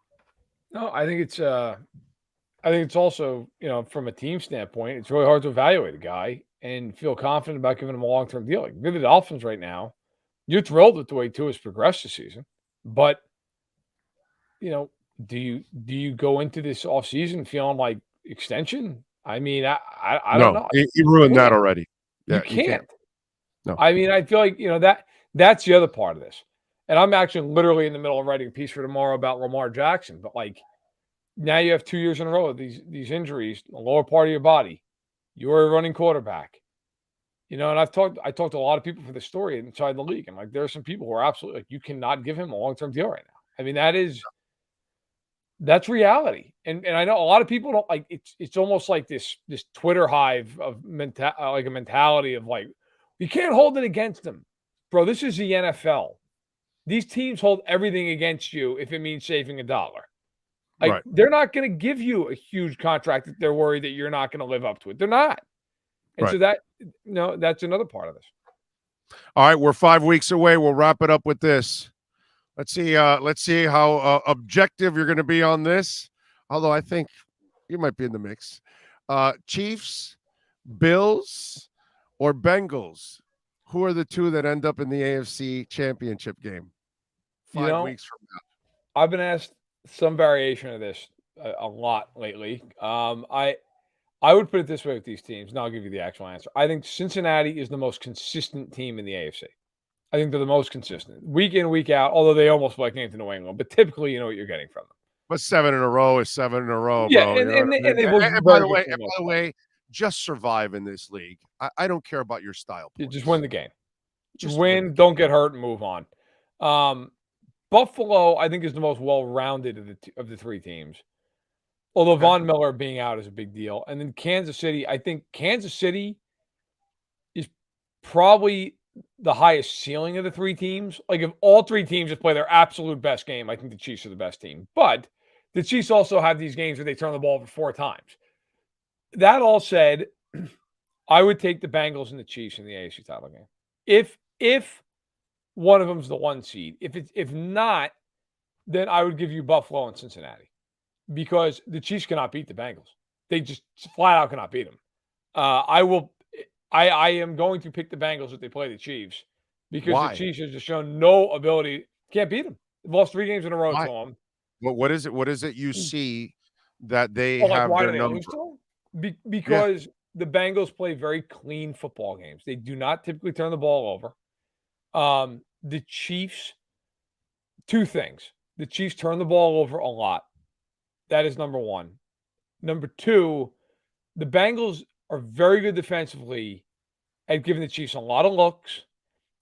No, I think it's also, from a team standpoint, it's really hard to evaluate a guy and feel confident about giving him a long-term deal. Like, you're the Dolphins right now. You're thrilled with the way Tua has progressed this season. But, do you go into this offseason feeling like extension? I mean, I don't know. You ruined that already. Yeah, you can't. No. I mean, I feel like, that's the other part of this. And I'm actually literally in the middle of writing a piece for tomorrow about Lamar Jackson. But, now you have 2 years in a row of these injuries, the lower part of your body. You're a running quarterback. And I talked to a lot of people for the story inside the league. And there are some people who are absolutely you cannot give him a long-term deal right now. I mean, that's reality. And I know a lot of people don't it's almost like this Twitter hive of a mentality of you can't hold it against them. Bro, this is the NFL. These teams hold everything against you if it means saving $1. Right. They're not going to give you a huge contract if they're worried that you're not going to live up to it. They're not. And so that's another part of this. All right, we're 5 weeks away. We'll wrap it up with this. Let's see how objective you're going to be on this. Although I think you might be in the mix. Chiefs, Bills, or Bengals? Who are the two that end up in the AFC Championship game 5 weeks from now? I've been asked some variation of this a lot lately. I would put it this way with these teams, and I'll give you the actual answer. I think Cincinnati is the most consistent team in the AFC. I think they're the most consistent. Week in, week out, although they almost came to New England. But typically, you know what you're getting from them. But 7 in a row is 7 in a row, yeah, bro. And by the way, just survive in this league. I don't care about your style. You just win the game. Just win, don't get hurt, and move on. Buffalo, I think, is the most well-rounded of the three teams. Although Von Miller being out is a big deal. And then Kansas City, I think Kansas City is probably the highest ceiling of the three teams. If all three teams just play their absolute best game, I think the Chiefs are the best team. But the Chiefs also have these games where they turn the ball over 4 times. That all said, I would take the Bengals and the Chiefs in the AFC title game. If one of them's the 1 seed. If not, then I would give you Buffalo and Cincinnati. Because the Chiefs cannot beat the Bengals. They just flat out cannot beat them. I am going to pick the Bengals if they play the Chiefs because the Chiefs have just shown no ability. Can't beat them. They've lost 3 games in a row to them. What is it you see that they have their number? Because the Bengals play very clean football games. They do not typically turn the ball over. The Chiefs, 2 things. The Chiefs turn the ball over a lot. That is number 1. Number 2, the Bengals are very good defensively at giving the Chiefs a lot of looks,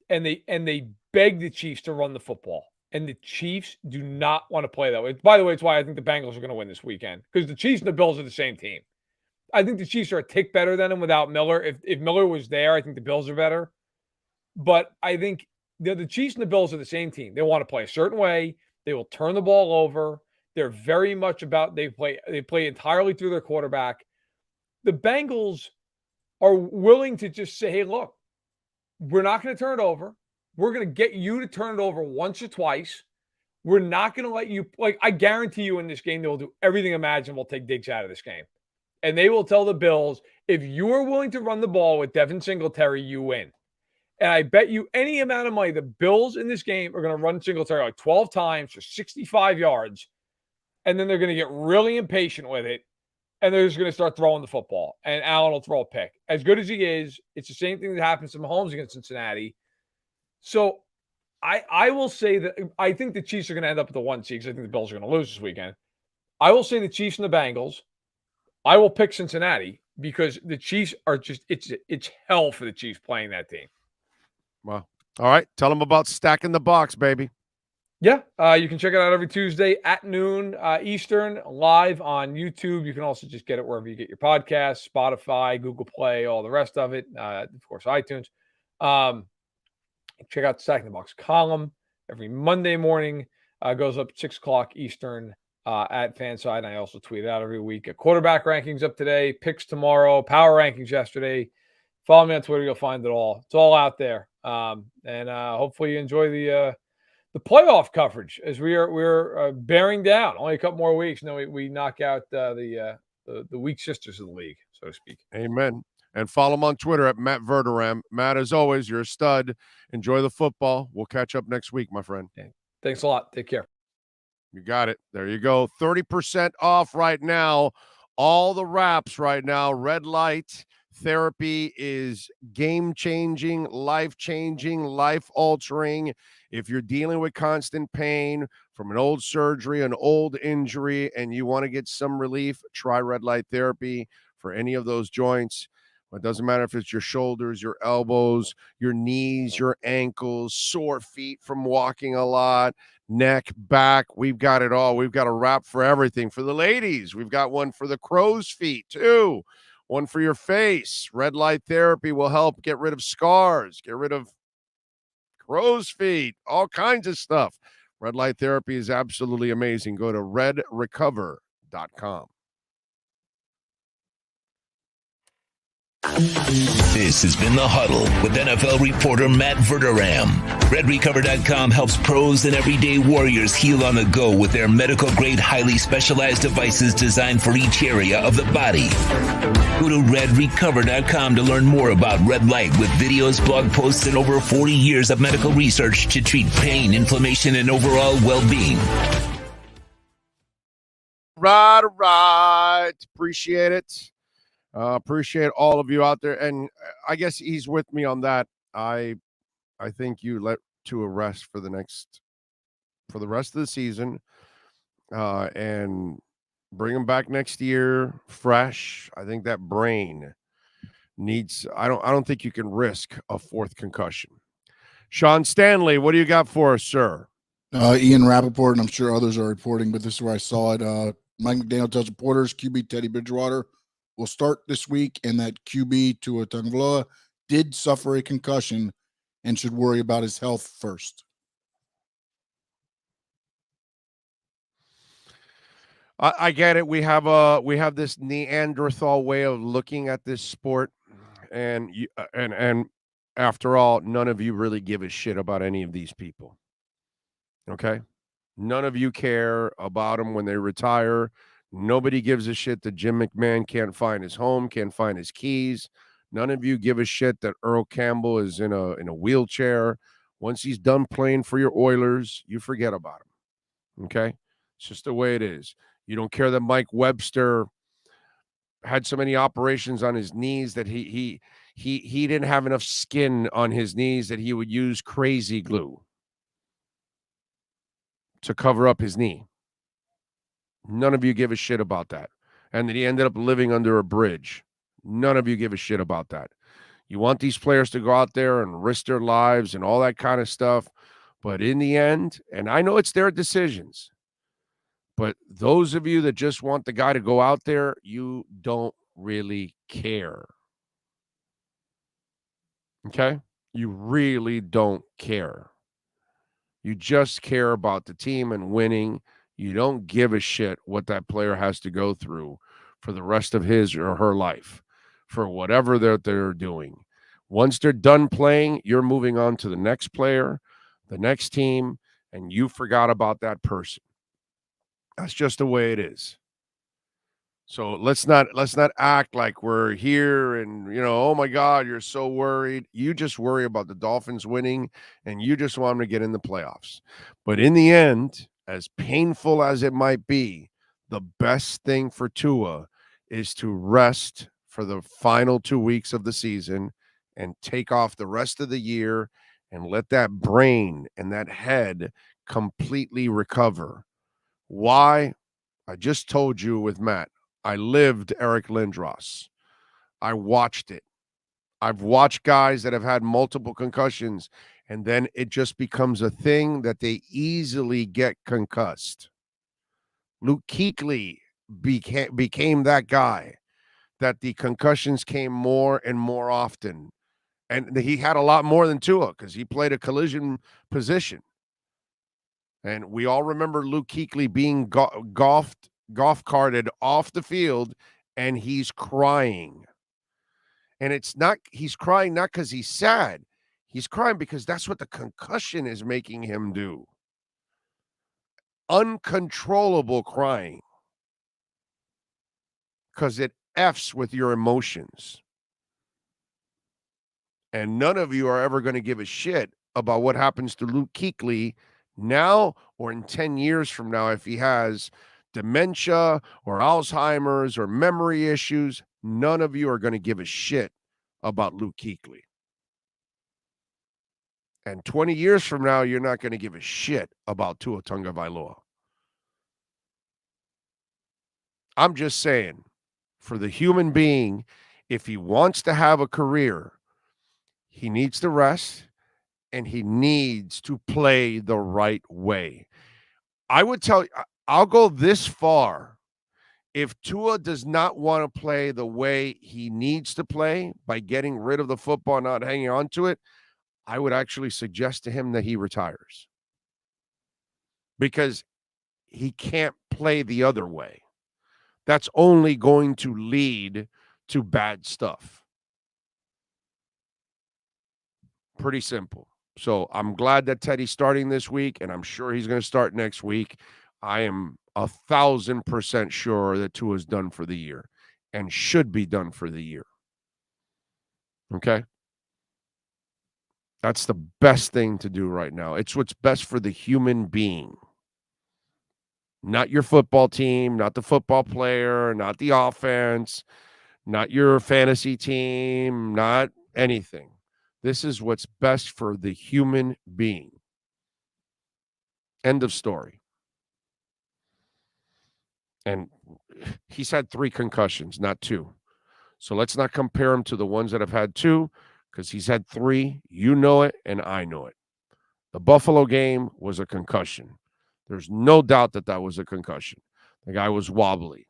and they beg the Chiefs to run the football. And the Chiefs do not want to play that way. By the way, it's why I think the Bengals are going to win this weekend, because the Chiefs and the Bills are the same team. I think the Chiefs are a tick better than them without Miller. If Miller was there, I think the Bills are better. But I think the Chiefs and the Bills are the same team. They want to play a certain way. They will turn the ball over. They're very much about they play entirely through their quarterback. The Bengals are willing to just say, hey, look, we're not going to turn it over. We're going to get you to turn it over once or twice. We're not going to let you, I guarantee you in this game, they will do everything imaginable to take Diggs out of this game. And they will tell the Bills, if you are willing to run the ball with Devin Singletary, you win. And I bet you any amount of money, the Bills in this game are going to run Singletary like 12 times for 65 yards. And then they're going to get really impatient with it. And they're just going to start throwing the football. And Allen will throw a pick. As good as he is, it's the same thing that happens to Mahomes against Cincinnati. So I will say that I think the Chiefs are going to end up at the 1 seed because I think the Bills are going to lose this weekend. I will say the Chiefs and the Bengals. I will pick Cincinnati because the Chiefs are just it's hell for the Chiefs playing that team. Wow. All right. Tell them about Stacking the Box, baby. Yeah. You can check it out every Tuesday at noon Eastern, live on YouTube. You can also just get it wherever you get your podcasts, Spotify, Google Play, all the rest of it. Of course, iTunes. Check out the Stacking the Box column every Monday morning. Goes up 6 o'clock Eastern at Fanside. And I also tweet it out every week. Quarterback rankings up today, picks tomorrow, power rankings yesterday. Follow me on Twitter. You'll find it all. It's all out there. And hopefully you enjoy the playoff coverage as we're bearing down. Only a couple more weeks. And then we knock out the weak sisters of the league, so to speak. Amen. And follow him on Twitter at Matt Verderame. Matt, as always, you're a stud. Enjoy the football. We'll catch up next week, my friend. Okay. Thanks a lot. Take care. You got it. There you go. 30% off right now. All the wraps right now. Red light therapy is game-changing, life-changing, life-altering. If you're dealing with constant pain from an old surgery, an old injury, and you want to get some relief, try red light therapy for any of those joints. It doesn't matter if it's your shoulders, your elbows, your knees, your ankles, sore feet from walking a lot, neck, back. We've got it all. We've got a wrap for everything. For the ladies, we've got one for the crow's feet too. One for your face. Red light therapy will help get rid of scars, get rid of crow's feet, all kinds of stuff. Red light therapy is absolutely amazing. Go to redrecover.com. This has been The Huddle with NFL reporter Matt Verderame. RedRecover.com helps pros and everyday warriors heal on the go with their medical-grade, highly specialized devices designed for each area of the body. Go to RedRecover.com to learn more about red light with videos, blog posts, and over 40 years of medical research to treat pain, inflammation, and overall well-being. Right. Appreciate it. Appreciate all of you out there. And I guess he's with me on that. I think you let Tua rest for the rest of the season and bring him back next year fresh. I think that brain needs, I don't think you can risk a fourth concussion. Sean Stanley, what do you got for us, sir? Ian Rappaport, and I'm sure others are reporting, but this is where I saw it. Mike McDaniel tells reporters QB Teddy Bridgewater will start this week, and that QB Tua Tagovailoa did suffer a concussion and should worry about his health first. I get it. We have this Neanderthal way of looking at this sport, and after all, none of you really give a shit about any of these people. Okay, none of you care about them when they retire. Nobody gives a shit that Jim McMahon can't find his home, can't find his keys. None of you give a shit that Earl Campbell is in a wheelchair. Once he's done playing for your Oilers, you forget about him. Okay? It's just the way it is. You don't care that Mike Webster had so many operations on his knees that he didn't have enough skin on his knees that he would use crazy glue to cover up his knee. None of you give a shit about that. And that he ended up living under a bridge. None of you give a shit about that. You want these players to go out there and risk their lives and all that kind of stuff. But in the end, and I know it's their decisions, but those of you that just want the guy to go out there, you don't really care. Okay? You really don't care. You just care about the team and winning. You don't give a shit what that player has to go through for the rest of his or her life, for whatever they're doing. Once they're done playing, you're moving on to the next player, the next team, and you forgot about that person. That's just the way it is. So let's not act like we're here and, oh my God, you're so worried. You just worry about the Dolphins winning and you just want them to get in the playoffs. But in the end, as painful as it might be, the best thing for Tua is to rest for the final 2 weeks of the season and take off the rest of the year and let that brain and that head completely recover. Why? I just told you with Matt. I lived Eric Lindros. I watched it. I've watched guys that have had multiple concussions, and then it just becomes a thing that they easily get concussed. Luke Kuechly became that guy, that the concussions came more and more often. And he had a lot more than Tua because he played a collision position. And we all remember Luke Kuechly being golf carted off the field, and he's crying. And he's crying not because he's sad. He's crying because that's what the concussion is making him do. Uncontrollable crying. Because it F's with your emotions. And none of you are ever going to give a shit about what happens to Luke Kuechly now or in 10 years from now if he has dementia or Alzheimer's or memory issues. None of you are going to give a shit about Luke Kuechly. And 20 years from now, you're not going to give a shit about Tua Tagovailoa. I'm just saying, for the human being, if he wants to have a career, he needs to rest and he needs to play the right way. I would tell you, I'll go this far. If Tua does not want to play the way he needs to play by getting rid of the football, not hanging on to it, I would actually suggest to him that he retires. Because he can't play the other way. That's only going to lead to bad stuff. Pretty simple. So I'm glad that Teddy's starting this week, and I'm sure he's going to start next week. I am 1,000% sure that Tua's done for the year and should be done for the year. Okay? That's the best thing to do right now. It's what's best for the human being. Not your football team, not the football player, not the offense, not your fantasy team, not anything. This is what's best for the human being. End of story. And he's had 3 concussions, not 2. So let's not compare him to the ones that have had 2, because he's had 3. You know it, and I know it. The Buffalo game was a concussion. There's no doubt that that was a concussion. The guy was wobbly.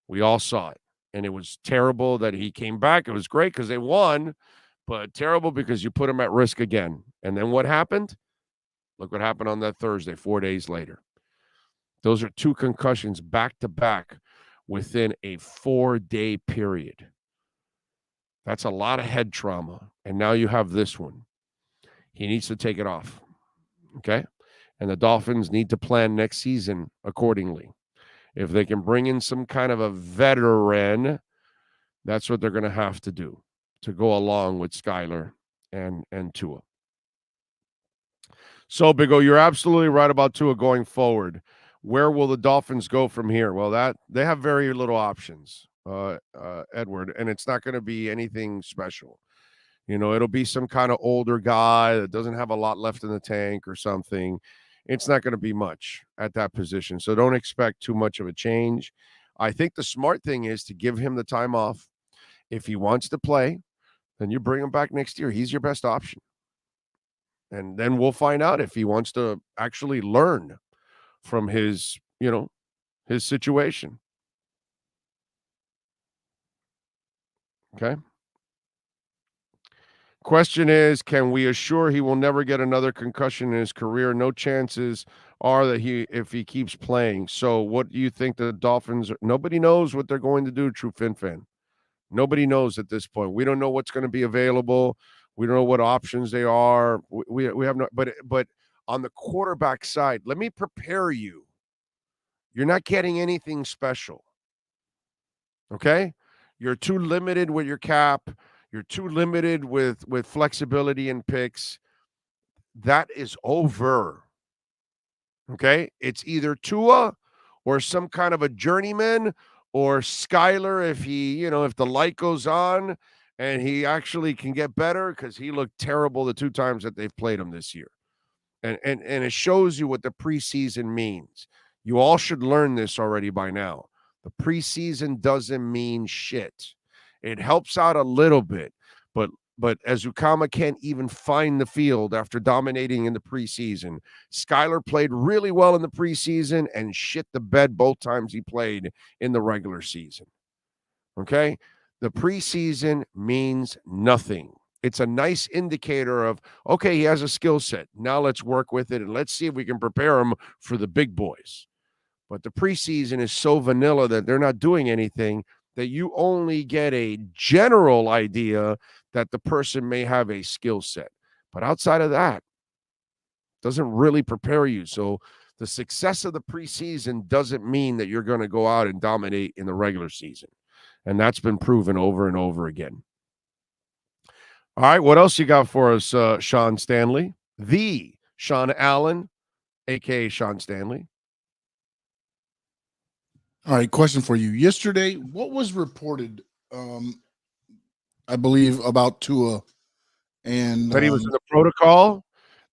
We all saw it. And it was terrible that he came back. It was great because they won, but terrible because you put him at risk again. And then what happened? Look what happened on that Thursday, 4 days later. Those are 2 concussions back-to-back within a 4-day period. That's a lot of head trauma. And now you have this one. He needs to take it off. Okay? And the Dolphins need to plan next season accordingly. If they can bring in some kind of a veteran, that's what they're going to have to do to go along with Skyler and Tua. So, Big O, you're absolutely right about Tua going forward. Where will the Dolphins go from here? Well, they have very little options, Edward, and it's not going to be anything special. It'll be some kind of older guy that doesn't have a lot left in the tank or something. It's not going to be much at that position. So don't expect too much of a change. I think the smart thing is to give him the time off. If he wants to play, then you bring him back next year. He's your best option. And then we'll find out if he wants to actually learn from his situation. Okay. Question is, can we assure he will never get another concussion in his career? No chances are that if he keeps playing. So what do you think the Dolphins nobody knows what they're going to do, True Fin Fan. Nobody knows at this point. We don't know what's going to be available. We don't know what options they are. We have no but on the quarterback side, let me prepare you. You're not getting anything special. Okay? You're too limited with your cap. You're too limited with flexibility and picks. That is over. Okay? It's either Tua or some kind of a journeyman or Skyler if if the light goes on and he actually can get better because he looked terrible the 2 times that they've played him this year. And it shows you what the preseason means. You all should learn this already by now. The preseason doesn't mean shit. It helps out a little bit, but Azukama can't even find the field after dominating in the preseason. Skyler played really well in the preseason and shit the bed both times he played in the regular season. Okay? The preseason means nothing. It's a nice indicator of, okay, he has a skill set. Now let's work with it and let's see if we can prepare him for the big boys. But the preseason is so vanilla that they're not doing anything, that you only get a general idea that the person may have a skill set. But outside of that, doesn't really prepare you. So the success of the preseason doesn't mean that you're going to go out and dominate in the regular season. And that's been proven over and over again. All right, what else you got for us, Sean Stanley? The Sean Allen, a.k.a. Sean Stanley. All right, question for you. Yesterday, what was reported, I believe, about Tua? And that he was in the protocol?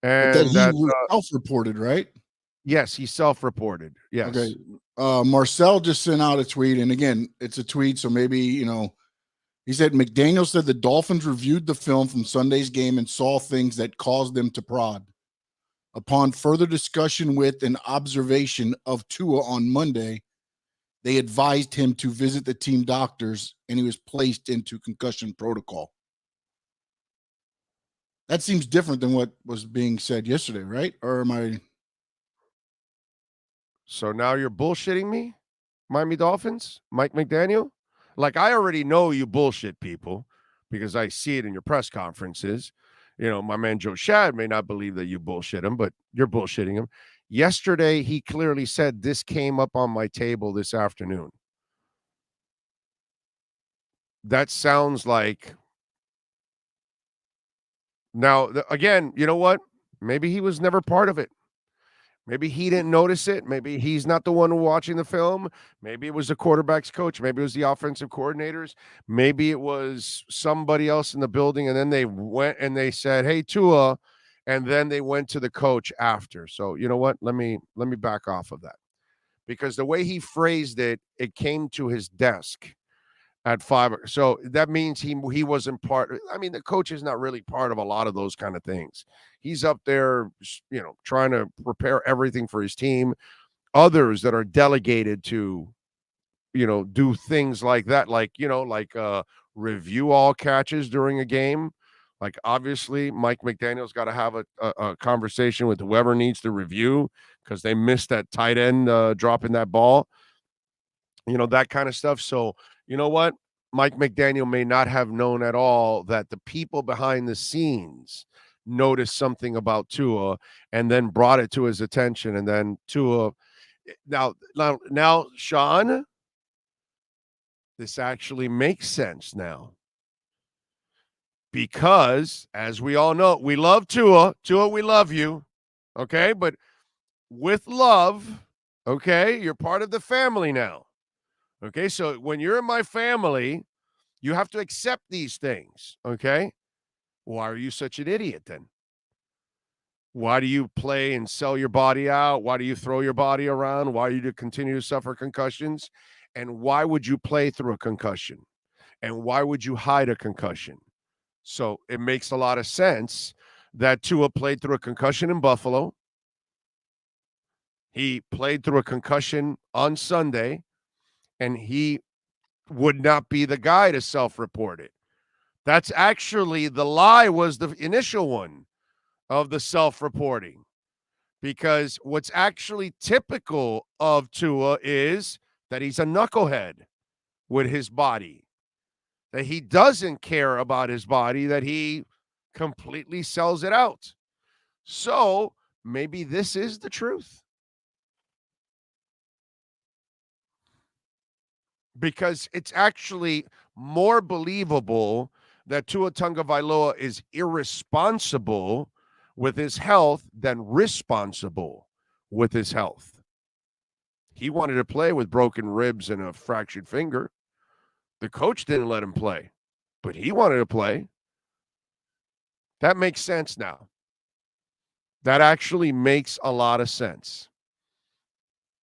And that he self-reported, right? Yes, he self-reported. Yes. Okay. Marcel just sent out a tweet, and again, it's a tweet, so maybe, he said McDaniel said the Dolphins reviewed the film from Sunday's game and saw things that caused them to prod. Upon further discussion with and observation of Tua on Monday, they advised him to visit the team doctors, and he was placed into concussion protocol. That seems different than what was being said yesterday, right? Or am I? So now you're bullshitting me, Miami Dolphins, Mike McDaniel? Like, I already know you bullshit people because I see it in your press conferences. My man Joe Shad may not believe that you bullshit him, but you're bullshitting him. Yesterday, he clearly said, this came up on my table this afternoon. That sounds like... Now, again, you know what? Maybe he was never part of it. Maybe he didn't notice it. Maybe he's not the one watching the film. Maybe it was the quarterback's coach. Maybe it was the offensive coordinators. Maybe it was somebody else in the building, and then they went and they said, hey, Tua, and then they went to the coach after. So you know what? Let me back off of that. Because the way he phrased it, it came to his desk at 5. So that means he wasn't part. I mean, the coach is not really part of a lot of those kind of things. He's up there, trying to prepare everything for his team. Others that are delegated to, do things like that, like review all catches during a game. Like, obviously, Mike McDaniel's got to have a conversation with whoever needs to review because they missed that tight end dropping that ball. That kind of stuff. So, you know what? Mike McDaniel may not have known at all that the people behind the scenes noticed something about Tua and then brought it to his attention. And then Tua, now, Sean, this actually makes sense now. Because, as we all know, we love Tua. Tua, we love you. Okay? But with love, okay, you're part of the family now. Okay? So when you're in my family, you have to accept these things. Okay? Why are you such an idiot then? Why do you play and sell your body out? Why do you throw your body around? Why do you continue to suffer concussions? And why would you play through a concussion? And why would you hide a concussion? So it makes a lot of sense that Tua played through a concussion in Buffalo. He played through a concussion on Sunday, and he would not be the guy to self-report it. That's actually the lie was the initial one of the self-reporting. Because what's actually typical of Tua is that he's a knucklehead with his body, that he doesn't care about his body, that he completely sells it out. So maybe this is the truth. Because it's actually more believable that Tua Tagovailoa is irresponsible with his health than responsible with his health. He wanted to play with broken ribs and a fractured finger. The coach didn't let him play, but he wanted to play. That makes sense now. That actually makes a lot of sense.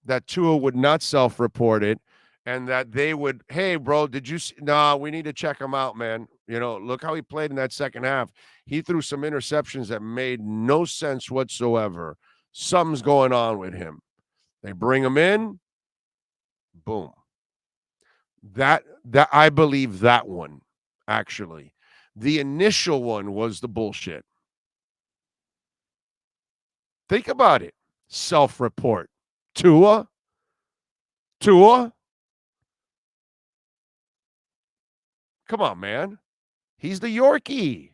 That Tua would not self-report it, and that they would, hey, bro, did you see? Nah, we need to check him out, man. You know, look how he played in that second half. He threw some interceptions that made no sense whatsoever. Something's going on with him. They bring him in. Boom. That I believe that one, actually. The initial one was the bullshit. Think about it. Self-report. Tua. Come on, man. He's the Yorkie.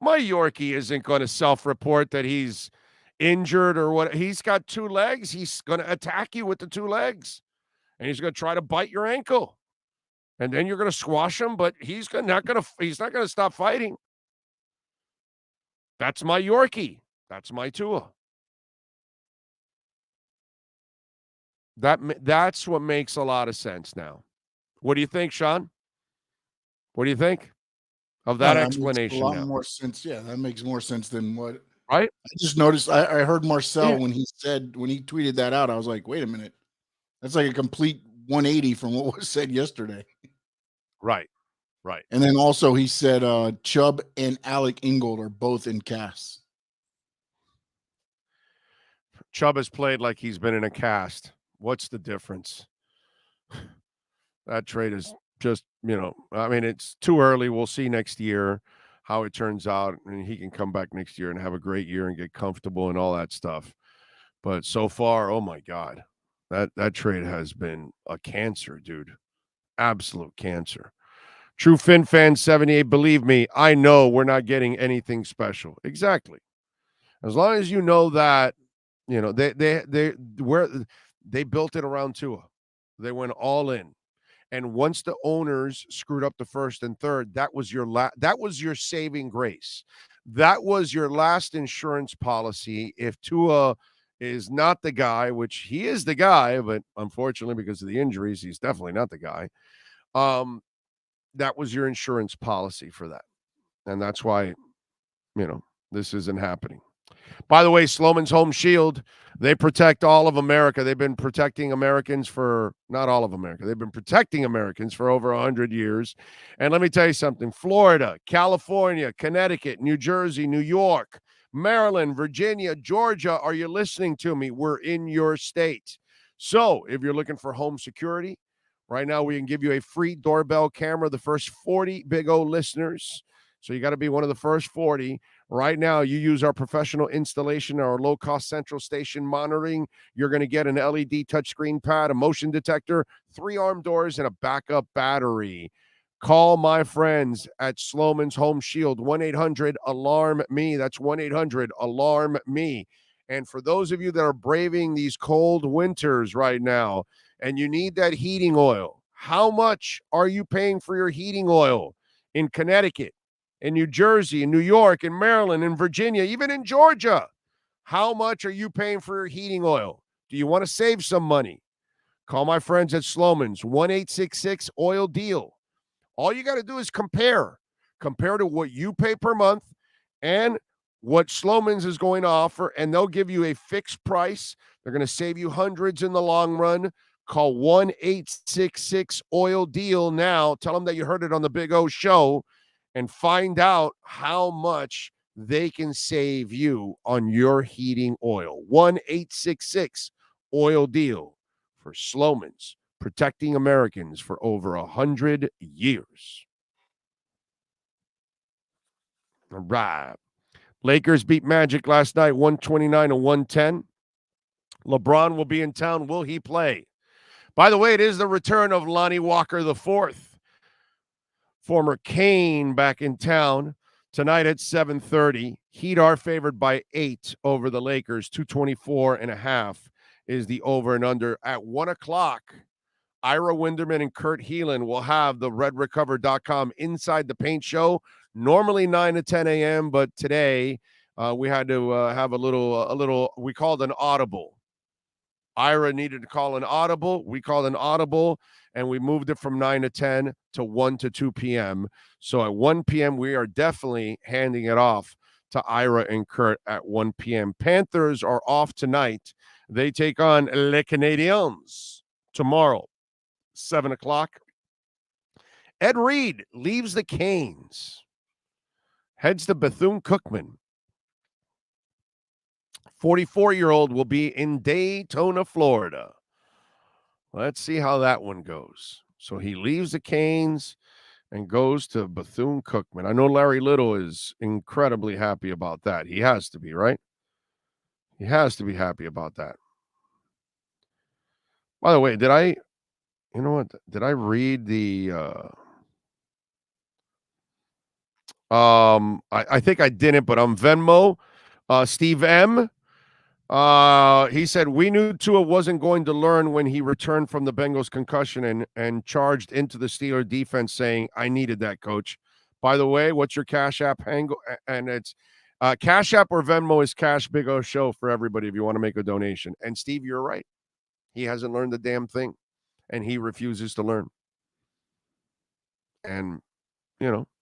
My Yorkie isn't going to self-report that he's injured or what. He's got two legs. He's going to attack you with the two legs. And he's going to try to bite your ankle. And then you're going to squash him, but he's not going to stop fighting. That's my Yorkie. That's my Tua. That's what makes a lot of sense now. What do you think, Sean? What do you think of that explanation? Makes a lot more sense. Yeah, that makes more sense than what. Right? I just noticed. I heard Marcel when he tweeted that out. I was like, wait a minute, that's like a complete 180 from what was said yesterday. Right. And then also he said Chubb and Alec Ingold are both in casts. Chubb has played like he's been in a cast. What's the difference? That trade is just, it's too early. We'll see next year how it turns out. And he can come back next year and have a great year and get comfortable and all that stuff. But so far, oh my God, that trade has been a cancer, dude. Absolute cancer. True Fin Fan 78, believe me, I know we're not getting anything special. Exactly. As long as you know that, they built it around Tua. They went all in. And once the owners screwed up the first and third, that was your saving grace. That was your last insurance policy. If Tua is not the guy, which he is the guy, but unfortunately because of the injuries, he's definitely not the guy. That was your insurance policy for that. And that's why, this isn't happening. By the way, Sloman's Home Shield, they protect all of America. They've been protecting Americans for, not all of America, they've been protecting Americans for over 100 years. And let me tell you something, Florida, California, Connecticut, New Jersey, New York, Maryland, Virginia, Georgia, are you listening to me? We're in your state. So if you're looking for home security, right now we can give you a free doorbell camera, the first 40 Big O listeners. So you got to be one of the first 40. Right now, you use our professional installation, our low-cost central station monitoring. You're going to get an LED touchscreen pad, a motion detector, 3 arm doors, and a backup battery. Call my friends at Sloman's Home Shield, 1-800-ALARM-ME. That's 1-800-ALARM-ME. And for those of you that are braving these cold winters right now, and you need that heating oil, how much are you paying for your heating oil in Connecticut, in New Jersey, in New York, in Maryland, in Virginia, even in Georgia? How much are you paying for your heating oil? Do you want to save some money? Call my friends at Sloman's, 1-866-OIL-DEAL. All you got to do is compare to what you pay per month and what Sloman's is going to offer, and they'll give you a fixed price. They're going to save you hundreds in the long run. Call 1-866-OIL-DEAL now. Tell them that you heard it on the Big O Show, and find out how much they can save you on your heating oil. 1-866-OIL-DEAL for Sloman's, protecting Americans for over 100 years. All right. Lakers beat Magic last night, 129-110. LeBron will be in town. Will he play? By the way, it is the return of Lonnie Walker IV, former Kane, back in town tonight at 7:30. Heat are favored by 8 over the Lakers. 224.5 is the over and under. At 1 o'clock, Ira Winderman and Kurt Heelan will have the redrecover.com Inside the Paint show. Normally 9 to 10 a.m., but today we had to have a little, we called an audible. Ira needed to call an audible. We called an audible, and we moved it from 9 to 10 to 1 to 2 p.m. So at 1 p.m., we are definitely handing it off to Ira and Kurt at 1 p.m. Panthers are off tonight. They take on Les Canadiens tomorrow, 7 o'clock. Ed Reed leaves the Canes, heads to Bethune-Cookman. 44-year-old will be in Daytona, Florida. Let's see how that one goes. So he leaves the Canes and goes to Bethune-Cookman. I know Larry Little is incredibly happy about that. He has to be, right? He has to be happy about that. By the way, did I read the I think I didn't, but on Venmo, Steve M. He said, we knew Tua wasn't going to learn when he returned from the Bengals concussion and charged into the Steeler defense saying, I needed that, coach. By the way, what's your Cash App angle? And it's Cash App or Venmo is Cash Big O Show for everybody if you want to make a donation. And Steve, you're right. He hasn't learned a damn thing, and he refuses to learn. And,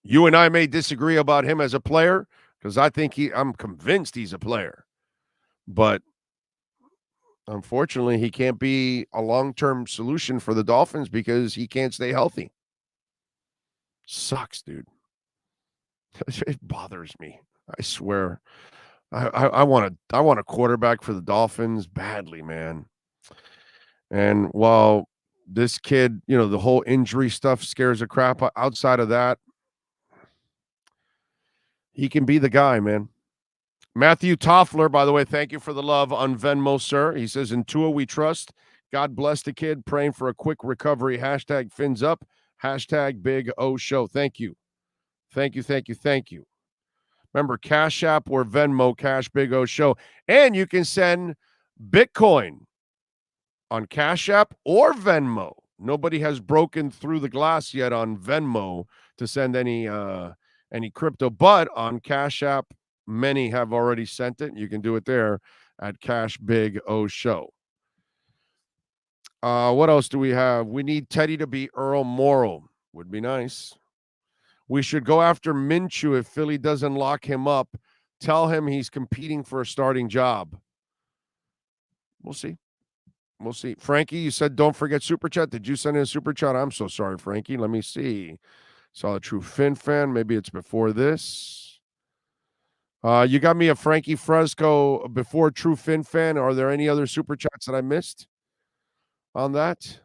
you and I may disagree about him as a player because I'm convinced he's a player. But unfortunately, he can't be a long-term solution for the Dolphins because he can't stay healthy. Sucks, dude. It bothers me. I swear. I want a quarterback for the Dolphins badly, man. And while this kid, the whole injury stuff scares the crap outside of that, he can be the guy, man. Matthew Toffler, by the way, thank you for the love on Venmo, sir. He says, in Tua we trust. God bless the kid. Praying for a quick recovery. Hashtag fins up. Hashtag Big O Show. Thank you. Thank you, thank you, thank you. Remember, Cash App or Venmo, Cash Big O Show. And you can send Bitcoin on Cash App or Venmo. Nobody has broken through the glass yet on Venmo to send any crypto, but on Cash App, many have already sent it. You can do it there at Cash Big O Show. What else do we have? We need Teddy to be Earl Morrall. Would be nice. We should go after Minshew if Philly doesn't lock him up. Tell him he's competing for a starting job. We'll see. We'll see. Frankie, you said don't forget Super Chat. Did you send in a Super Chat? I'm so sorry, Frankie. Let me see. Saw a true Fin fan. Maybe it's before this. You got me a Frankie Fresco before True Fin fan. Are there any other Super Chats that I missed on that?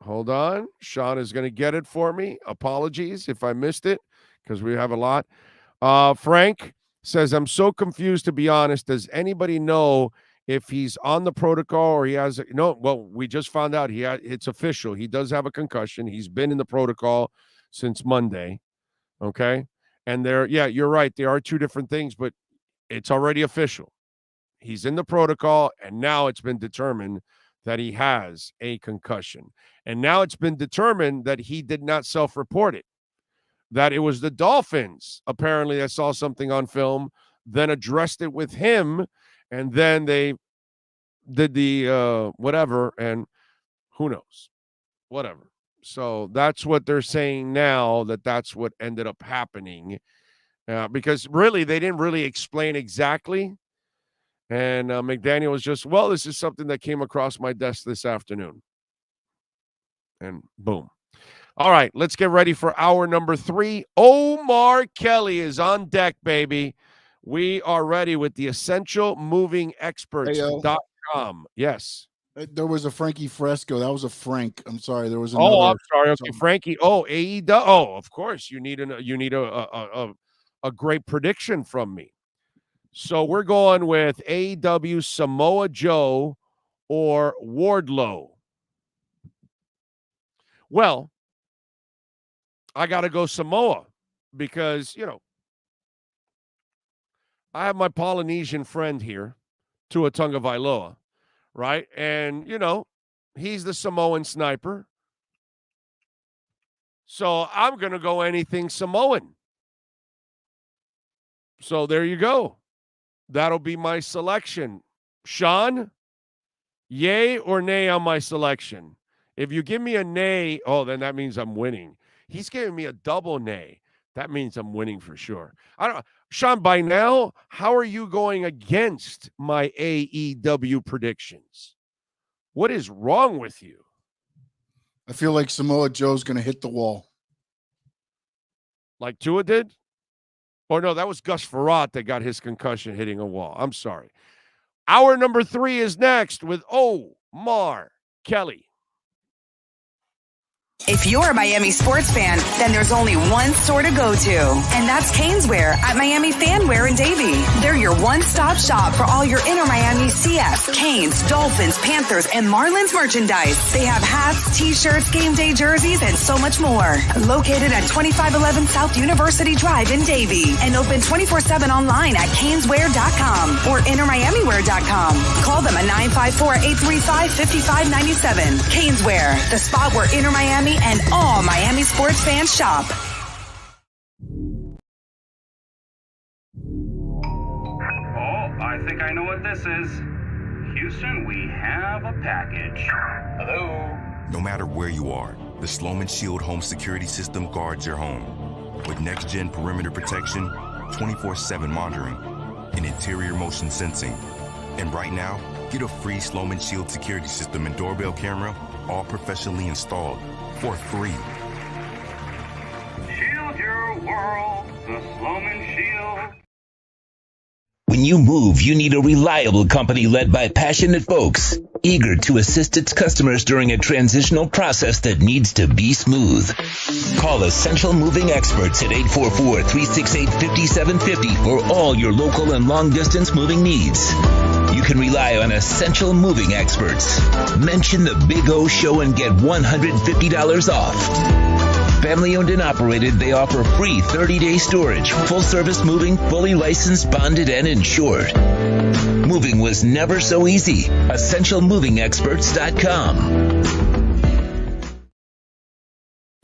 Hold on. Sean is going to get it for me. Apologies if I missed it because we have a lot. Frank says, I'm so confused, to be honest. Does anybody know if he's on the protocol or he has no? Well, we just found out it's official. He does have a concussion. He's been in the protocol since Monday. Okay. And you're right. There are two different things, but it's already official. He's in the protocol, and now it's been determined that he has a concussion. And now it's been determined that he did not self-report it, that it was the Dolphins, apparently, that saw something on film, then addressed it with him, and then they did the whatever, and who knows, whatever. So that's what they're saying now, that's what ended up happening, because really they didn't really explain exactly. And McDaniel was just, well, this is something that came across my desk this afternoon. And boom. All right, let's get ready for hour number 3. Omar Kelly is on deck, baby. We are ready with the essentialmovingexperts.com. Yes. There was a Frankie Fresco. That was a Frank. I'm sorry. There was Oh, another. I'm sorry. Okay, Frankie. Oh, AEW. Oh, of course. You need a great prediction from me. So we're going with AEW, Samoa Joe, or Wardlow. Well, I got to go Samoa because, I have my Polynesian friend here, Tua Tagovailoa, right? And, he's the Samoan sniper. So I'm going to go anything Samoan. So there you go. That'll be my selection. Sean, yay or nay on my selection? If you give me a nay, then that means I'm winning. He's giving me a double nay. That means I'm winning for sure. Sean, by now, how are you going against my AEW predictions? What is wrong with you? I feel like Samoa Joe's going to hit the wall. Like Tua did? Or no, that was Gus Frerotte that got his concussion hitting a wall. I'm sorry. Hour number 3 is next with Omar Kelly. If you're a Miami sports fan, then there's only one store to go to, and that's Caneswear at Miami Fanwear in Davie. They're your one-stop shop for all your inner Miami CF, Canes, Dolphins, Panthers, and Marlins merchandise. They have hats, t-shirts, game day jerseys, and so much more. Located at 2511 South University Drive in Davie, and open 24/7 online at caneswear.com or innermiamiwear.com. Call them at 954-835-5597. Caneswear, the spot where inner Miami and all Miami sports fans shop. I think I know what this is. Houston, we have a package. Hello? No matter where you are, the Sloman Shield home security system guards your home. With next-gen perimeter protection, 24/7 monitoring, and interior motion sensing. And right now, get a free Sloman Shield security system and doorbell camera, all professionally installed, for free. Shield your world, the Sloman Shield. When you move, you need a reliable company led by passionate folks, eager to assist its customers during a transitional process that needs to be smooth. Call Essential Moving Experts at 844-368-5750 for all your local and long-distance moving needs. You can rely on Essential Moving Experts. Mention the Big O Show and get $150 off. Family owned and operated, they offer free 30-day storage, full-service moving, fully licensed, bonded, and insured. Moving was never so easy. EssentialMovingExperts.com.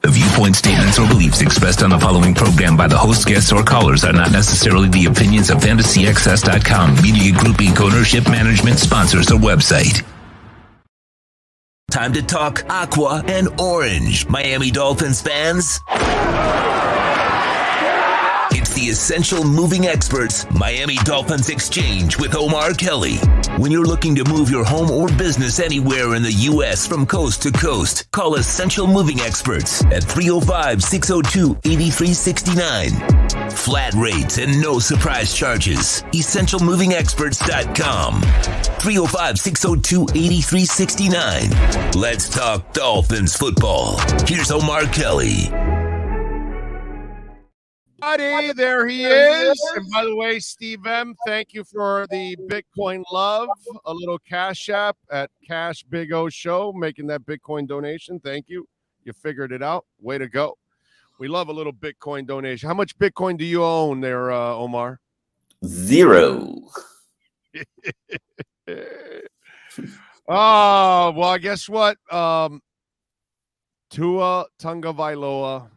The viewpoint statements or beliefs expressed on the following program by the host, guests, or callers are not necessarily the opinions of FantasyXS.com, Media Group Inc. ownership, management, sponsors, or website. Time to talk aqua and orange, Miami Dolphins fans. It's the Essential Moving Experts Miami Dolphins Exchange with Omar Kelly. When you're looking to move your home or business anywhere in the U.S. from coast to coast, call Essential Moving Experts at 305-602-8369. Flat rates and no surprise charges. EssentialMovingExperts.com. 305-602-8369. Let's talk Dolphins football. Here's Omar Kelly. Buddy, there he is. And by the way, Steve M., thank you for the Bitcoin love. A little Cash App at Cash Big O Show, making that Bitcoin donation. Thank you. You figured it out. Way to go. We love a little Bitcoin donation. How much Bitcoin do you own there, Omar? 0. Oh, well, guess what? Tua Tagovailoa.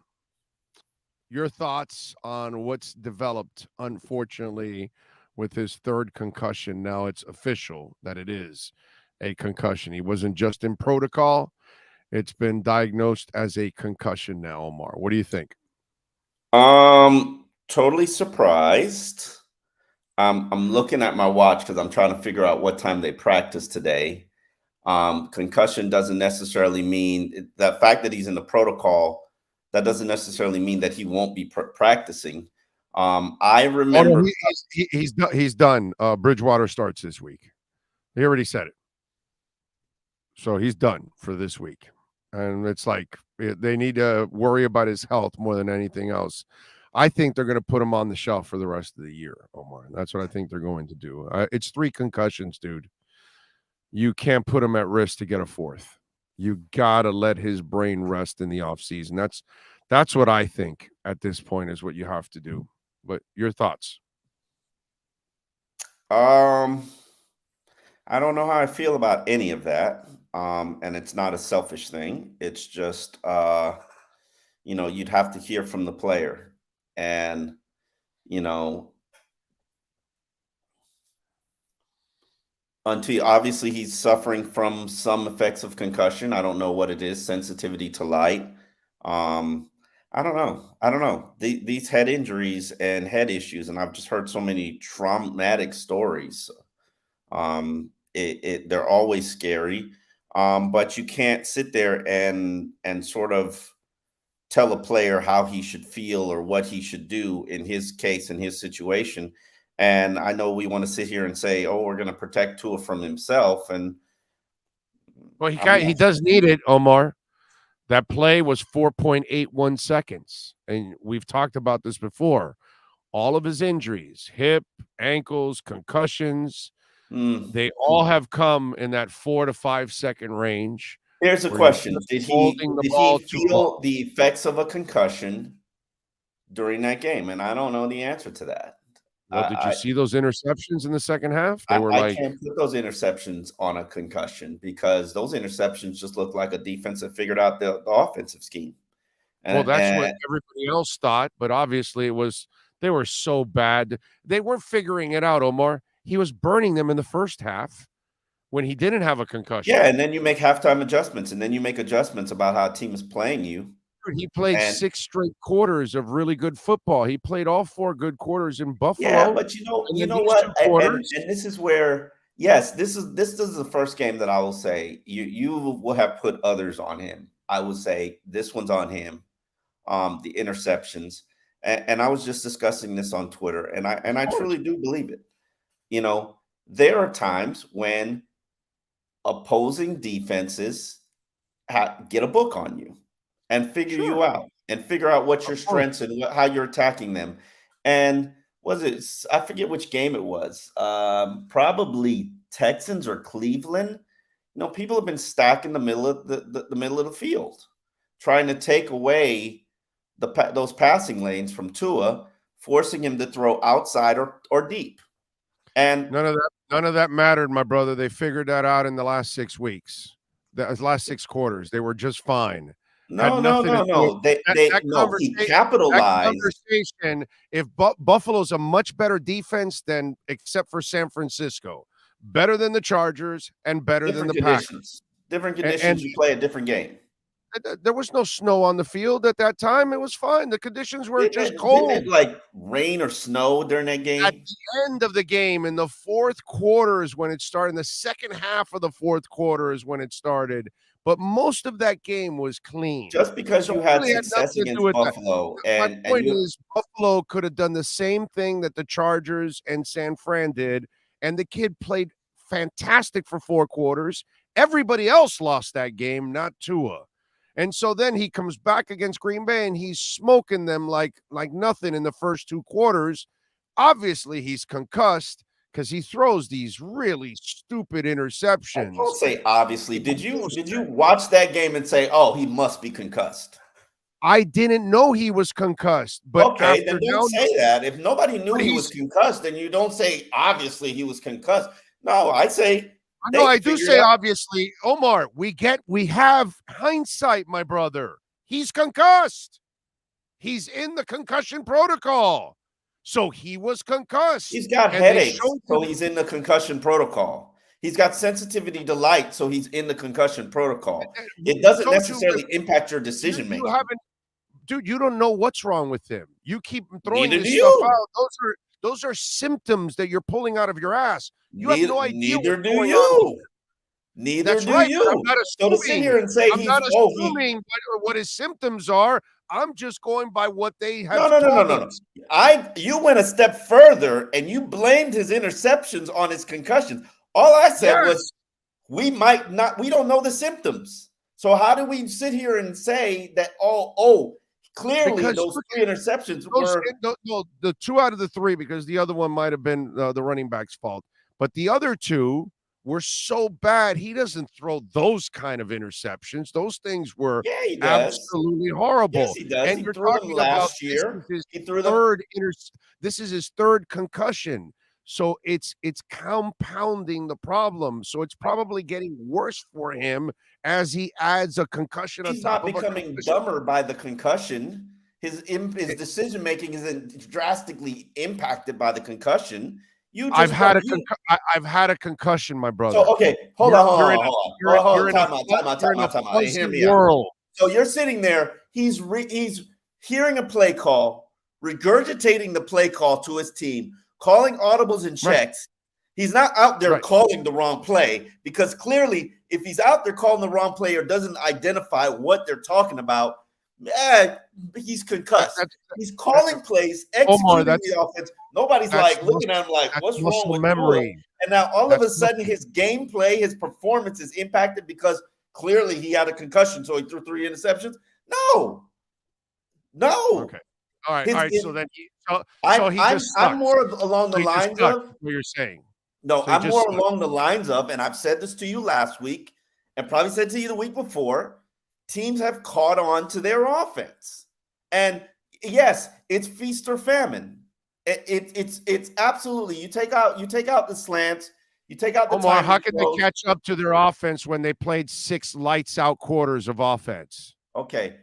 Your thoughts on what's developed, unfortunately, with his third concussion. Now it's official that it is a concussion. He wasn't just in protocol. It's been diagnosed as a concussion now, Omar. What do you think? Totally surprised. I'm looking at my watch because I'm trying to figure out what time they practice today. Concussion doesn't necessarily mean the fact that he's in the protocol. That doesn't necessarily mean that he won't be practicing. I remember he's done. Bridgewater starts this week. He already said it. So he's done for this week. And it's like they need to worry about his health more than anything else. I think they're going to put him on the shelf for the rest of the year, Omar. That's what I think they're going to do. It's 3 concussions, dude. You can't put him at risk to get a 4th. You got to let his brain rest in the offseason. That's what I think at this point is what you have to do. But your thoughts? I don't know how I feel about any of that. And it's not a selfish thing. It's just, you'd have to hear from the player. And, until obviously he's suffering from some effects of concussion. I don't know what it is, sensitivity to light. I don't know. These head injuries and head issues, and I've just heard so many traumatic stories. They're always scary. But you can't sit there and sort of tell a player how he should feel or what he should do in his case, in his situation. And I know we want to sit here and say, "Oh, we're going to protect Tua from himself." And well, he does need it, Omar. That play was 4.81 seconds, and we've talked about this before. All of his injuries, hip, ankles, concussions, they all have come in that 4 to 5 second range. Here's a question: Did he feel the effects of a concussion during that game? And I don't know the answer to that. Well, did you see those interceptions in the second half? They were I can't put those interceptions on a concussion because those interceptions just look like a defense that figured out the offensive scheme. Well, that's what everybody else thought, but obviously they were so bad. They weren't figuring it out, Omar. He was burning them in the first half when he didn't have a concussion. Yeah, and then you make halftime adjustments, and then you make adjustments about how a team is playing you. He played 6 straight quarters of really good football. He played all 4 good quarters in Buffalo. Yeah, but you know what? And this is where, yes, this is the first game that I will say you will have put others on him. I will say this one's on him. The interceptions, and I was just discussing this on Twitter, and I truly do believe it. There are times when opposing defenses get a book on you. And figure you out and figure out what your strengths and how you're attacking them. And I forget which game it was. Probably Texans or Cleveland. People have been stacking the middle of the middle of the field, trying to take away those passing lanes from Tua, forcing him to throw outside or deep. And none of that mattered, my brother. They figured that out in the last 6 weeks. The last 6 quarters, they were just fine. No. He capitalized. That conversation, if Buffalo's a much better defense than, except for San Francisco, better than the Chargers and better than the Packers. Different conditions, you play a different game. There was no snow on the field at that time. It was fine. The conditions were just cold. Didn't it like rain or snow during that game? At the end of the game, in the fourth quarter is when it started. In the second half of the fourth quarter is when it started. But most of that game was clean. Just because you had success against Buffalo. My point is Buffalo could have done the same thing that the Chargers and San Fran did, and the kid played fantastic for 4 quarters. Everybody else lost that game, not Tua. And so then he comes back against Green Bay, and he's smoking them like nothing in the first 2 quarters. Obviously, he's concussed because he throws these really stupid interceptions. Don't say obviously. Did you watch that game and say, "Oh, he must be concussed"? I didn't know he was concussed. But okay, then don't say that. If nobody knew he was concussed, then you don't say obviously he was concussed. No, I say. No, I do say obviously, Omar. We have hindsight, my brother. He's concussed. He's in the concussion protocol. So he was concussed. He's got headaches, so he's in the concussion protocol. He's got sensitivity to light, so he's in the concussion protocol. It doesn't necessarily impact your decision making. Dude, you don't know what's wrong with him. You keep throwing this stuff out. Those are symptoms that you're pulling out of your ass. You have no idea. Neither do you. Neither do you. I'm not assuming, so to sit here and say I'm not assuming what his symptoms are. I'm just going by what they have. No. You went a step further and you blamed his interceptions on his concussions. All I said was we don't know the symptoms. So how do we sit here and say that, clearly Because those 3 interceptions were the 2 out of the 3, because the other one might have been the running back's fault. But the other 2 were so bad. He doesn't throw those kind of interceptions. Those things were absolutely horrible. Yes, he does. And He you're threw them talking last about year. This is his third concussion. So it's compounding the problem. So it's probably getting worse for him as he adds a concussion. He's not becoming dumber by the concussion. His decision making isn't drastically impacted by the concussion. I've had a concussion, my brother. So okay, hold on. Time out. Hear me out. So you're sitting there. He's hearing a play call, regurgitating the play call to his team, calling audibles and checks. Right. He's not out there calling the wrong play, because clearly, if he's out there calling the wrong play or doesn't identify what they're talking about, he's concussed. He's calling plays, executing the offense. Nobody's looking at him like, what's wrong with memory? And now all of a sudden, his gameplay, his performance is impacted because clearly he had a concussion, so he threw 3 interceptions. No. Okay. All right. So then, I'm more along the lines of what you're saying. No, I'm more along the lines of, and I've said this to you last week, and probably said to you the week before. Teams have caught on to their offense, and yes, it's feast or famine. It's absolutely, you take out the slants, you take out the Omar. How can they catch up to their offense when they played 6 lights out quarters of offense? Okay,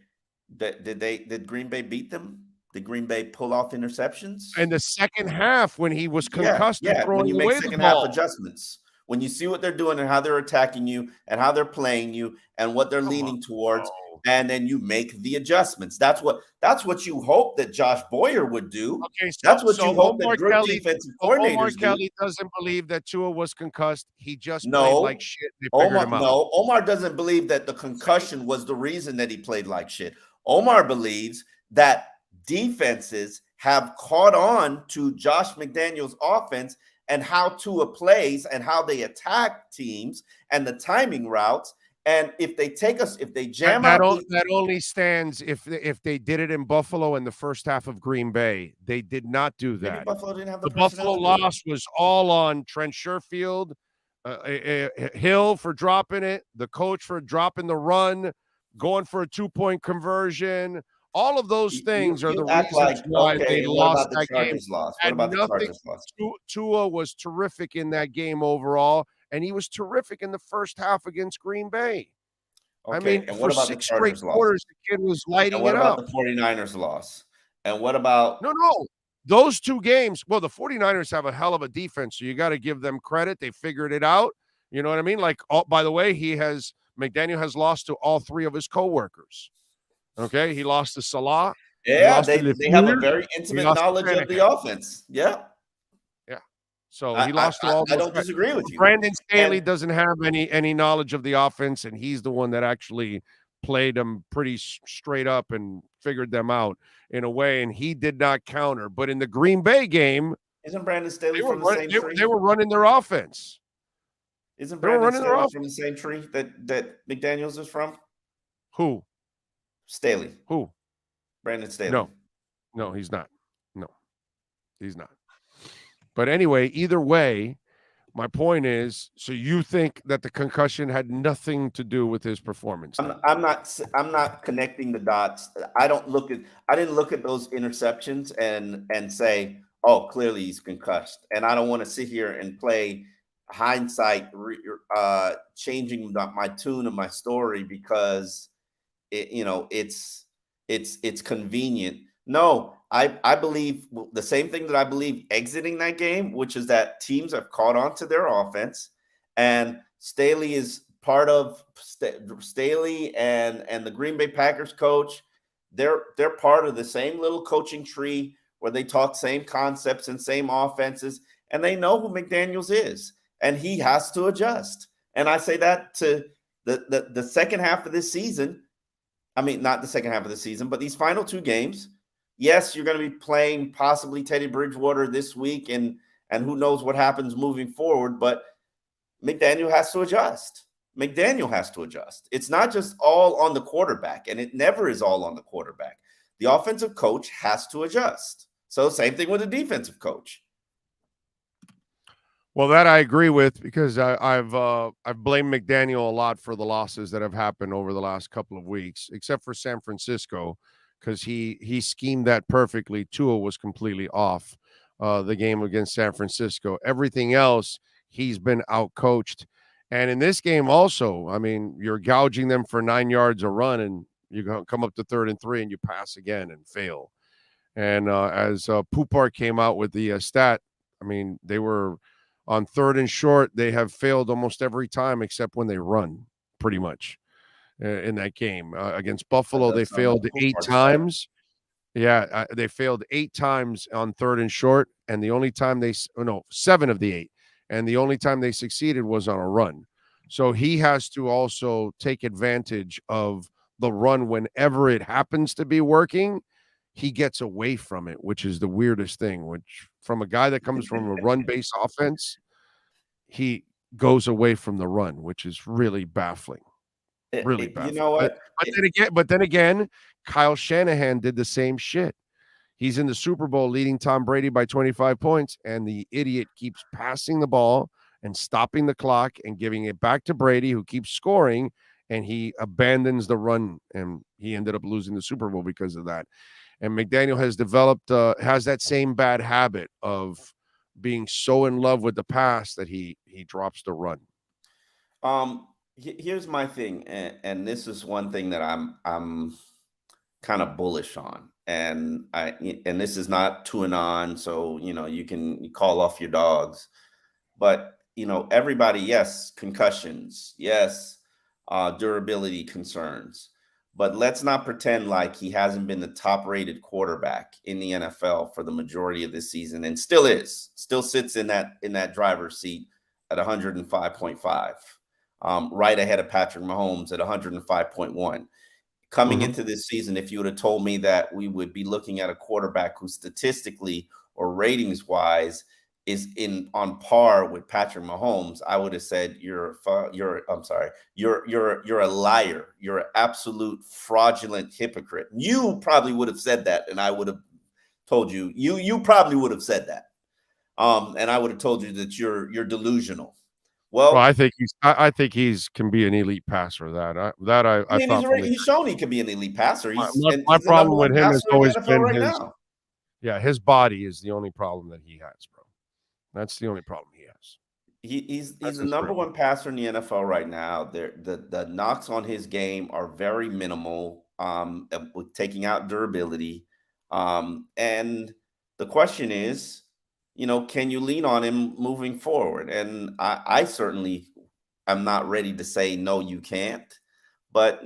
did Green Bay beat them? Did Green Bay pull off interceptions in the second half when he was concussed? Yeah, when you make second half adjustments, when you see what they're doing and how they're attacking you and how they're playing you and what they're leaning towards, and then you make the adjustments. That's what you hope that Josh Boyer would do. Okay, that's what you hope that good defensive coordinators Omar Kelly doesn't believe that Tua was concussed. He just played like shit. They figured him out. No, Omar doesn't believe that the concussion was the reason that he played like shit. Omar believes that defenses have caught on to Josh McDaniel's offense and how Tua plays and how they attack teams and the timing routes. And if they jam out, that only stands if they did it in Buffalo in the first half of Green Bay. They did not do that. Maybe Buffalo didn't have the Buffalo loss was all on Trent Sherfield, Hill for dropping it, the coach for dropping the run, going for a 2-point conversion. All of those things are the reasons why they lost that game. What about the Chargers loss? Tua was terrific in that game overall, and he was terrific in the first half against Green Bay. Okay. I mean, for 6 straight quarters, the kid was lighting it up. What about the 49ers loss? And what about No. Those 2 games, well, the 49ers have a hell of a defense, so you got to give them credit. They figured it out. You know what I mean? Like, by the way, McDaniel has lost to all 3 of his coworkers. Okay, he lost to Salah. Yeah, they have a very intimate knowledge of the offense. Yeah. So he lost to all. I don't disagree with you. Brandon Staley doesn't have any knowledge of the offense, and he's the one that actually played them pretty straight up and figured them out in a way, and he did not counter. But in the Green Bay game, isn't Brandon Staley from the same tree? They were running their offense. Isn't Brandon Staley from the same tree that McDaniels is from? Who? Staley. Who? Brandon Staley. No, he's not. No, he's not. But anyway, either way, my point is, so you think that the concussion had nothing to do with his performance? I'm not connecting the dots. I didn't look at those interceptions and say, oh, clearly he's concussed. And I don't want to sit here and play hindsight, changing my tune of my story because it's convenient. No, I believe the same thing that I believe exiting that game, which is that teams have caught on to their offense, and Staley is part of Staley and the Green Bay Packers coach. They're part of the same little coaching tree where they talk same concepts and same offenses, and they know who McDaniels is, and he has to adjust. And I say that to the second half of this season. I mean, not the second half of the season, but these final 2 games. Yes, you're going to be playing possibly Teddy Bridgewater this week, and who knows what happens moving forward. But McDaniel has to adjust. McDaniel has to adjust. It's not just all on the quarterback, and it never is all on the quarterback. The offensive coach has to adjust. So same thing with the defensive coach. Well, that I agree with, because I've blamed McDaniel a lot for the losses that have happened over the last couple of weeks, except for San Francisco, because he schemed that perfectly. Tua was completely off the game against San Francisco. Everything else, he's been outcoached. And in this game also, I mean, you're gouging them for 9 yards a run, and you come up to 3rd and 3 and you pass again and fail. And as Poupart came out with the stat, I mean, they were on 3rd and short. They have failed almost every time except when they run, pretty much, in that game. Against Buffalo, they failed 8 times. Yeah, they failed 8 times on 3rd and short, and the only time 7 of the 8. And the only time they succeeded was on a run. So he has to also take advantage of the run whenever it happens to be working. He gets away from it, which is the weirdest thing, which from a guy that comes from a run-based offense, he goes away from the run, which is really baffling. Really baffling. You know what? But then again, Kyle Shanahan did the same shit. He's in the Super Bowl leading Tom Brady by 25 points, and the idiot keeps passing the ball and stopping the clock and giving it back to Brady, who keeps scoring, and he abandons the run, and he ended up losing the Super Bowl because of that. And McDaniel has developed, has that same bad habit of being so in love with the pass that he drops the run. Here's my thing, and this is one thing that I'm kind of bullish on. And this is not to and on, so you can call off your dogs, but everybody, yes, concussions, yes, durability concerns, but let's not pretend like he hasn't been the top-rated quarterback in the NFL for the majority of this season, and still sits in that driver's seat at 105.5, right ahead of Patrick Mahomes at 105.1. Coming into this season, if you would have told me that we would be looking at a quarterback who statistically or ratings wise is on par with Patrick Mahomes, I would have said you're a liar. You're an absolute fraudulent hypocrite. You probably would have said that, and I would have told you. You probably would have said that, and I would have told you that you're delusional. Well, I think he's can be an elite passer. He's shown he can be an elite passer. My problem with him has always been his body is the only problem that he has, bro. That's the only problem he has. He's the number one passer in the NFL right now. The knocks on his game are very minimal, with taking out durability. And the question is, can you lean on him moving forward? And I certainly am not ready to say no, you can't. But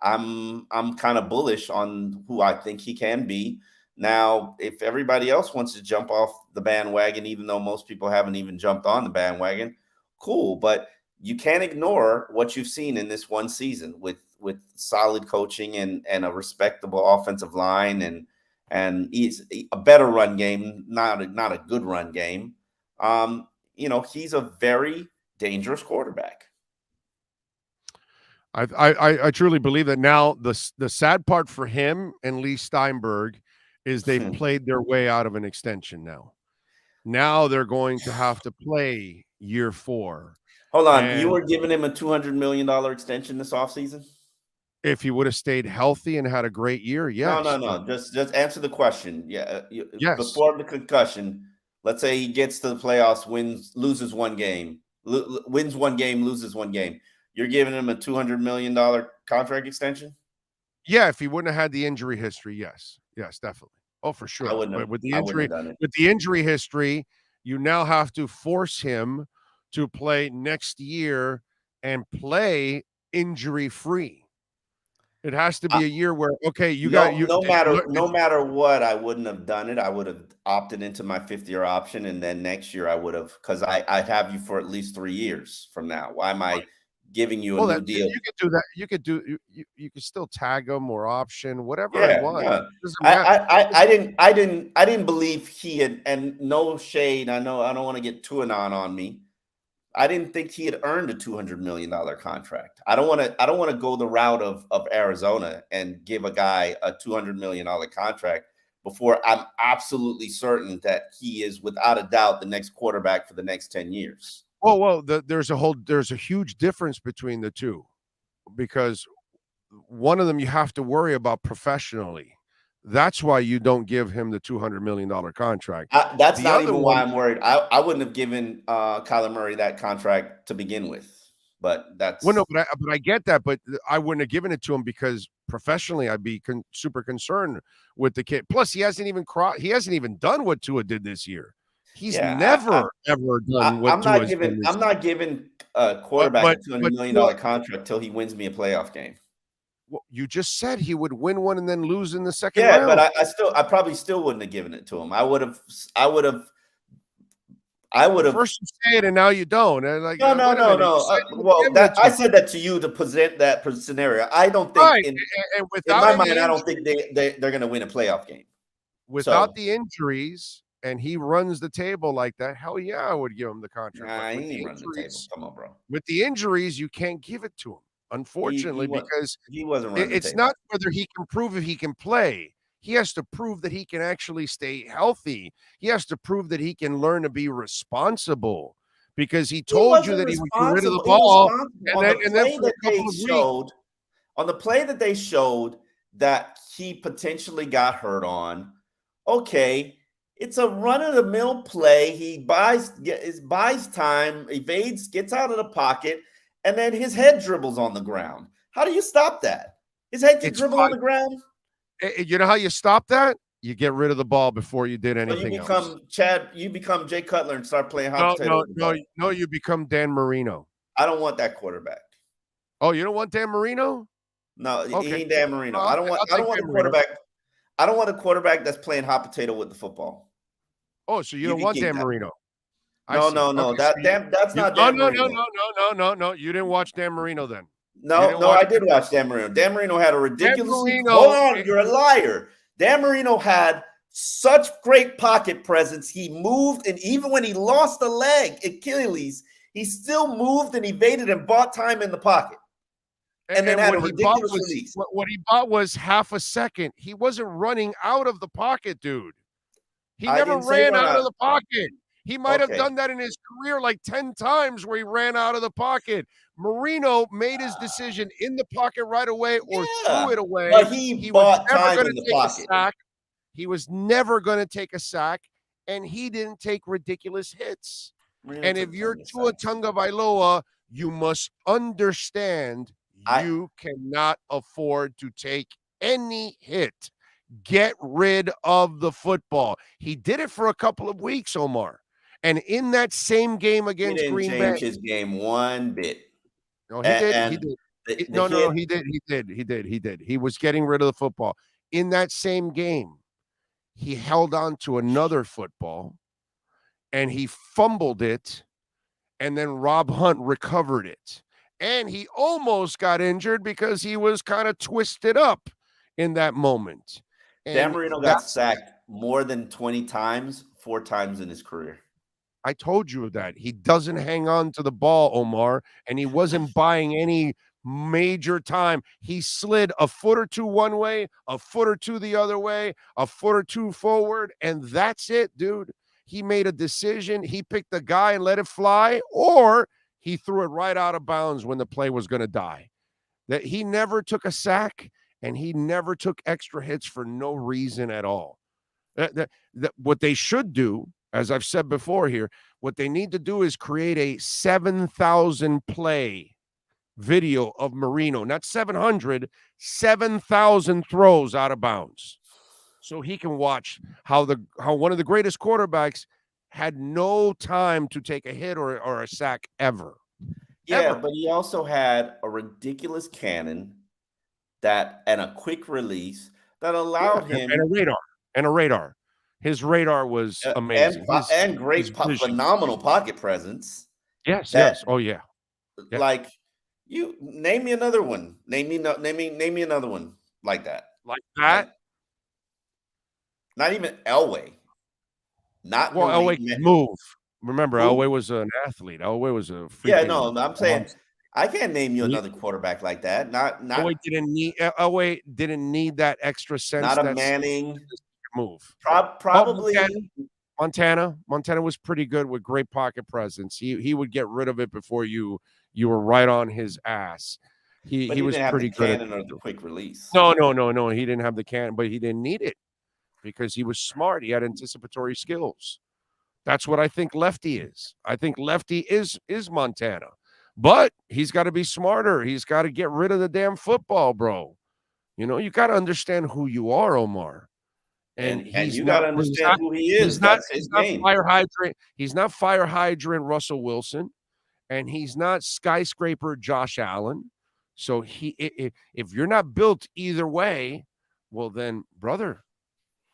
I'm kind of bullish on who I think he can be. Now, if everybody else wants to jump off the bandwagon, even though most people haven't even jumped on the bandwagon, cool. But you can't ignore what you've seen in this one season with solid coaching and a respectable offensive line and he's a better run game, not a good run game. He's a very dangerous quarterback. I truly believe that. Now the sad part for him and Lee Steinberg is they've played their way out of an extension now. Now they're going to have to play year 4. Hold on. You were giving him a $200 million extension this offseason? If he would have stayed healthy and had a great year, yes. No. Just answer the question. Yeah. Yes. Before the concussion, let's say he gets to the playoffs, loses one game, wins one game, loses one game. You're giving him a $200 million contract extension? Yeah, if he wouldn't have had the injury history, yes. Yes, definitely. Oh, for sure. But with the injury history, you now have to force him to play next year and play injury-free. It has to be a year where, okay, no matter what, I wouldn't have done it. I would have opted into my 5th-year option, and then next year I would have, because I'd have you for at least 3 years from now. Why am I giving you a new deal? You could do that. You could still tag him or option, whatever I want. Yeah. I didn't believe he had, and no shade. I know I don't want to get too anon on me. I didn't think he had earned a $200 million contract. I don't want to go the route of Arizona and give a guy a $200 million contract before I'm absolutely certain that he is, without a doubt, the next quarterback for the next 10 years. Well, there's a huge difference between the two, because one of them you have to worry about professionally. That's why you don't give him the $200 million contract. That's not even why I'm worried. I wouldn't have given Kyler Murray that contract to begin with, but that's well, no, but I get that, but I wouldn't have given it to him because professionally I'd be super concerned with the kid. Plus, he hasn't even done what Tua did this year. He's never ever done what Tua's done. I'm not giving a quarterback a $200 million contract till he wins me a playoff game. Well, you just said he would win one and then lose in the second round. But I probably still wouldn't have given it to him. I would have. First you say it and now you don't. And like, no. I said that to you to present that scenario. I don't think right. in my mind, I don't think they're going to win a playoff game without the injuries. And he runs the table like that. Hell yeah, I would give him the contract. Nah, he ain't running the table. Come on, bro. With the injuries, you can't give it to him. Unfortunately, because he wasn't running it's not whether he can prove if he can play. He has to prove that he can actually stay healthy. He has to prove that he can learn to be responsible, because he told you that he would get rid of the ball. And then for a couple of weeks, on the play that they showed that he potentially got hurt on, okay, it's a run-of-the-mill play. He buys time, evades, gets out of the pocket, and then his head dribbles on the ground. How do you stop that? His head can dribble on the ground? You know how you stop that? You get rid of the ball before you did anything else. You become Jay Cutler and start playing hot potato. No, you become Dan Marino. I don't want that quarterback. Oh, you don't want Dan Marino? No, okay. He ain't Dan Marino. I don't want a quarterback. I don't want a quarterback that's playing hot potato with the football. Oh, so you don't want Dan Marino? No. Okay, That's not Dan Marino. No. You didn't watch Dan Marino then. No, I did watch Dan Marino. Dan Marino had a ridiculous. Hold on, you're a liar. Dan Marino had such great pocket presence. He moved, and even when he lost a leg, Achilles, he still moved and evaded and bought time in the pocket. And then had a ridiculous release. What he bought was half a second. He wasn't running out of the pocket, dude. He never ran out of the pocket. He might have done that in his career like 10 times where he ran out of the pocket. Marino made his decision in the pocket right away or threw it away. But he bought time in the pocket. He was never going to take a sack, and he didn't take ridiculous hits. And if you're Tua Tagovailoa, you must understand you cannot afford to take any hit. Get rid of the football. He did it for a couple of weeks, Omar. And in that same game against Green Bay, he didn't change his game one bit. No, he did. He did. He was getting rid of the football. In that same game, he held on to another football, and he fumbled it, and then Rob Hunt recovered it. And he almost got injured because he was kind of twisted up in that moment. Dan Marino got sacked more than 20 times, 4 times in his career. I told you that. He doesn't hang on to the ball, Omar, and he wasn't buying any major time. He slid a foot or two one way, a foot or two the other way, a foot or two forward, and that's it, dude. He made a decision. He picked the guy and let it fly, or he threw it right out of bounds when the play was going to die. That he never took a sack, and he never took extra hits for no reason at all. What they should do, as I've said before here, what they need to do is create a 7,000 play video of Marino, not 700, 7,000 throws out of bounds. So he can watch how one of the greatest quarterbacks had no time to take a hit or a sack ever. Yeah, ever. But he also had a ridiculous cannon and a quick release that allowed him and a radar. His radar was amazing. Phenomenal pocket presence. Yes. Oh yeah. Like you name me another one. Name me another one like that. Like that? Not even Elway. Not Elway can move. Remember, Elway was an athlete. Elway was a freaking. Yeah, no, I'm saying I can't name you another quarterback like that. Not Elway didn't need that extra sense. Not a Manning move. Probably Montana was pretty good with great pocket presence. He would get rid of it before you were right on his ass. He was pretty good. Cannon or the quick release. No. He didn't have the cannon, but he didn't need it because he was smart. He had anticipatory skills. That's what I think lefty is. I think lefty is Montana, but he's got to be smarter. He's got to get rid of the damn football, bro. You got to understand who you are, Omar. And you got to understand who he is. That's his game. Fire hydrant. He's not fire hydrant Russell Wilson, and he's not skyscraper Josh Allen. So if you're not built either way, well then, brother,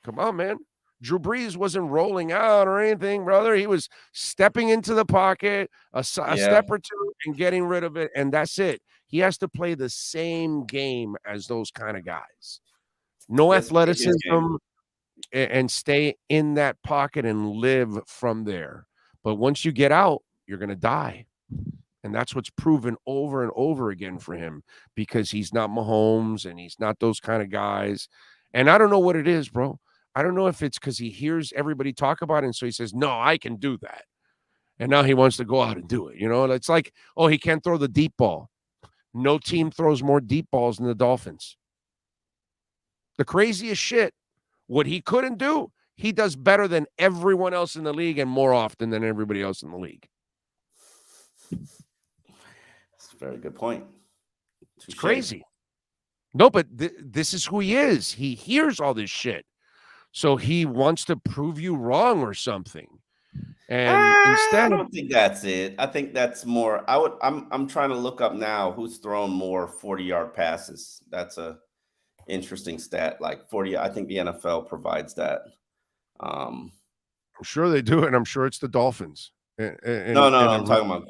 come on, man. Drew Brees wasn't rolling out or anything, brother. He was stepping into the pocket a step or two and getting rid of it, and that's it. He has to play the same game as those kind of guys. No athleticism, and stay in that pocket and live from there. But once you get out, you're going to die. And that's what's proven over and over again for him because he's not Mahomes and he's not those kind of guys. And I don't know what it is, bro. I don't know if it's because he hears everybody talk about it, and so he says, no, I can do that. And now he wants to go out and do it. It's like, oh, he can't throw the deep ball. No team throws more deep balls than the Dolphins. The craziest shit. What he couldn't do, he does better than everyone else in the league and more often than everybody else in the league. That's a very good point. It's crazy. No, but this is who he is. He hears all this shit. So he wants to prove you wrong or something. And instead, I don't think that's it. I think that's more. I'm trying to look up now who's thrown more 40-yard passes. That's a interesting stat. Like 40. I think the NFL provides that. I'm sure they do, and I'm sure it's the Dolphins. No. I'm talking about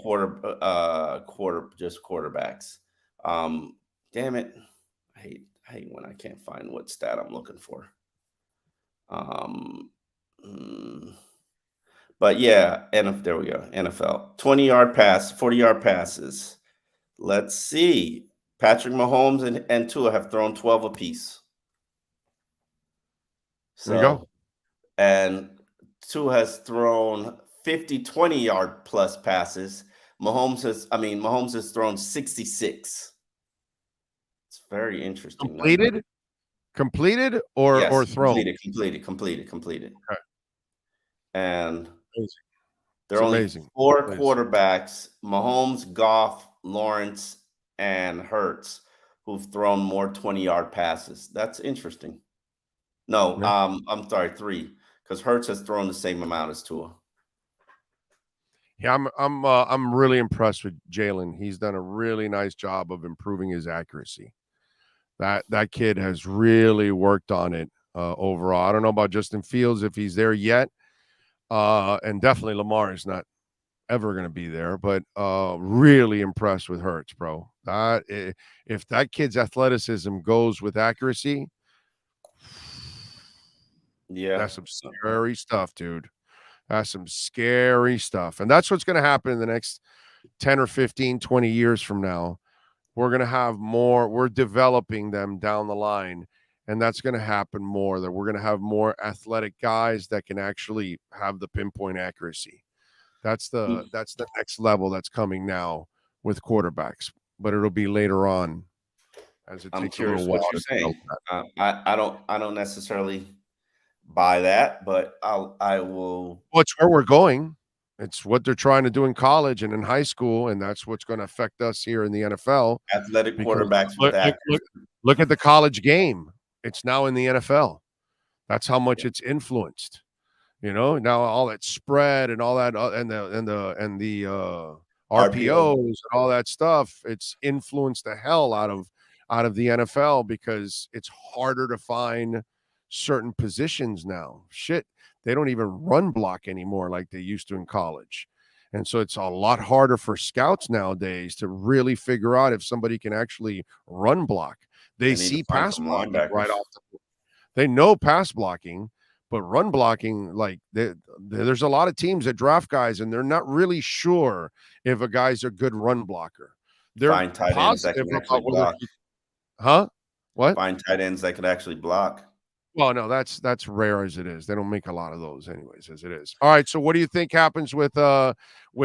quarterbacks. Damn it! I hate when I can't find what stat I'm looking for. But yeah, there we go. NFL 20-yard pass, 40-yard passes. Let's see. Patrick Mahomes and Tua have thrown 12 apiece. There you go. And Tua has thrown 50 20-yard plus passes. Mahomes has thrown 66. It's very interesting. Completed or thrown? Completed. Okay. And there are only four quarterbacks: Mahomes, Goff, Lawrence, and Hurts, who've thrown more 20-yard passes. That's interesting. No, I'm sorry, 3, because Hurts has thrown the same amount as Tua. Yeah, I'm really impressed with Jalen. He's done a really nice job of improving his accuracy. That kid has really worked on it overall. I don't know about Justin Fields if he's there yet, and definitely Lamar is not ever going to be there. But really impressed with Hurts, bro. If that kid's athleticism goes with accuracy, that's some scary stuff, dude. That's some scary stuff, and that's what's going to happen in the next 10 or 15, 20 years from now. We're going to have more. We're developing them down the line, and that's going to happen more. That we're going to have more athletic guys that can actually have the pinpoint accuracy. That's the next level that's coming now with quarterbacks, but it'll be later on as it takes a little while. I don't necessarily buy that, but I will. Well, it's where we're going. It's what they're trying to do in college and in high school, and that's what's going to affect us here in the NFL. Athletic quarterbacks. Look at the college game. It's now in the NFL. That's how much it's influenced. Now all that spread and all that, and the RPOs and all that stuff. It's influenced the hell out of the NFL because it's harder to find certain positions now. Shit. They don't even run block anymore like they used to in college. And so it's a lot harder for scouts nowadays to really figure out if somebody can actually run block. They see pass blocking right off. They know pass blocking, But run blocking, like there's a lot of teams that draft guys and they're not really sure if a guy's a good run blocker. They're Find tight ends that can actually block. Huh? What? Find tight ends that could actually block. Well, no, that's rare as it is. They don't make a lot of those anyways, as it is. All right, so what do you think happens with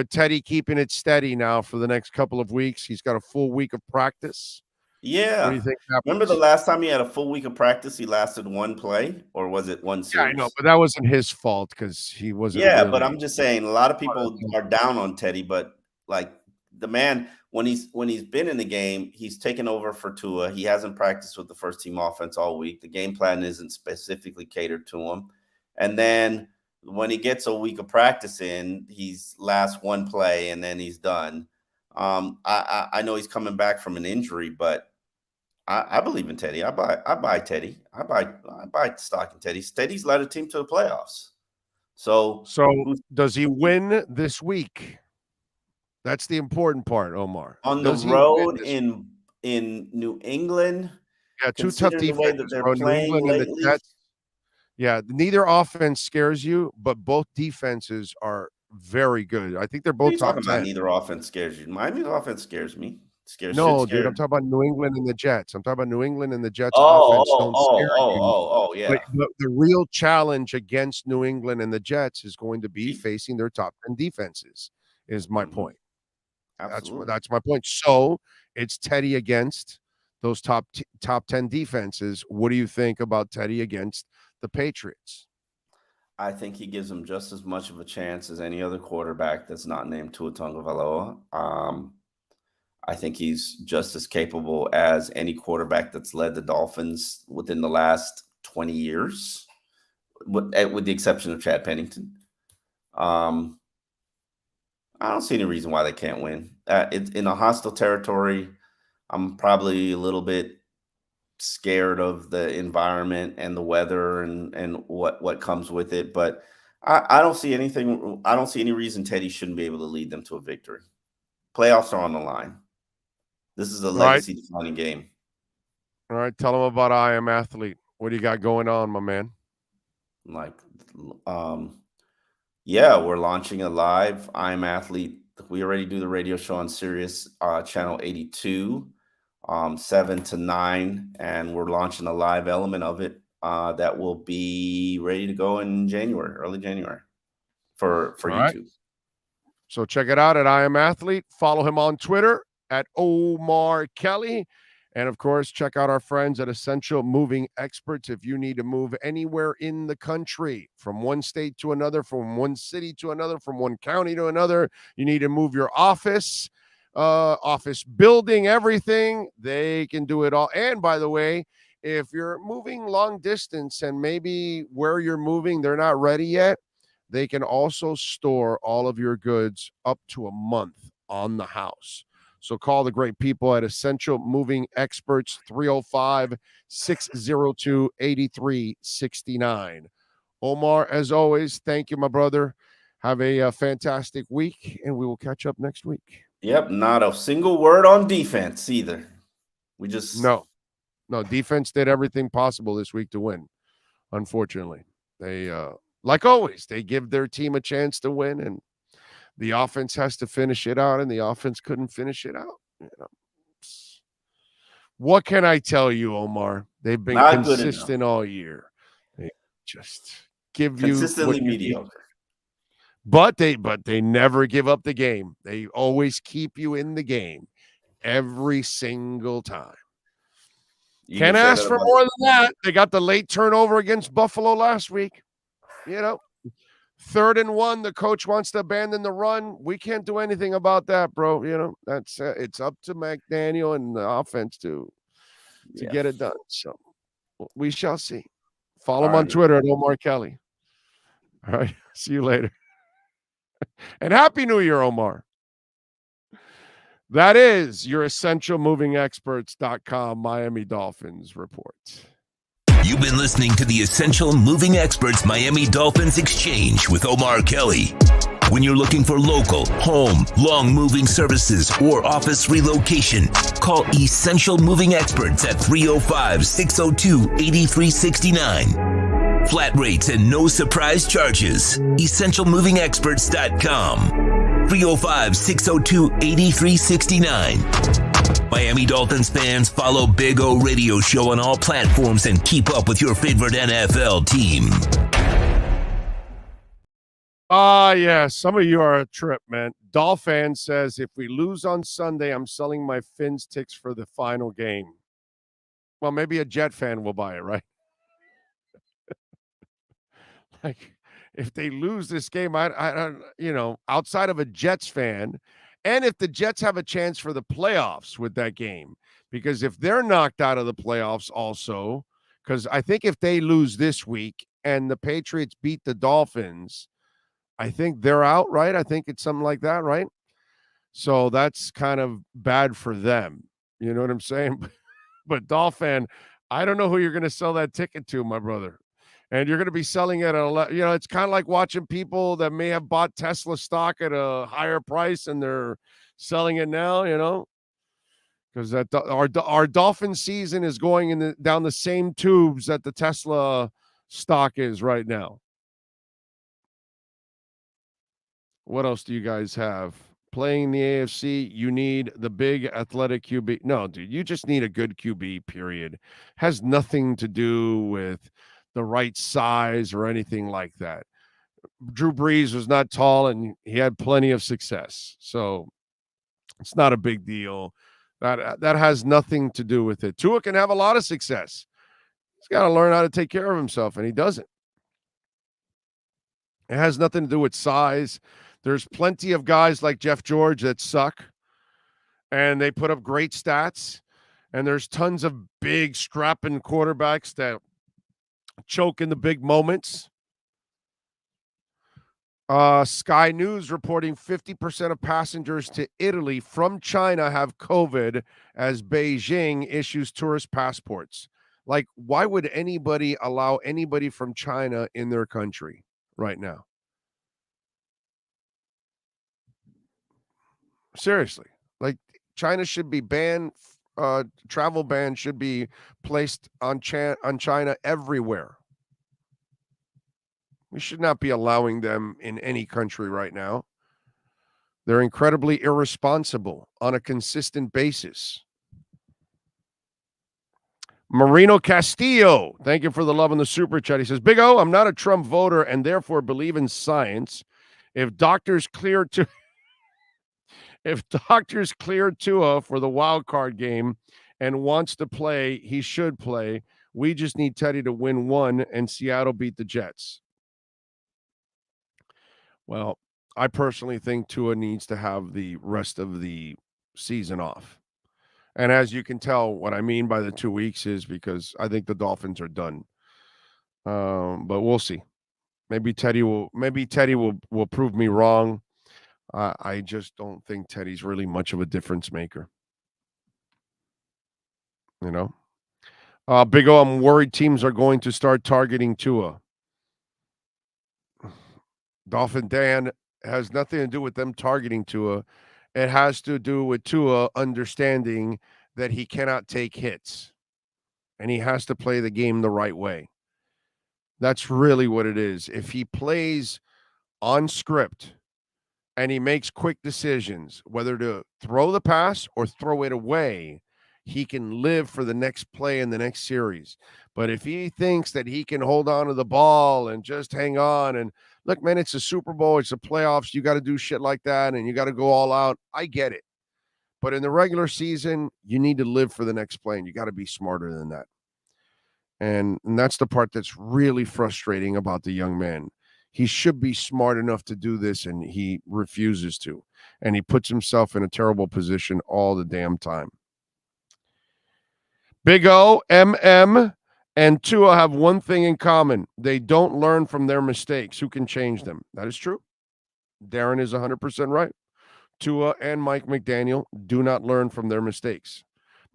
Teddy keeping it steady now for the next couple of weeks? He's got a full week of practice. Yeah. What do you think happens? Remember the last time he had a full week of practice, he lasted one play, or was it one series? Yeah, I know, but that wasn't his fault because he wasn't. Yeah, really... but I'm just saying a lot of people are down on Teddy, but like the man, when he's been in the game, he's taken over for Tua. He hasn't practiced with the first team offense all week. The game plan isn't specifically catered to him. And then when he gets a week of practice in, he's last one play and then he's done. I know he's coming back from an injury, but I believe in Teddy. I buy Teddy. I buy stock in Teddy. Teddy's led a team to the playoffs. So does he win this week? That's the important part, Omar. On the road in New England. Yeah, two tough defenses. New England and the Jets. Yeah, neither offense scares you, but both defenses are very good. I think they're both top 10. About neither offense scares you. Miami's offense scares me. Dude, I'm talking about New England and the Jets. I'm talking about New England and the Jets offense don't scare you. Yeah. But the real challenge against New England and the Jets is going to be facing their top 10 defenses, is my point. Absolutely. That's my point. So it's Teddy against those top 10 defenses. What do you think about Teddy against the Patriots? I think he gives them just as much of a chance as any other quarterback that's not named Tua Tagovailoa. I think he's just as capable as any quarterback that's led the Dolphins within the last 20 years, with the exception of Chad Pennington. I don't see any reason why they can't win. It's in a hostile territory. I'm probably a little bit scared of the environment and the weather and what comes with it, but I don't see anything. I don't see any reason Teddy shouldn't be able to lead them to a victory. Playoffs are on the line. This is a legacy-defining game. All right, tell them about I Am Athlete. What do you got going on, my man? Yeah, we're launching a live I Am Athlete. We already do the radio show on Sirius channel 82, 7 to 9, and we're launching a live element of it that will be ready to go in January, early January, for YouTube. Right. So check it out at I Am Athlete. Follow him on Twitter at Omar Kelly. And, of course, check out our friends at Essential Moving Experts. If you need to move anywhere in the country, from one state to another, from one city to another, from one county to another, you need to move your office building, everything, they can do it all. And, by the way, if you're moving long distance and maybe where you're moving, they're not ready yet, they can also store all of your goods up to a month on the house. So call the great people at Essential Moving Experts, 305-602-8369. Omar, as always, thank you, my brother. Have a fantastic week, and we will catch up next week. Yep, not a single word on defense either. We just... No, defense did everything possible this week to win, unfortunately. They, like always, they give their team a chance to win, and the offense has to finish it out, and the offense couldn't finish it out. You know, what can I tell you, Omar? They've been not consistent all year. They just give you consistently mediocre. But they never give up the game. They always keep you in the game every single time. Can't ask for more than that. They got the late turnover against Buffalo last week. You know, 3rd and 1, the coach wants to abandon the run. We can't do anything about that, bro. You know, that's it's up to McDaniel and the offense to get it done. So we shall see. Follow him on Twitter at Omar Kelly. All right. See you later. And Happy New Year, Omar. That is your EssentialMovingExperts.com Miami Dolphins report. You've been listening to the Essential Moving Experts Miami Dolphins Exchange with Omar Kelly. When you're looking for local, home, long moving services, or office relocation, call Essential Moving Experts at 305-602-8369. Flat rates and no surprise charges. EssentialMovingExperts.com. 305-602-8369. Miami Dolphins fans, follow Big O Radio Show on all platforms and keep up with your favorite NFL team. Yeah, some of you are a trip, man. Dolphin says, if we lose on Sunday, I'm selling my Fins ticks for the final game. Well, maybe a Jet fan will buy it, right? Like, if they lose this game, I don't, outside of a Jets fan, and if the Jets have a chance for the playoffs with that game, because if they're knocked out of the playoffs also, because I think if they lose this week and the Patriots beat the Dolphins, I think they're out, right? I think it's something like that, right? So that's kind of bad for them. You know what I'm saying? But Dolphin, I don't know who you're going to sell that ticket to, my brother. And you're going to be selling it at it's kind of like watching people that may have bought Tesla stock at a higher price and they're selling it now, because our Dolphin season is going down the same tubes that the Tesla stock is right now. What else do you guys have? Playing the AFC, you need the big athletic QB. No, dude, you just need a good QB, period. Has nothing to do with the right size or anything like that. Drew Brees was not tall and he had plenty of success. So it's not a big deal. That has nothing to do with it. Tua can have a lot of success. He's got to learn how to take care of himself, and he doesn't. It has nothing to do with size. There's plenty of guys like Jeff George that suck, and they put up great stats. And there's tons of big, strapping quarterbacks that choke in the big moments. Sky News reporting 50% of passengers to Italy from China have COVID as Beijing issues tourist passports. Like, why would anybody allow anybody from China in their country right now? Seriously, like, China should be banned. Travel ban should be placed on China everywhere. We should not be allowing them in any country right now. They're incredibly irresponsible on a consistent basis. Marino Castillo, thank you for the love in the super chat. He says, Big O, I'm not a Trump voter and therefore believe in science. If doctors clear Tua for the wild card game and wants to play, he should play. We just need Teddy to win one and Seattle beat the Jets. Well, I personally think Tua needs to have the rest of the season off. And as you can tell, what I mean by the 2 weeks is because I think the Dolphins are done. But we'll see. Maybe Teddy will prove me wrong. I just don't think Teddy's really much of a difference maker. Big O, I'm worried teams are going to start targeting Tua. Dolphin Dan has nothing to do with them targeting Tua. It has to do with Tua understanding that he cannot take hits and he has to play the game the right way. That's really what it is. If he plays on script and he makes quick decisions, whether to throw the pass or throw it away, he can live for the next play in the next series. But if he thinks that he can hold on to the ball and just hang on and look, man, it's a Super Bowl, it's the playoffs, you got to do shit like that and you got to go all out. I get it. But in the regular season, you need to live for the next play and you got to be smarter than that. And that's the part that's really frustrating about the young man. He should be smart enough to do this, and he refuses to. And he puts himself in a terrible position all the damn time. Big O, MM, and Tua have one thing in common. They don't learn from their mistakes. Who can change them? That is true. Darren is 100% right. Tua and Mike McDaniel do not learn from their mistakes.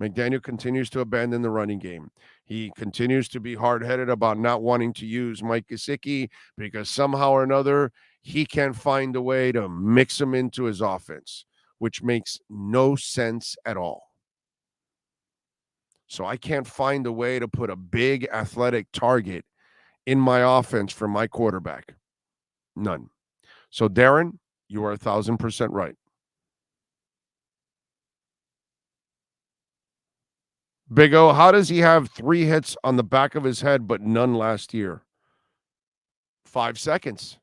McDaniel continues to abandon the running game. He continues to be hard-headed about not wanting to use Mike Gesicki because somehow or another he can't find a way to mix him into his offense, which makes no sense at all. So I can't find a way to put a big athletic target in my offense for my quarterback. None. So, Darren, you are 1,000% right. Big O, how does he have 3 hits on the back of his head but none last year? 5 seconds.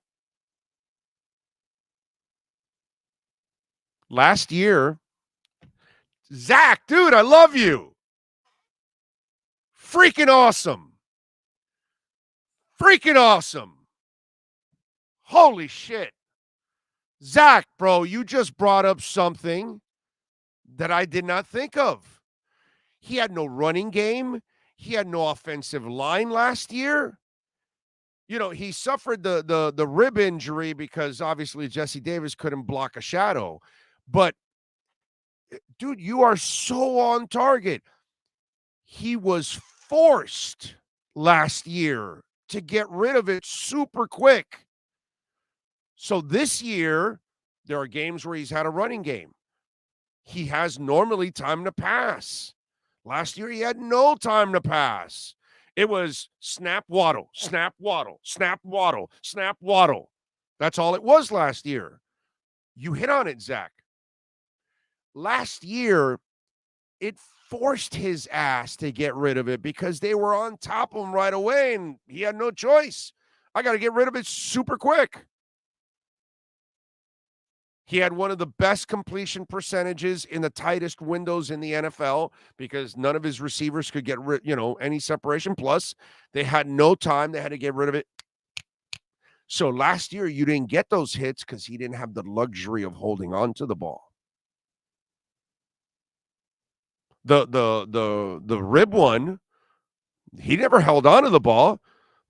Last year, Zach, dude, I love you. Freaking awesome. Freaking awesome. Holy shit. Zach, bro, you just brought up something that I did not think of. He had no running game. He had no offensive line last year. You know, he suffered the rib injury because obviously Jesse Davis couldn't block a shadow. But, dude, you are so on target. He was forced last year to get rid of it super quick. So this year, there are games where he's had a running game. He has normally time to pass. Last year, he had no time to pass. It was snap, waddle, snap, waddle, snap, waddle, snap, waddle. That's all it was last year. You hit on it, Zach. Last year, it forced his ass to get rid of it because they were on top of him right away, and he had no choice. I got to get rid of it super quick. He had one of the best completion percentages in the tightest windows in the NFL because none of his receivers could get any separation. Plus, they had no time. They had to get rid of it. So last year, you didn't get those hits because he didn't have the luxury of holding on to the ball. The rib one, he never held on to the ball.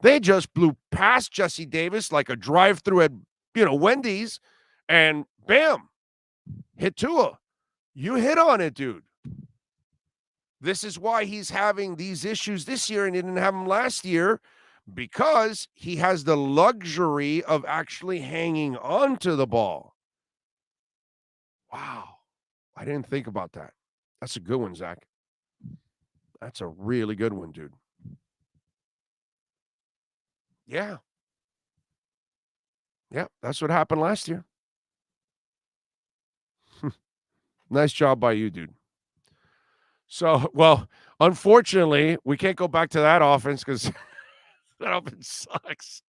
They just blew past Jesse Davis like a drive-through at Wendy's, and bam, hit Tua. You hit on it, dude. This is why he's having these issues this year and he didn't have them last year, because he has the luxury of actually hanging on to the ball. Wow. I didn't think about that. That's a good one, Zach. That's a really good one, dude. Yeah. Yeah, that's what happened last year. Nice job by you, dude. So, well, unfortunately, we can't go back to that offense because that offense sucks.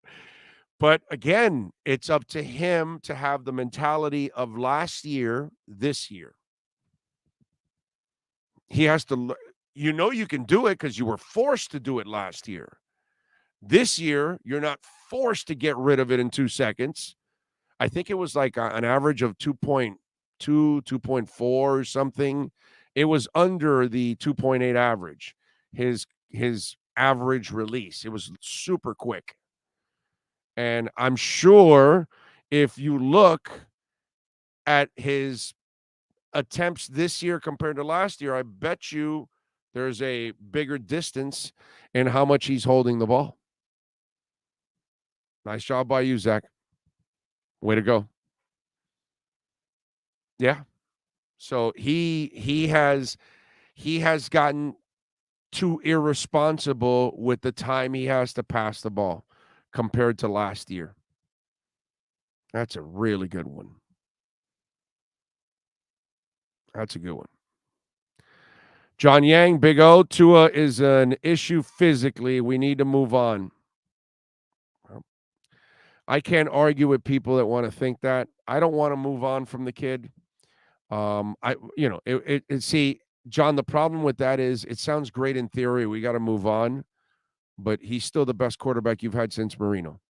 But again, it's up to him to have the mentality of last year, this year. He has to, you can do it because you were forced to do it last year. This year, you're not forced to get rid of it in 2 seconds. I think it was like an average of 2.2, 2.4 or something. It was under the 2.8 average, his average release. It was super quick. And I'm sure if you look at his attempts this year compared to last year, I bet you there's a bigger distance in how much he's holding the ball. Nice job by you, Zach. Way to go. Yeah. So he has gotten too irresponsible with the time he has to pass the ball compared to last year. That's a really good one. That's a good one. John Yang, Big O, Tua is an issue physically. We need to move on. I can't argue with people that want to think that. I don't want to move on from the kid. See, John, the problem with that is it sounds great in theory. We got to move on, but he's still the best quarterback you've had since Marino.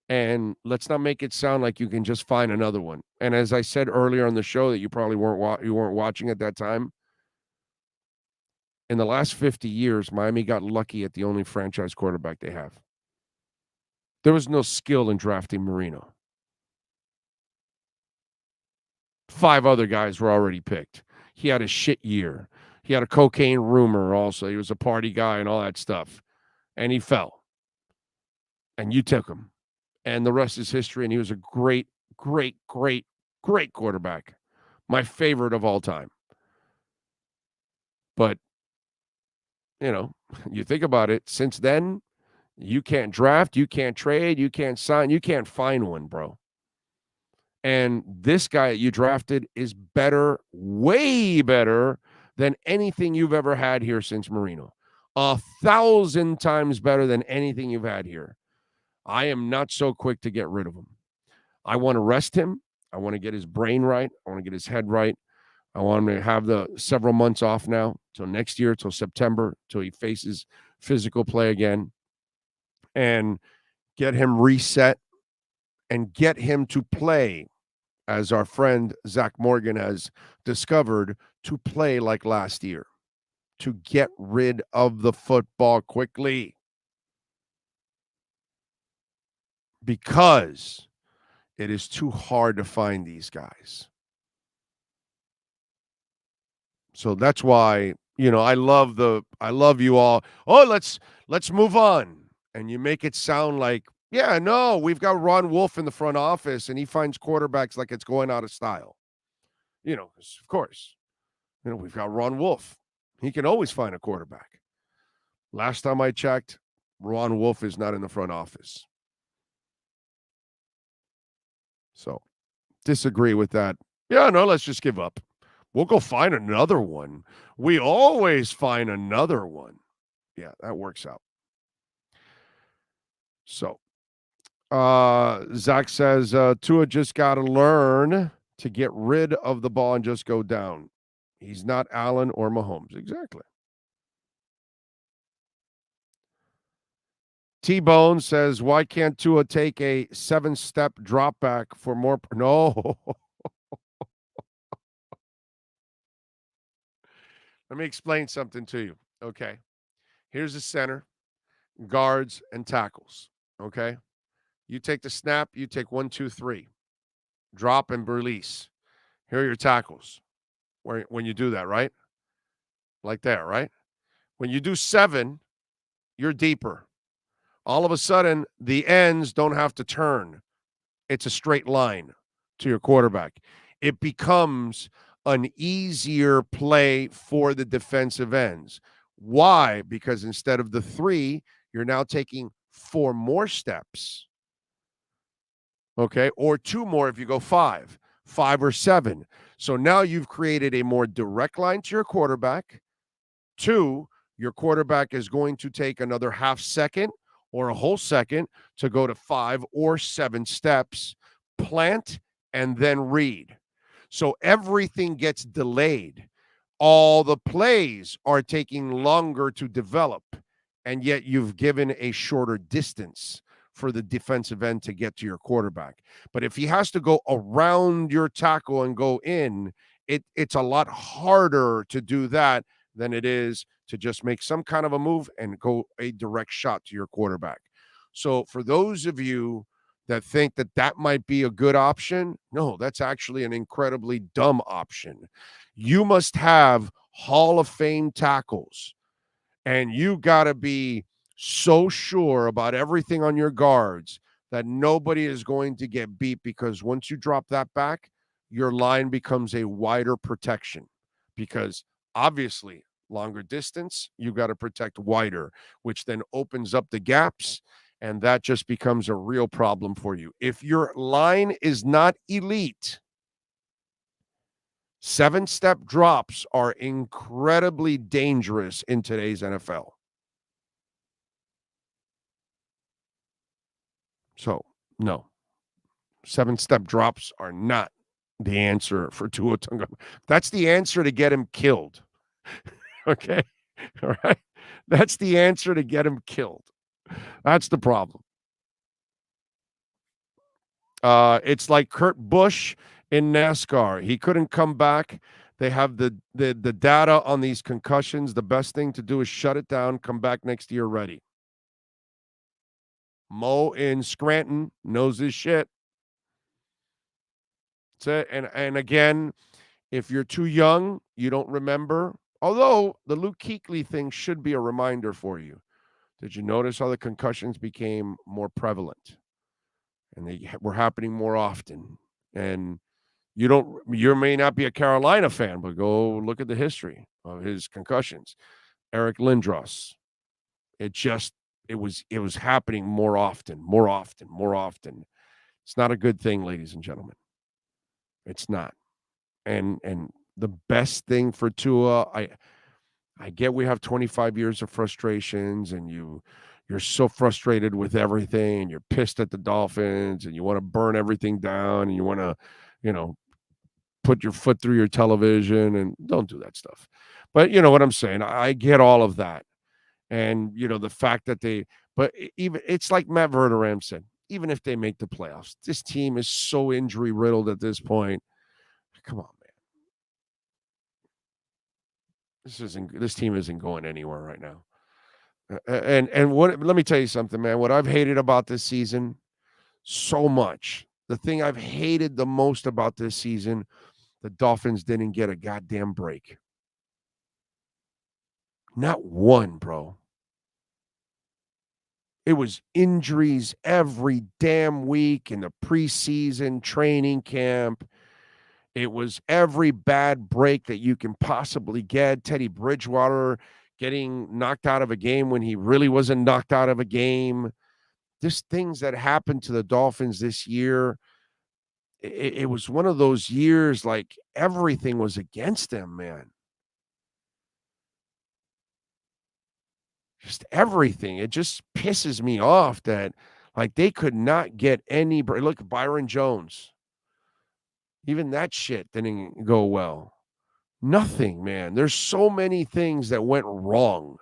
And let's not make it sound like you can just find another one. And as I said earlier on the show that you probably weren't watching at that time, in the last 50 years, Miami got lucky at the only franchise quarterback they have. There was no skill in drafting Marino. 5 other guys were already picked. He had a shit year. He had a cocaine rumor also. He was a party guy and all that stuff. And he fell. And you took him. And the rest is history. And he was a great, great, great, great quarterback. My favorite of all time. But, you think about it. Since then, You can't draft, you can't trade, you can't sign, you can't find one, bro. And this guy that you drafted is better, way better than anything you've ever had here since Marino. 1,000 times better than anything you've had here. I am not so quick to get rid of him. I want to rest him. I want to get his brain right. I want to get his head right. I want him to have the several months off now till next year, till September, till he faces physical play again, and get him reset and get him to play, as our friend Zach Morgan has discovered, to play like last year, to get rid of the football quickly. Because it is too hard to find these guys. So that's why, I love you all. Oh, let's move on. And you make it sound like, yeah, no, we've got Ron Wolf in the front office and he finds quarterbacks like it's going out of style. Of course, we've got Ron Wolf. He can always find a quarterback. Last time I checked, Ron Wolf is not in the front office. So disagree with that. Yeah, no, let's just give up. We'll go find another one. We always find another one. Yeah, that works out. So Zach says, Tua just got to learn to get rid of the ball and just go down. He's not Allen or Mahomes. Exactly. T-Bone says, why can't Tua take a 7-step drop back for more? No. Let me explain something to you. Okay. Here's the center, guards, and tackles. Okay. You take the snap, you take 1, 2, 3. Drop and release. Here are your tackles. When you do that, right? Like there, right? When you do 7, you're deeper. All of a sudden, the ends don't have to turn. It's a straight line to your quarterback. It becomes an easier play for the defensive ends. Why? Because instead of the 3, you're now taking 4 more steps. Okay? Or 2 more if you go 5 or 7. So now you've created a more direct line to your quarterback. 2, your quarterback is going to take another half second or a whole second to go to 5 or 7 steps, plant, and then read. So everything gets delayed. All the plays are taking longer to develop, and yet you've given a shorter distance for the defensive end to get to your quarterback. But if he has to go around your tackle and go in, it's a lot harder to do that than it is to just make some kind of a move and go a direct shot to your quarterback. So for those of you that think that might be a good option, no, that's actually an incredibly dumb option. You must have Hall of Fame tackles, and you got to be so sure about everything on your guards that nobody is going to get beat, because once you drop that back, your line becomes a wider protection, because obviously longer distance, you got to protect wider, which then opens up the gaps, and that just becomes a real problem for you. If your line is not elite, 7-step drops are incredibly dangerous in today's NFL. So, no. 7-step drops are not the answer for Tua Tagovailoa. That's the answer to get him killed. Okay? All right? That's the answer to get him killed. That's the problem. It's like Kurt Busch in NASCAR. He couldn't come back. They have the data on these concussions. The best thing to do is shut it down, come back next year ready. Mo in Scranton knows his shit. That's it. And again, if you're too young, you don't remember. Although the Luke Kuechly thing should be a reminder for you. Did you notice how the concussions became more prevalent? And they were happening more often. And you may not be a Carolina fan, but go look at the history of his concussions. Eric Lindros. It it was happening more often. It's not a good thing, ladies and gentlemen. It's not. And the best thing for Tua, I get we have 25 years of frustrations, and you're so frustrated with everything, and you're pissed at the Dolphins, and you want to burn everything down, and you want to, put your foot through your television, and don't do that stuff. But you know what I'm saying? I get all of that. And, the fact that even it's like Matt Verderame said, even if they make the playoffs, this team is so injury riddled at this point. Come on, man. This team isn't going anywhere right now. And let me tell you something, man. What I've hated about this season so much, the thing I've hated the most about this season, the Dolphins didn't get a goddamn break. Not one, bro. It was injuries every damn week in the preseason training camp. It was every bad break that you can possibly get. Teddy Bridgewater getting knocked out of a game when he really wasn't knocked out of a game. Just things that happened to the Dolphins this year. It was one of those years like everything was against them, man. Just everything. It just pisses me off that like they could not get any. Look, Byron Jones. Even that shit didn't go well. Nothing, man. There's so many things that went wrong.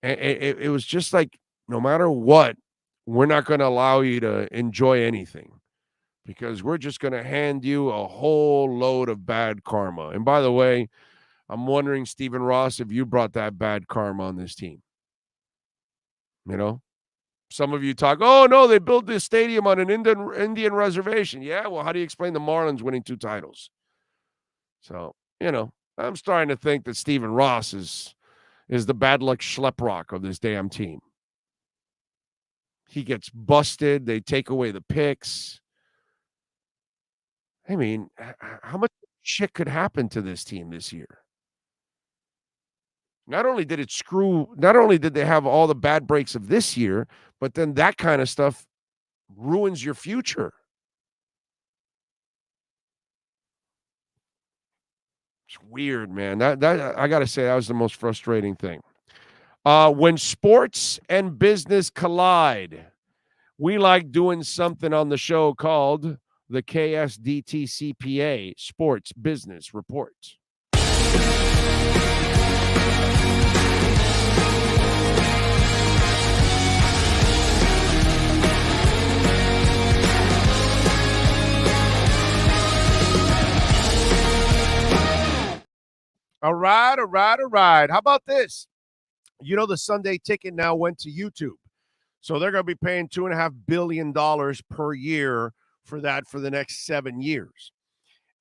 And it was just like, no matter what, we're not going to allow you to enjoy anything because we're just going to hand you a whole load of bad karma. And by the way, I'm wondering, Stephen Ross, if you brought that bad karma on this team. Some of you talk, oh, no, they built this stadium on an Indian reservation. Yeah, well, how do you explain the Marlins winning 2 titles? So, I'm starting to think that Stephen Ross is the bad luck schleprock of this damn team. He gets busted. They take away the picks. I mean, how much shit could happen to this team this year? Not only did they have all the bad breaks of this year, but then that kind of stuff ruins your future. It's weird, man. That I got to say, that was the most frustrating thing. When sports and business collide, we like doing something on the show called the KSDT CPA Sports Business Report. All right. How about this? The Sunday Ticket now went to YouTube. So they're going to be paying $2.5 billion per year for that for the next 7 years.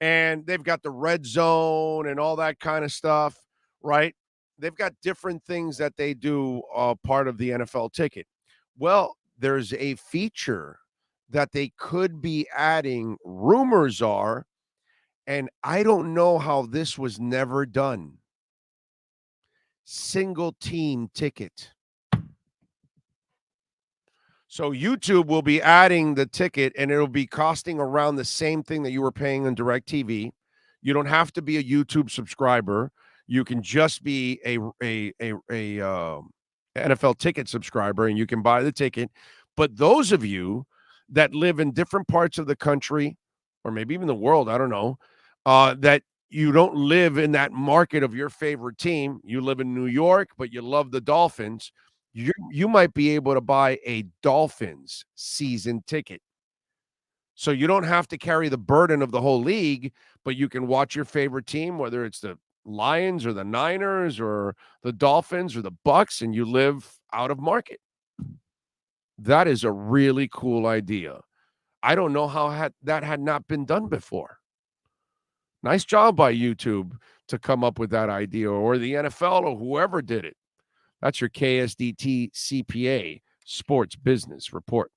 And they've got the red zone and all that kind of stuff, right? They've got different things that they do part of the NFL Ticket. Well, there's a feature that they could be adding, rumors are, and I don't know how this was never done. Single team ticket. So YouTube will be adding the ticket, and it'll be costing around the same thing that you were paying on DirecTV. You don't have to be a YouTube subscriber. You can just be a NFL Ticket subscriber, and you can buy the ticket. But those of you that live in different parts of the country, or maybe even the world, I don't know, that you don't live in that market of your favorite team. You live in New York, but you love the Dolphins. You might be able to buy a Dolphins season ticket. So you don't have to carry the burden of the whole league, but you can watch your favorite team, whether it's the Lions or the Niners or the Dolphins or the Bucks, and you live out of market. That is a really cool idea. I don't know how that had not been done before. Nice job by YouTube to come up with that idea, or the NFL or whoever did it. That's your KSDT CPA Sports Business Report.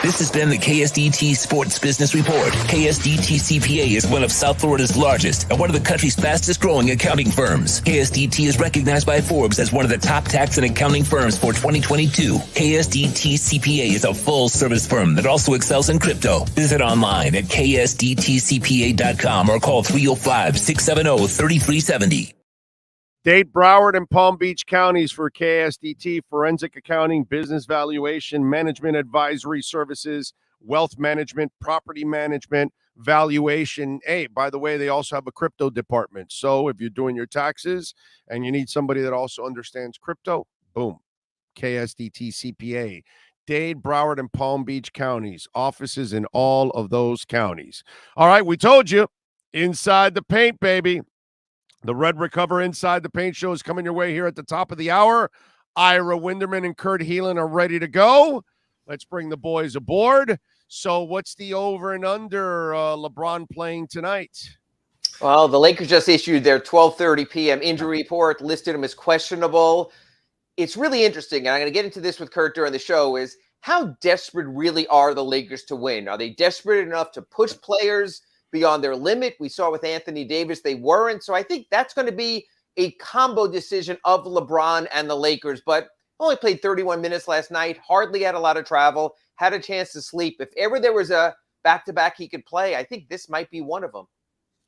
This has been the KSDT Sports Business Report. KSDT CPA is one of South Florida's largest and one of the country's fastest growing accounting firms. KSDT is recognized by Forbes as one of the top tax and accounting firms for 2022. KSDT CPA is a full service firm that also excels in crypto. Visit online at ksdtcpa.com or call 305-670-3370. Dade, Broward, and Palm Beach counties for KSDT, forensic accounting, business valuation, management advisory services, wealth management, property management, valuation. Hey, by the way, they also have a crypto department. So if you're doing your taxes and you need somebody that also understands crypto, boom, KSDT CPA. Dade, Broward, and Palm Beach counties, offices in all of those counties. All right, we told you, inside the paint, baby. The Red Recover Inside the Paint show is coming your way here at the top of the hour. Ira Winderman and Kurt Heelan are ready to go. Let's bring the boys aboard. So what's the over and under LeBron playing tonight? Well, the Lakers just issued their 12:30 p.m. injury report, listed him as questionable. It's really interesting, and I'm going to get into this with Kurt during the show, is how desperate really are the Lakers to win? Are they desperate enough to push players beyond their limit? We saw with Anthony Davis, they weren't. So I think that's going to be a combo decision of LeBron and the Lakers, but only played 31 minutes last night, hardly had a lot of travel, had a chance to sleep. If ever there was a back-to-back he could play, I think this might be one of them.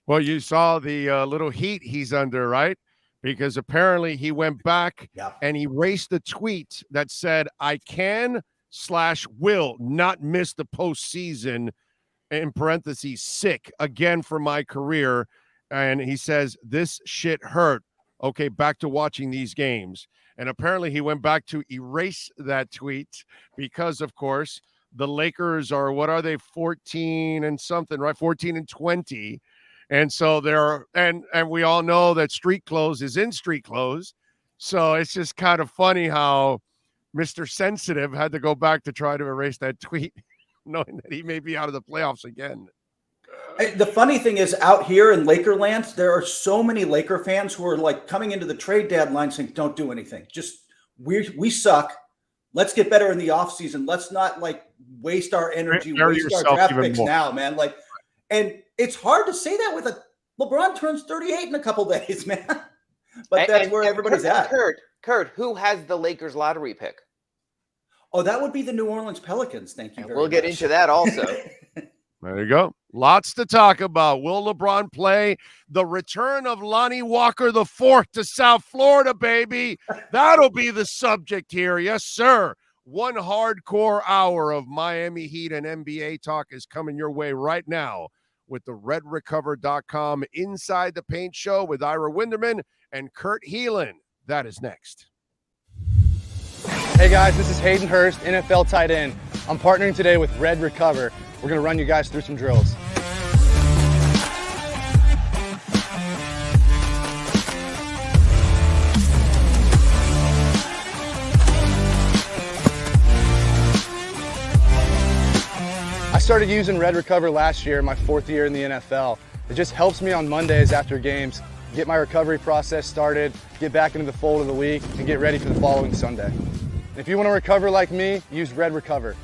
Well, you saw the little heat he's under, right? Because apparently he went back and erased the tweet that said, I can/will not miss the postseason, in parentheses, sick again for my career. And he says, this shit hurt. Okay, back to watching these games. And apparently he went back to erase that tweet because, of course, the Lakers are, what are they, 14 and something, right? 14 and 20. And so they're, and we all know that street clothes is in street clothes. So it's just kind of funny how Mr. Sensitive had to go back to try to erase that tweet, knowing that he may be out of the playoffs again. The funny thing is, out here in Lakerland, there are so many Laker fans who are like coming into the trade deadline saying, don't do anything. Just we suck. Let's get better in the offseason. Let's not like waste our energy, waste our draft picks now, man. Like, and it's hard to say that with LeBron turns 38 in a couple days, man. But that's where everybody's at. Kurt, who has the Lakers lottery pick? Oh, that would be the New Orleans Pelicans. Thank you very much. We'll get into that also. There you go. Lots to talk about. Will LeBron play? The return of Lonnie Walker IV to South Florida, baby. That'll be the subject here. Yes, sir. One hardcore hour of Miami Heat and NBA talk is coming your way right now with the redrecover.com Inside the Paint show with Ira Winderman and Kurt Heelan. That is next. Hey guys, this is Hayden Hurst, NFL tight end. I'm partnering today with Red Recover. We're going to run you guys through some drills. I started using Red Recover last year, my 4th year in the NFL. It just helps me on Mondays after games, get my recovery process started, get back into the fold of the week, and get ready for the following Sunday. If you want to recover like me, use Red Recover.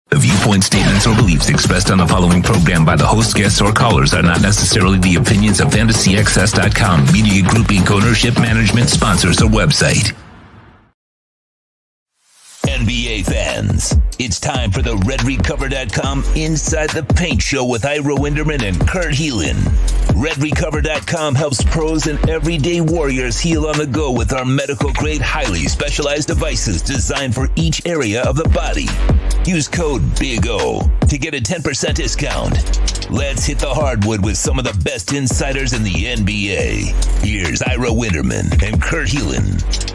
The viewpoint statements or beliefs expressed on the following program by the host, guests, or callers are not necessarily the opinions of FantasyAccess.com, Media Group Inc. ownership, management, sponsors, or website. NBA fans, it's time for the RedRecover.com Inside the Paint show with Ira Winderman and Kurt Heelan. RedRecover.com helps pros and everyday warriors heal on the go with our medical-grade, highly specialized devices designed for each area of the body. Use code BIG-O to get a 10% discount. Let's hit the hardwood with some of the best insiders in the NBA. Here's Ira Winderman and Kurt Heelan.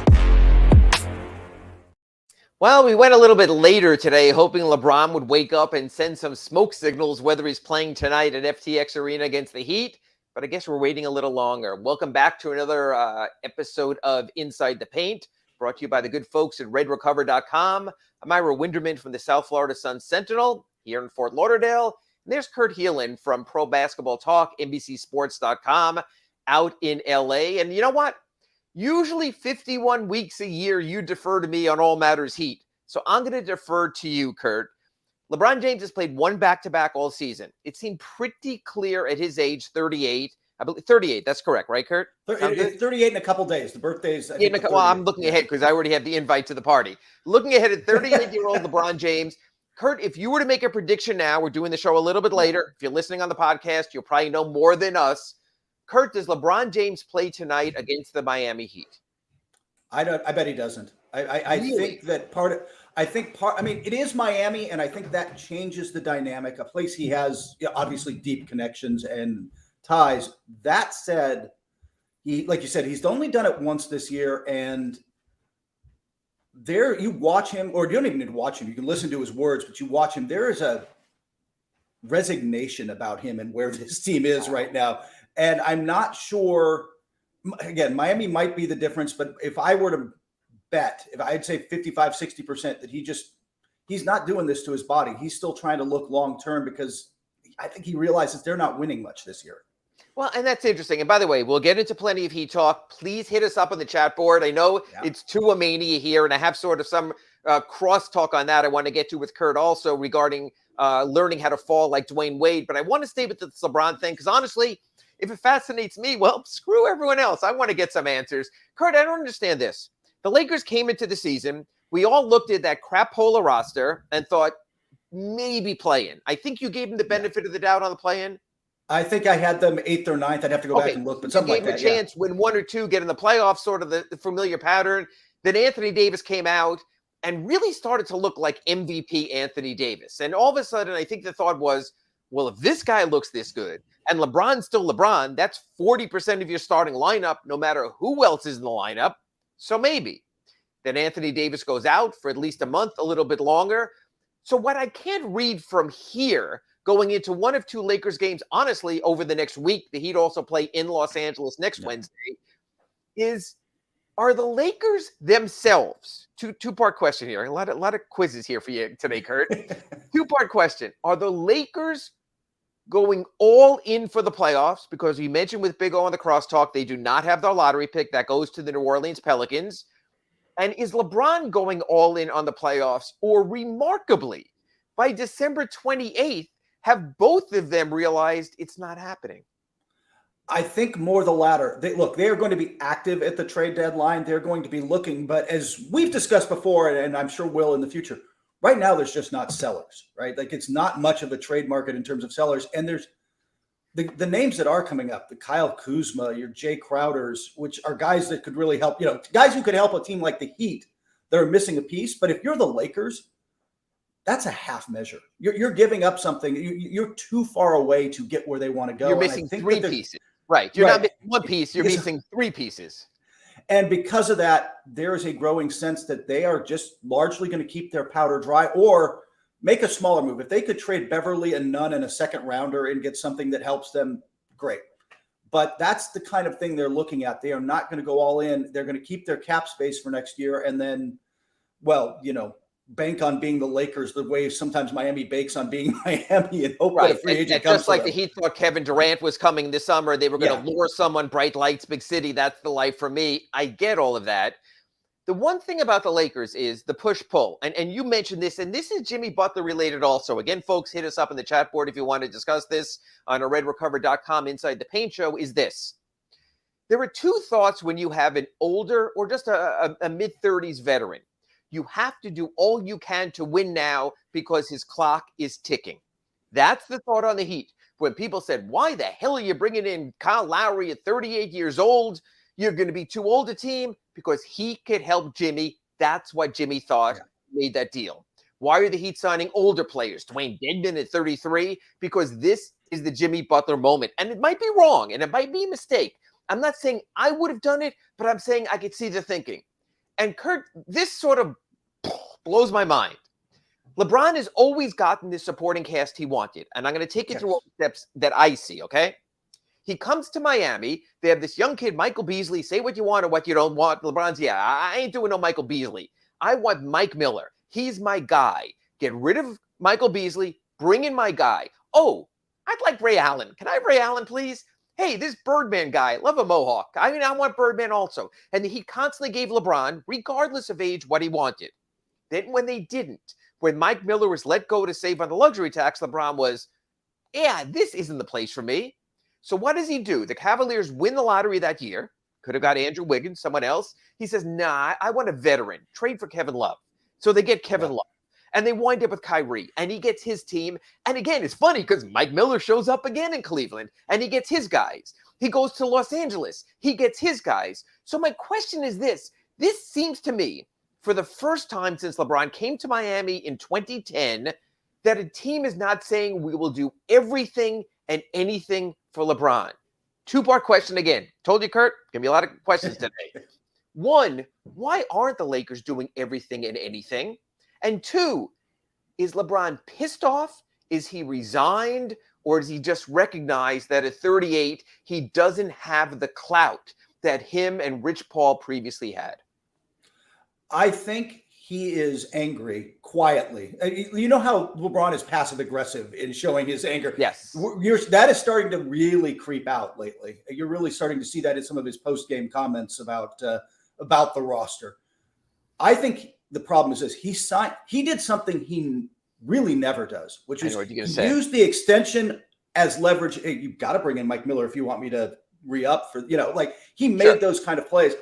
Well, we went a little bit later today, hoping LeBron would wake up and send some smoke signals whether he's playing tonight at FTX Arena against the Heat. But I guess we're waiting a little longer. Welcome back to another episode of Inside the Paint, brought to you by the good folks at RedRecover.com. I'm Ira Winderman from the South Florida Sun Sentinel here in Fort Lauderdale. And there's Kurt Heelan from Pro Basketball Talk, NBCSports.com. out in LA. And you know what? Usually 51 weeks a year, you defer to me on all matters Heat. So I'm going to defer to you, Kurt. LeBron James has played one back-to-back all season. It seemed pretty clear at his age, 38. I believe 38. That's correct, right, Kurt? It's 38 in a couple days. The birthday's. Well, I'm looking ahead because I already have the invite to the party. Looking ahead at 38-year-old LeBron James. Kurt, if you were to make a prediction now, we're doing the show a little bit later. If you're listening on the podcast, you'll probably know more than us. Kurt, does LeBron James play tonight against the Miami Heat? I bet he doesn't. I think that I mean, it is Miami, and I think that changes the dynamic. A place he has obviously deep connections and ties. That said, like you said, he's only done it once this year, and there you watch him, or you don't even need to watch him. You can listen to his words, but you watch him. There is a resignation about him and where this team is right now. And I'm not sure, again, Miami might be the difference, but if I were to bet, if I'd say 55, 60% that he's not doing this to his body. He's still trying to look long-term because I think he realizes they're not winning much this year. Well, and that's interesting. And by the way, we'll get into plenty of Heat talk. Please hit us up on the chat board. I know it's Tua Mania here, and I have sort of some cross-talk on that I want to get to with Kurt also regarding learning how to fall like Dwayne Wade. But I want to stay with this LeBron thing because honestly, if it fascinates me, well, screw everyone else. I want to get some answers. Kurt, I don't understand this. The Lakers came into the season. We all looked at that crap polar roster and thought maybe play-in. I think you gave them the benefit of the doubt on the play-in. I think I had them 8th or 9th. I'd have to go back and look, but something like that. Gave them a chance, win 1 or 2, get in the playoffs, sort of the familiar pattern. Then Anthony Davis came out and really started to look like MVP Anthony Davis. And all of a sudden, I think the thought was, well, if this guy looks this good and LeBron's still LeBron, that's 40% of your starting lineup, no matter who else is in the lineup. So maybe. Then Anthony Davis goes out for at least a month, a little bit longer. So what I can't read from here going into one of 2 Lakers games, honestly, over the next week, the Heat also play in Los Angeles next Wednesday, are the Lakers themselves, two-part question here, a lot of quizzes here for you today, Kurt. Two-part question. Are the Lakers going all in for the playoffs? Because you mentioned with Big O on the crosstalk, they do not have their lottery pick. That goes to the New Orleans Pelicans. And is LeBron going all in on the playoffs? Or remarkably, by December 28th, have both of them realized it's not happening? I think more the latter. They are going to be active at the trade deadline. They're going to be looking. But as we've discussed before, and I'm sure will in the future, right now there's just not sellers, right? Like it's not much of a trade market in terms of sellers. And there's the names that are coming up, the Kyle Kuzma, your Jay Crowders, which are guys that could really help, guys who could help a team like the Heat that are missing a piece. But if you're the Lakers, that's a half measure. You're giving up something. You're too far away to get where they want to go. You're missing 3 pieces. Right. You're not missing 1 piece. You're missing 3 pieces. And because of that, there is a growing sense that they are just largely going to keep their powder dry or make a smaller move. If they could trade Beverly and Nunn in a second rounder and get something that helps them, great. But that's the kind of thing they're looking at. They are not going to go all in. They're going to keep their cap space for next year. And then, bank on being the Lakers the way sometimes Miami banks on being Miami and hope that a free agent comes. Just like the Heat thought Kevin Durant was coming this summer, they were going to lure someone, bright lights, big city. That's the life for me. I get all of that. The one thing about the Lakers is the push-pull. And you mentioned this, and this is Jimmy Butler related also. Again, folks, hit us up in the chat board if you want to discuss this on our redrecover.com Inside the Paint Show is this. There are 2 thoughts when you have an older or just a mid-30s veteran. You have to do all you can to win now because his clock is ticking. That's the thought on the Heat. When people said, why the hell are you bringing in Kyle Lowry at 38 years old? You're going to be too old a team because he could help Jimmy. That's what Jimmy thought made that deal. Why are the Heat signing older players? Dwayne Dedmon at 33? Because this is the Jimmy Butler moment. And it might be wrong and it might be a mistake. I'm not saying I would have done it, but I'm saying I could see the thinking. And Kurt, this sort of blows my mind. LeBron has always gotten the supporting cast he wanted. And I'm going to take you through all the steps that I see, okay? He comes to Miami. They have this young kid, Michael Beasley. Say what you want or what you don't want. LeBron's, I ain't doing no Michael Beasley. I want Mike Miller. He's my guy. Get rid of Michael Beasley. Bring in my guy. Oh, I'd like Ray Allen. Can I have Ray Allen, please? Hey, this Birdman guy, love a mohawk. I mean, I want Birdman also. And he constantly gave LeBron, regardless of age, what he wanted. Then when they didn't, when Mike Miller was let go to save on the luxury tax, LeBron was, yeah, this isn't the place for me. So what does he do? The Cavaliers win the lottery that year. Could have got Andrew Wiggins, someone else. He says, nah, I want a veteran. Trade for Kevin Love. So they get Kevin Love. And they wind up with Kyrie, and he gets his team. And again, it's funny because Mike Miller shows up again in Cleveland, and he gets his guys. He goes to Los Angeles. He gets his guys. So my question is this. This seems to me, for the first time since LeBron came to Miami in 2010, that a team is not saying we will do everything and anything for LeBron. Two-part question again. Told you, Kurt, going to be a lot of questions today. One, why aren't the Lakers doing everything and anything? And two, is LeBron pissed off? Is he resigned? Or does he just recognize that at 38, he doesn't have the clout that him and Rich Paul previously had? I think he is angry quietly. You know how LeBron is passive-aggressive in showing his anger? Yes. That is starting to really creep out lately. You're really starting to see that in some of his post-game comments about the roster. I think the problem is this. He did something he really never does, which is use the extension as leverage. Hey, you've got to bring in Mike Miller if you want me to re-up for, he made those kind of plays.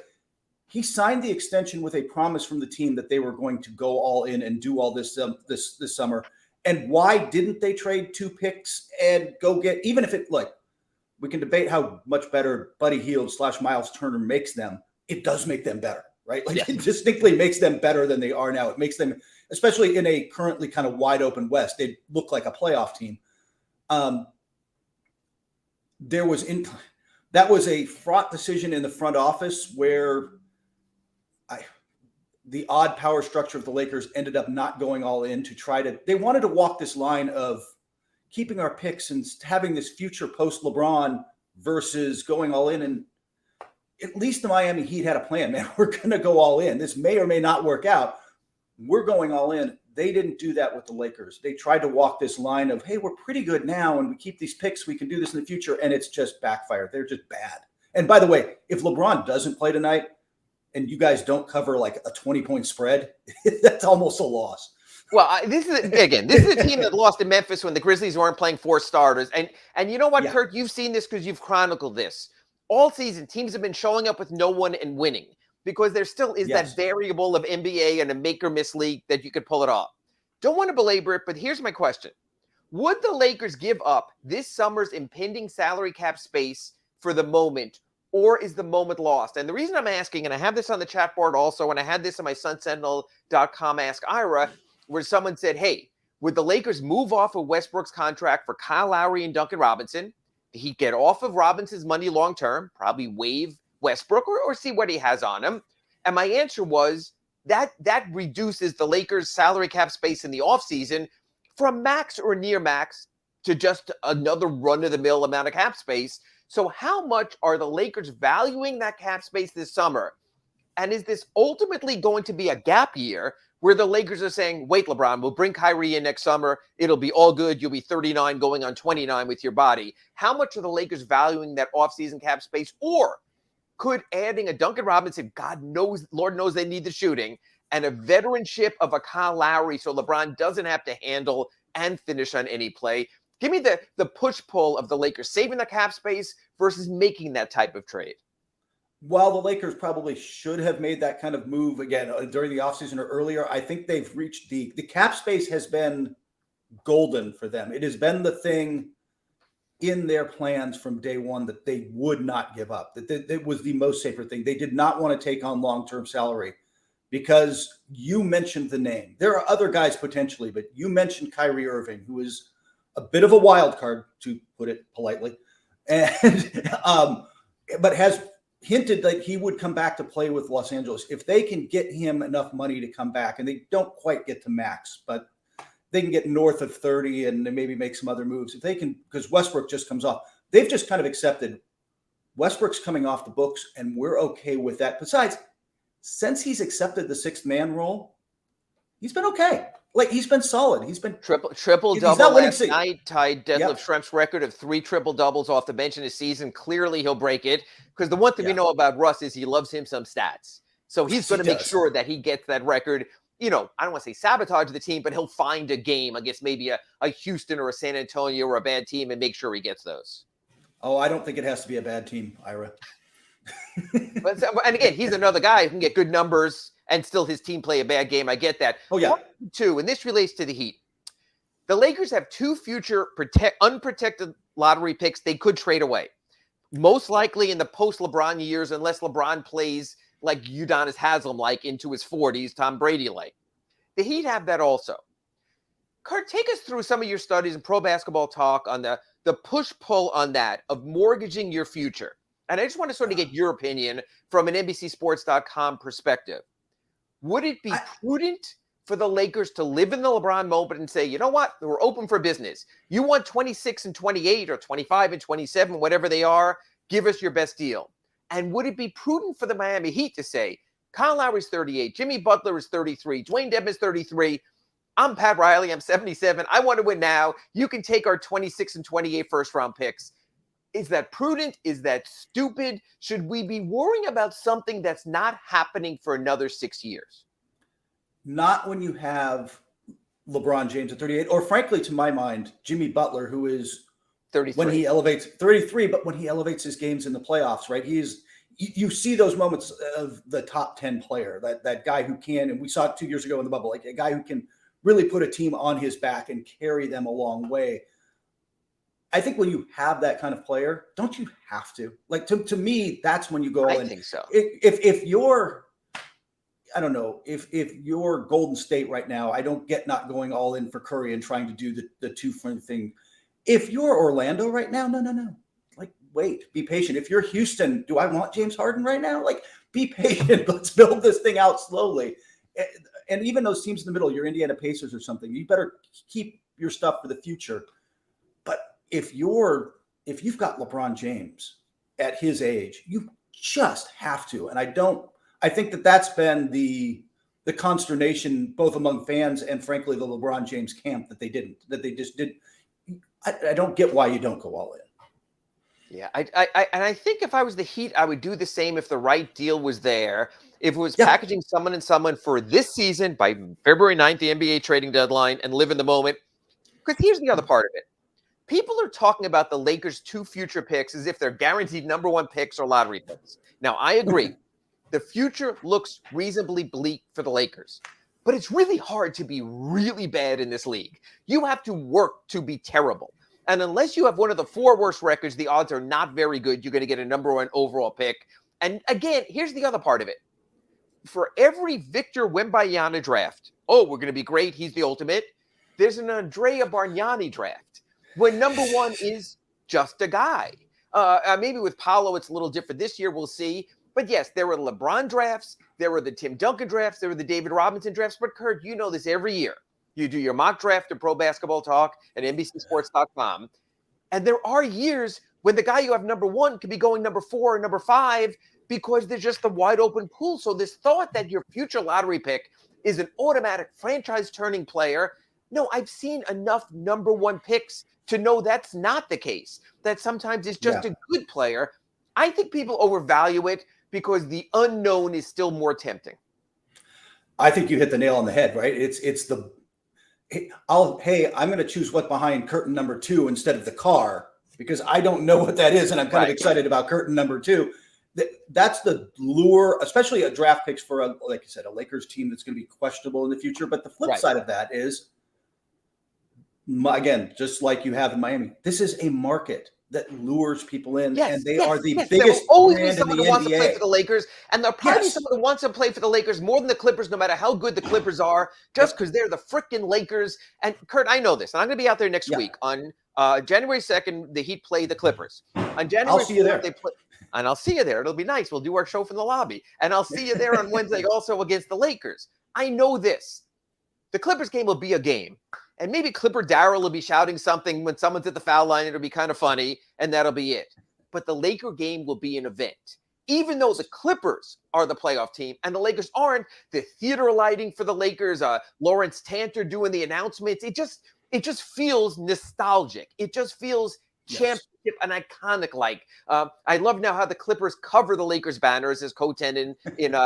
He signed the extension with a promise from the team that they were going to go all in and do all this this summer. And why didn't they trade 2 picks and go get, even if we can debate how much better Buddy Hield / Miles Turner makes them. It does make them better. Right? It distinctly makes them better than they are now. It makes them, especially in a currently kind of wide open West, they look like a playoff team. That was a fraught decision in the front office where the odd power structure of the Lakers ended up not going all in to they wanted to walk this line of keeping our picks and having this future post LeBron versus going all in. And at least the Miami Heat had a plan, man. We're going to go all in. This may or may not work out. We're going all in. They didn't do that with the Lakers. They tried to walk this line of, hey, we're pretty good now, and we keep these picks. We can do this in the future, and it's just backfired. They're just bad. And by the way, if LeBron doesn't play tonight and you guys don't cover like a 20-point spread, that's almost a loss. Well, this is a team that lost in Memphis when the Grizzlies weren't playing 4 starters. And you know what, Kurt? You've seen this because you've chronicled this. All season, teams have been showing up with no one and winning because there still is that variable of NBA and a make-or-miss league that you could pull it off. Don't want to belabor it, but here's my question. Would the Lakers give up this summer's impending salary cap space for the moment, or is the moment lost? And the reason I'm asking, and I have this on the chat board also, and I had this on my sunsentinel.com Ask Ira, where someone said, hey, would the Lakers move off of Westbrook's contract for Kyle Lowry and Duncan Robinson? He'd get off of Robinson's money long-term, probably waive Westbrook or see what he has on him. And my answer was that reduces the Lakers' salary cap space in the offseason from max or near max to just another run-of-the-mill amount of cap space. So how much are the Lakers valuing that cap space this summer? And is this ultimately going to be a gap year where the Lakers are saying, wait, LeBron, we'll bring Kyrie in next summer. It'll be all good. You'll be 39 going on 29 with your body. How much are the Lakers valuing that offseason cap space? Or could adding a Duncan Robinson, Lord knows they need the shooting, and a veteranship of a Kyle Lowry so LeBron doesn't have to handle and finish on any play? Give me the push-pull of the Lakers saving the cap space versus making that type of trade. While the Lakers probably should have made that kind of move again during the offseason or earlier, I think they've reached the cap space has been golden for them. It has been the thing in their plans from day one that they would not give up. That was the most sacred thing. They did not want to take on long-term salary because you mentioned the name. There are other guys potentially, but you mentioned Kyrie Irving, who is a bit of a wild card, to put it politely, and but has hinted that he would come back to play with Los Angeles. If they can get him enough money to come back, and they don't quite get to max, but they can get north of 30 and maybe make some other moves. If they can, because Westbrook just comes off, they've just kind of accepted Westbrook's coming off the books and we're okay with that. Besides, since he's accepted the 6th man role, he's been okay. Like, he's been solid. He's been triple he's double not winning last night, tied Detlef Schrempf's record of 3 triple doubles off the bench in a season. Clearly, he'll break it because the one thing we know about Russ is he loves him some stats. So he's going to make sure that he gets that record. You know, I don't want to say sabotage the team, but he'll find a game against maybe a Houston or a San Antonio or a bad team and make sure he gets those. Oh, I don't think it has to be a bad team, Ira. And again, he's another guy who can get good numbers and still his team play a bad game. I get that. Oh, yeah. 2, and this relates to the Heat. The Lakers have 2 future unprotected lottery picks they could trade away. Most likely in the post-LeBron years, unless LeBron plays like Udonis Haslem-like into his 40s, Tom Brady-like. The Heat have that also. Kurt, take us through some of your studies in pro basketball talk on the push-pull on that of mortgaging your future. And I just want to sort of get your opinion from an NBCSports.com perspective. Would it be prudent for the Lakers to live in the LeBron moment and say, you know what, we're open for business. You want 26 and 28 or 25 and 27, whatever they are, give us your best deal. And would it be prudent for the Miami Heat to say, Kyle Lowry's 38, Jimmy Butler is 33, Dwayne Dedmon's 33, I'm Pat Riley, I'm 77, I want to win now. You can take our 26 and 28 first-round picks. Is that prudent? Is that stupid? Should we be worrying about something that's not happening for another 6 years? Not when you have LeBron James at 38, or frankly, to my mind, Jimmy Butler, who is 33. When he elevates 33, but when he elevates his games in the playoffs, right? You see those moments of the top 10 player, that guy who can, and we saw it 2 years ago in the bubble, like a guy who can really put a team on his back and carry them a long way. I think when you have that kind of player, don't you have to? Like, to me, that's when you go in. I think so. If you're, I don't know, if you're Golden State right now, I don't get not going all in for Curry and trying to do the two-front thing. If you're Orlando right now, no. Like, wait, be patient. If you're Houston, do I want James Harden right now? Like, be patient. Let's build this thing out slowly. And even those teams in the middle, your Indiana Pacers or something, you better keep your stuff for the future. But if you've got LeBron James at his age, you just have to. And I think that's been the consternation both among fans and frankly the LeBron James camp that they just did. I don't get why you don't go all in. Yeah, I think if I was the Heat, I would do the same if the right deal was there. If it was packaging someone for this season by February 9th, the NBA trading deadline, and live in the moment. Because here's the other part of it. People are talking about the Lakers' 2 future picks as if they're guaranteed number 1 picks or lottery picks. Now, I agree. The future looks reasonably bleak for the Lakers. But it's really hard to be really bad in this league. You have to work to be terrible. And unless you have one of the 4 worst records, the odds are not very good. You're going to get a number 1 overall pick. And again, here's the other part of it. For every Victor Wembanyama draft, we're going to be great, he's the ultimate, there's an Andrea Bargnani draft when number 1 is just a guy. Maybe with Paolo, it's a little different this year. We'll see. But yes, there were LeBron drafts. There were the Tim Duncan drafts. There were the David Robinson drafts. But Kurt, you know this every year. You do your mock draft at Pro Basketball Talk at NBCSports.com. And there are years when the guy you have number 1 could be going number 4 or number 5 because there's just the wide open pool. So this thought that your future lottery pick is an automatic franchise-turning player, no, I've seen enough number 1 picks to know that's not the case, that sometimes it's just a good player. I think people overvalue it because the unknown is still more tempting. I think you hit the nail on the head, right? I'm going to choose what's behind curtain number 2 instead of the car because I don't know what that is. And I'm kind of excited about curtain number 2. That's the lure, especially a draft picks for like you said, a Lakers team that's going to be questionable in the future. But the flip side of that is, again, just like you have in Miami, this is a market that lures people in, and they are the biggest there will always be brand someone in the who wants NBA. to play for the Lakers, and there'll probably be someone who wants to play for the Lakers more than the Clippers, no matter how good the Clippers are, just because they're the freaking Lakers. And Kurt, I know this, and I'm going to be out there next week on January 2nd. The Heat play the Clippers. On January 4th, they play. And I'll see you there. It'll be nice. We'll do our show from the lobby. And I'll see you there on Wednesday also against the Lakers. I know this. The Clippers game will be a game. And maybe Clipper Darrell will be shouting something when someone's at the foul line. It'll be kind of funny, and that'll be it. But the Laker game will be an event. even though the Clippers are the playoff team and the Lakers aren't, the theater lighting for the Lakers, Lawrence Tanter doing the announcements, it just feels nostalgic. It just feels championship and iconic like. I love now how the Clippers cover the Lakers banners as co-tenant in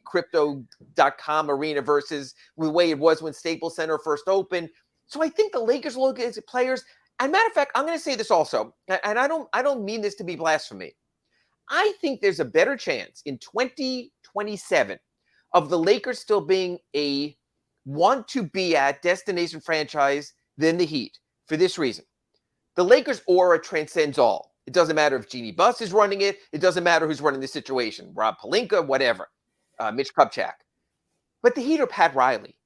crypto.com arena versus the way it was when Staples Center first opened. So I think the Lakers look as players. And matter of fact, I'm going to say this also, and I don't mean this to be blasphemy. I think there's a better chance in 2027 of the Lakers still being a want to be at destination franchise than the Heat for this reason. The Lakers' aura transcends all. It doesn't matter if Jeannie Buss is running it. It doesn't matter who's running the situation. Rob Pelinka, whatever. Mitch Kupchak. But the Heat are Pat Riley.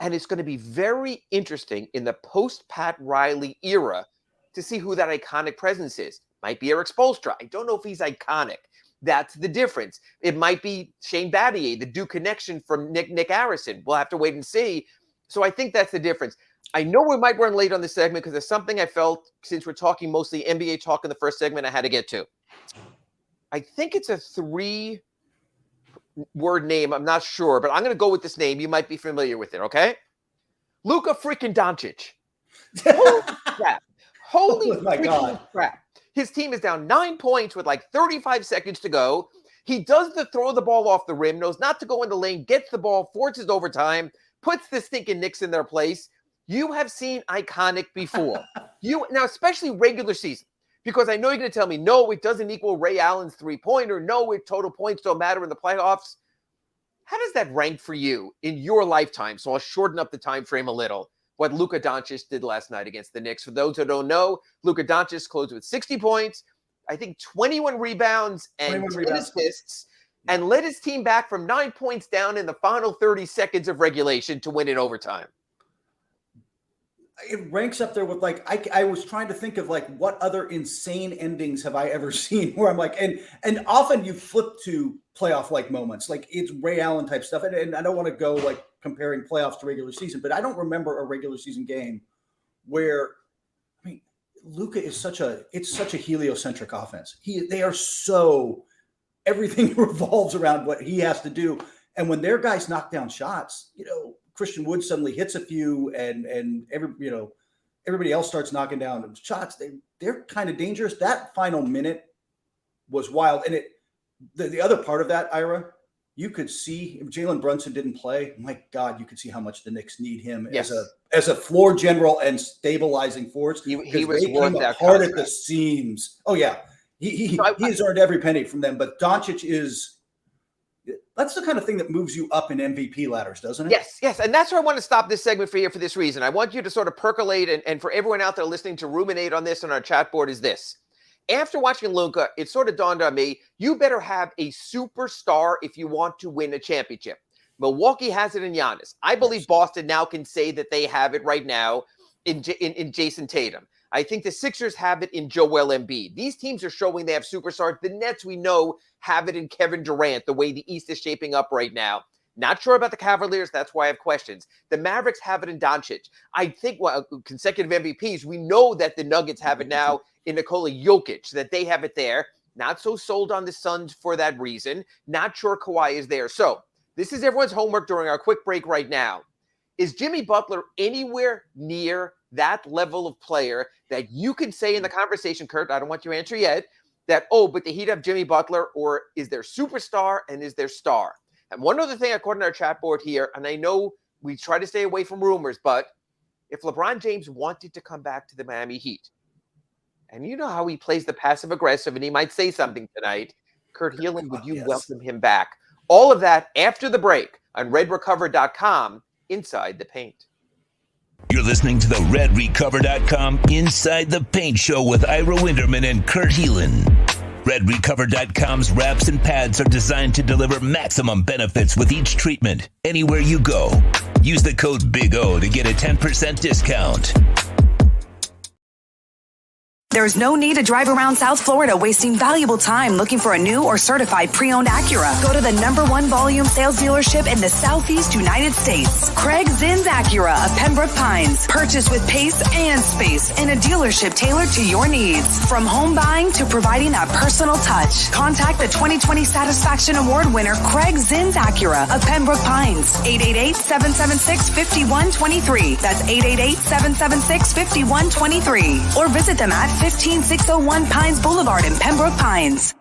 And it's going to be very interesting in the post-Pat Riley era to see who that iconic presence is. Might be Eric Spoelstra. I don't know if he's iconic. That's the difference. It might be Shane Battier, the Duke connection from Nick Harrison. We'll have to wait and see. So I think that's the difference. I know we might run late on this segment because there's something I felt, since we're talking mostly NBA talk in the first segment, I had to get to. I think it's a 3-word name. I'm not sure, but I'm going to go with this name. You might be familiar with it, okay? Luka freaking Doncic. Holy crap. Holy my God. crap. His team is down 9 points with like 35 seconds to go. He does the throw the ball off the rim, knows not to go in the lane, gets the ball, forces overtime, puts the stinking Knicks in their place. You have seen iconic before. Now, especially regular season, because I know you're going to tell me, no, it doesn't equal Ray Allen's three-pointer. No, total points don't matter in the playoffs. How does that rank for you in your lifetime? So I'll shorten up the time frame a little. What Luka Doncic did last night against the Knicks. For those who don't know, Luka Doncic closed with 60 points, I think 21 rebounds and 10 assists, and led his team back from 9 points down in the final 30 seconds of regulation to win in overtime. It ranks up there with like, I was trying to think of like what other insane endings have I ever seen where I'm like, and often you flip to playoff like moments, like it's Ray Allen type stuff. And I don't want to go like comparing playoffs to regular season, but I don't remember a regular season game where, I mean, Luka is such a heliocentric offense. They are so, everything revolves around what he has to do. And when their guys knock down shots, Christian Wood suddenly hits a few and everybody else starts knocking down shots. They're kind of dangerous. That final minute was wild. And the other part of that, Ira, you could see if Jalen Brunson didn't play, my God, you could see how much the Knicks need him as a floor general and stabilizing force. He was worth that hard at the seams. Oh yeah. He has earned every penny from them, but Doncic that's the kind of thing that moves you up in MVP ladders, doesn't it? Yes. And that's where I want to stop this segment for this reason. I want you to sort of percolate and for everyone out there listening to ruminate on this on our chat board is this. After watching Luka, it sort of dawned on me, you better have a superstar if you want to win a championship. Milwaukee has it in Giannis. I believe Boston now can say that they have it right now in Jason Tatum. I think the Sixers have it in Joel Embiid. These teams are showing they have superstars. The Nets, we know, have it in Kevin Durant, the way the East is shaping up right now. Not sure about the Cavaliers. That's why I have questions. The Mavericks have it in Doncic. I think consecutive MVPs, we know that the Nuggets have it now in Nikola Jokic, that they have it there. Not so sold on the Suns for that reason. Not sure Kawhi is there. So this is everyone's homework during our quick break right now. Is Jimmy Butler anywhere near that level of player that you can say in the conversation, Kurt, I don't want your answer yet, that, but the Heat have Jimmy Butler, or is there superstar and is there star? And one other thing, according to our chat board here, and I know we try to stay away from rumors, but if LeBron James wanted to come back to the Miami Heat, and you know how he plays the passive aggressive and he might say something tonight, Kurt Heelan, would you welcome him back? All of that after the break on redrecover.com, Inside the Paint. You're listening to the redrecover.com Inside the Paint Show with Ira Winderman and Kurt Heelan. RedRecover.com's wraps and pads are designed to deliver maximum benefits with each treatment, anywhere you go. Use the code BIG-O to get a 10% discount. There's no need to drive around South Florida wasting valuable time looking for a new or certified pre-owned Acura. Go to the #1 volume sales dealership in the Southeast United States. Craig Zinn's Acura of Pembroke Pines. Purchase with pace and space in a dealership tailored to your needs. From home buying to providing that personal touch. Contact the 2020 Satisfaction Award winner Craig Zinn's Acura of Pembroke Pines. 888-776-5123. That's 888-776-5123. Or visit them at 15601 Pines Boulevard in Pembroke Pines.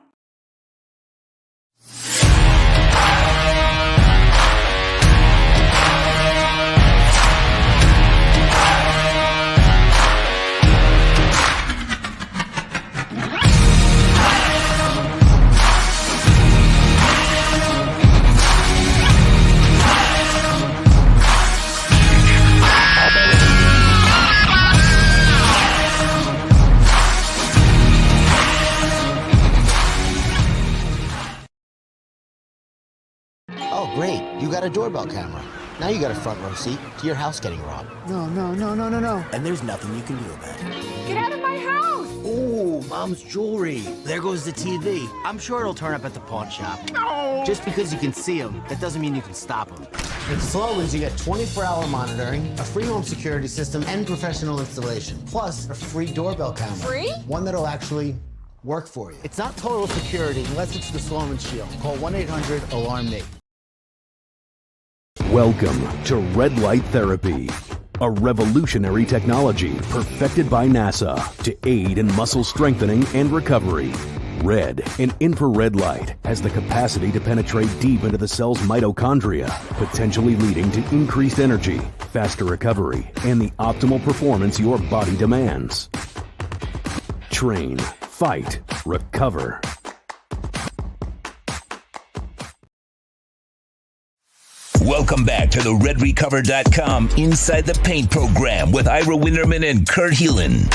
Oh, great. You got a doorbell camera. Now you got a front row seat to your house getting robbed. No. And there's nothing you can do about it. Get out of my house! Ooh, mom's jewelry. There goes the TV. I'm sure it'll turn up at the pawn shop. No! Just because you can see them, that doesn't mean you can stop them. With Sloman's, you get 24-hour monitoring, a free home security system, and professional installation. Plus, a free doorbell camera. Free? One that'll actually work for you. It's not total security unless it's the Sloman Shield. Call 1-800-ALARM-ME. Welcome to Red Light Therapy, a revolutionary technology perfected by NASA to aid in muscle strengthening and recovery. Red and infrared light has the capacity to penetrate deep into the cell's mitochondria, potentially leading to increased energy, faster recovery, and the optimal performance your body demands. Train, fight, recover. Welcome back to the RedRecover.com Inside the Paint program with Ira Winderman and Kurt Heelan.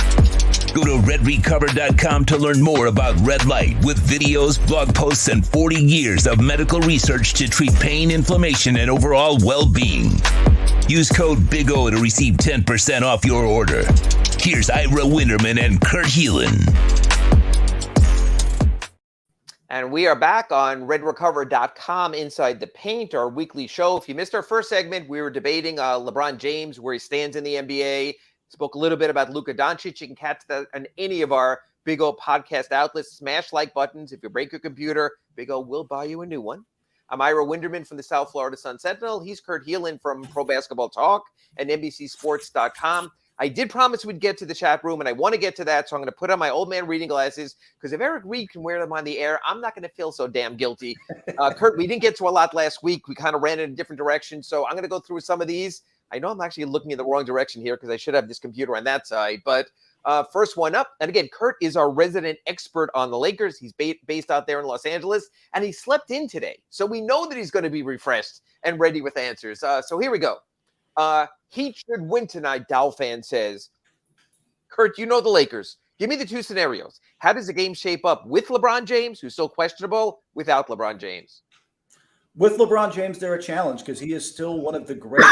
Go to RedRecover.com to learn more about red light with videos, blog posts, and 40 years of medical research to treat pain, inflammation, and overall well-being. Use code BIG O to receive 10% off your order. Here's Ira Winderman and Kurt Heelan. And we are back on RedRecover.com Inside the Paint, our weekly show. If you missed our first segment, we were debating LeBron James, where he stands in the NBA. Spoke a little bit about Luka Doncic. You can catch that on any of our Big O podcast outlets. Smash like buttons. If you break your computer, Big O will buy you a new one. I'm Ira Winderman from the South Florida Sun Sentinel. He's Kurt Heelan from Pro Basketball Talk and NBCSports.com. I did promise we'd get to the chat room, and I want to get to that, so I'm going to put on my old man reading glasses, because if Eric Reed can wear them on the air, I'm not going to feel so damn guilty. Kurt, we didn't get to a lot last week. We kind of ran in a different direction, so I'm going to go through some of these. I know I'm actually looking in the wrong direction here, because I should have this computer on that side, but first one up. And again, Kurt is our resident expert on the Lakers. He's based out there in Los Angeles, and he slept in today, so we know that he's going to be refreshed and ready with answers. So here we go. Heat should win tonight, Dow fan says. Kurt, you know the Lakers. Give me the two scenarios. How does the game shape up with LeBron James, who's still questionable, without LeBron James? With LeBron James, they're a challenge because he is still one of the great.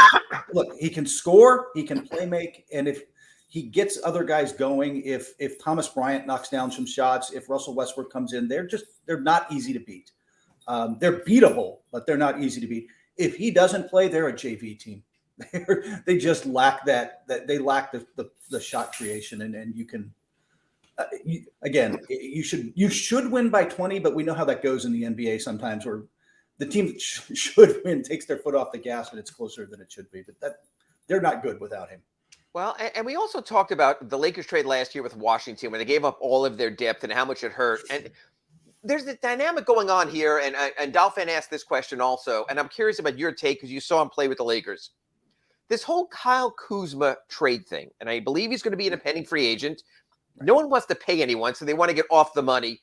Look, he can score, he can play make, and if he gets other guys going, if Thomas Bryant knocks down some shots, if Russell Westbrook comes in, they're not easy to beat. They're beatable, but they're not easy to beat. If he doesn't play, they're a JV team. They just lack that they lack the shot creation, and you can you should win by 20, but we know how that goes in the NBA sometimes, where the team that should win takes their foot off the gas and it's closer than it should be. But they're not good without him. Well, and we also talked about the Lakers trade last year with Washington, where they gave up all of their depth and how much it hurt. And there's a dynamic going on here, and Dolphin asked this question also, and I'm curious about your take because you saw him play with the Lakers. This whole Kyle Kuzma trade thing, and I believe he's going to be an impending free agent. No one wants to pay anyone, so they want to get off the money.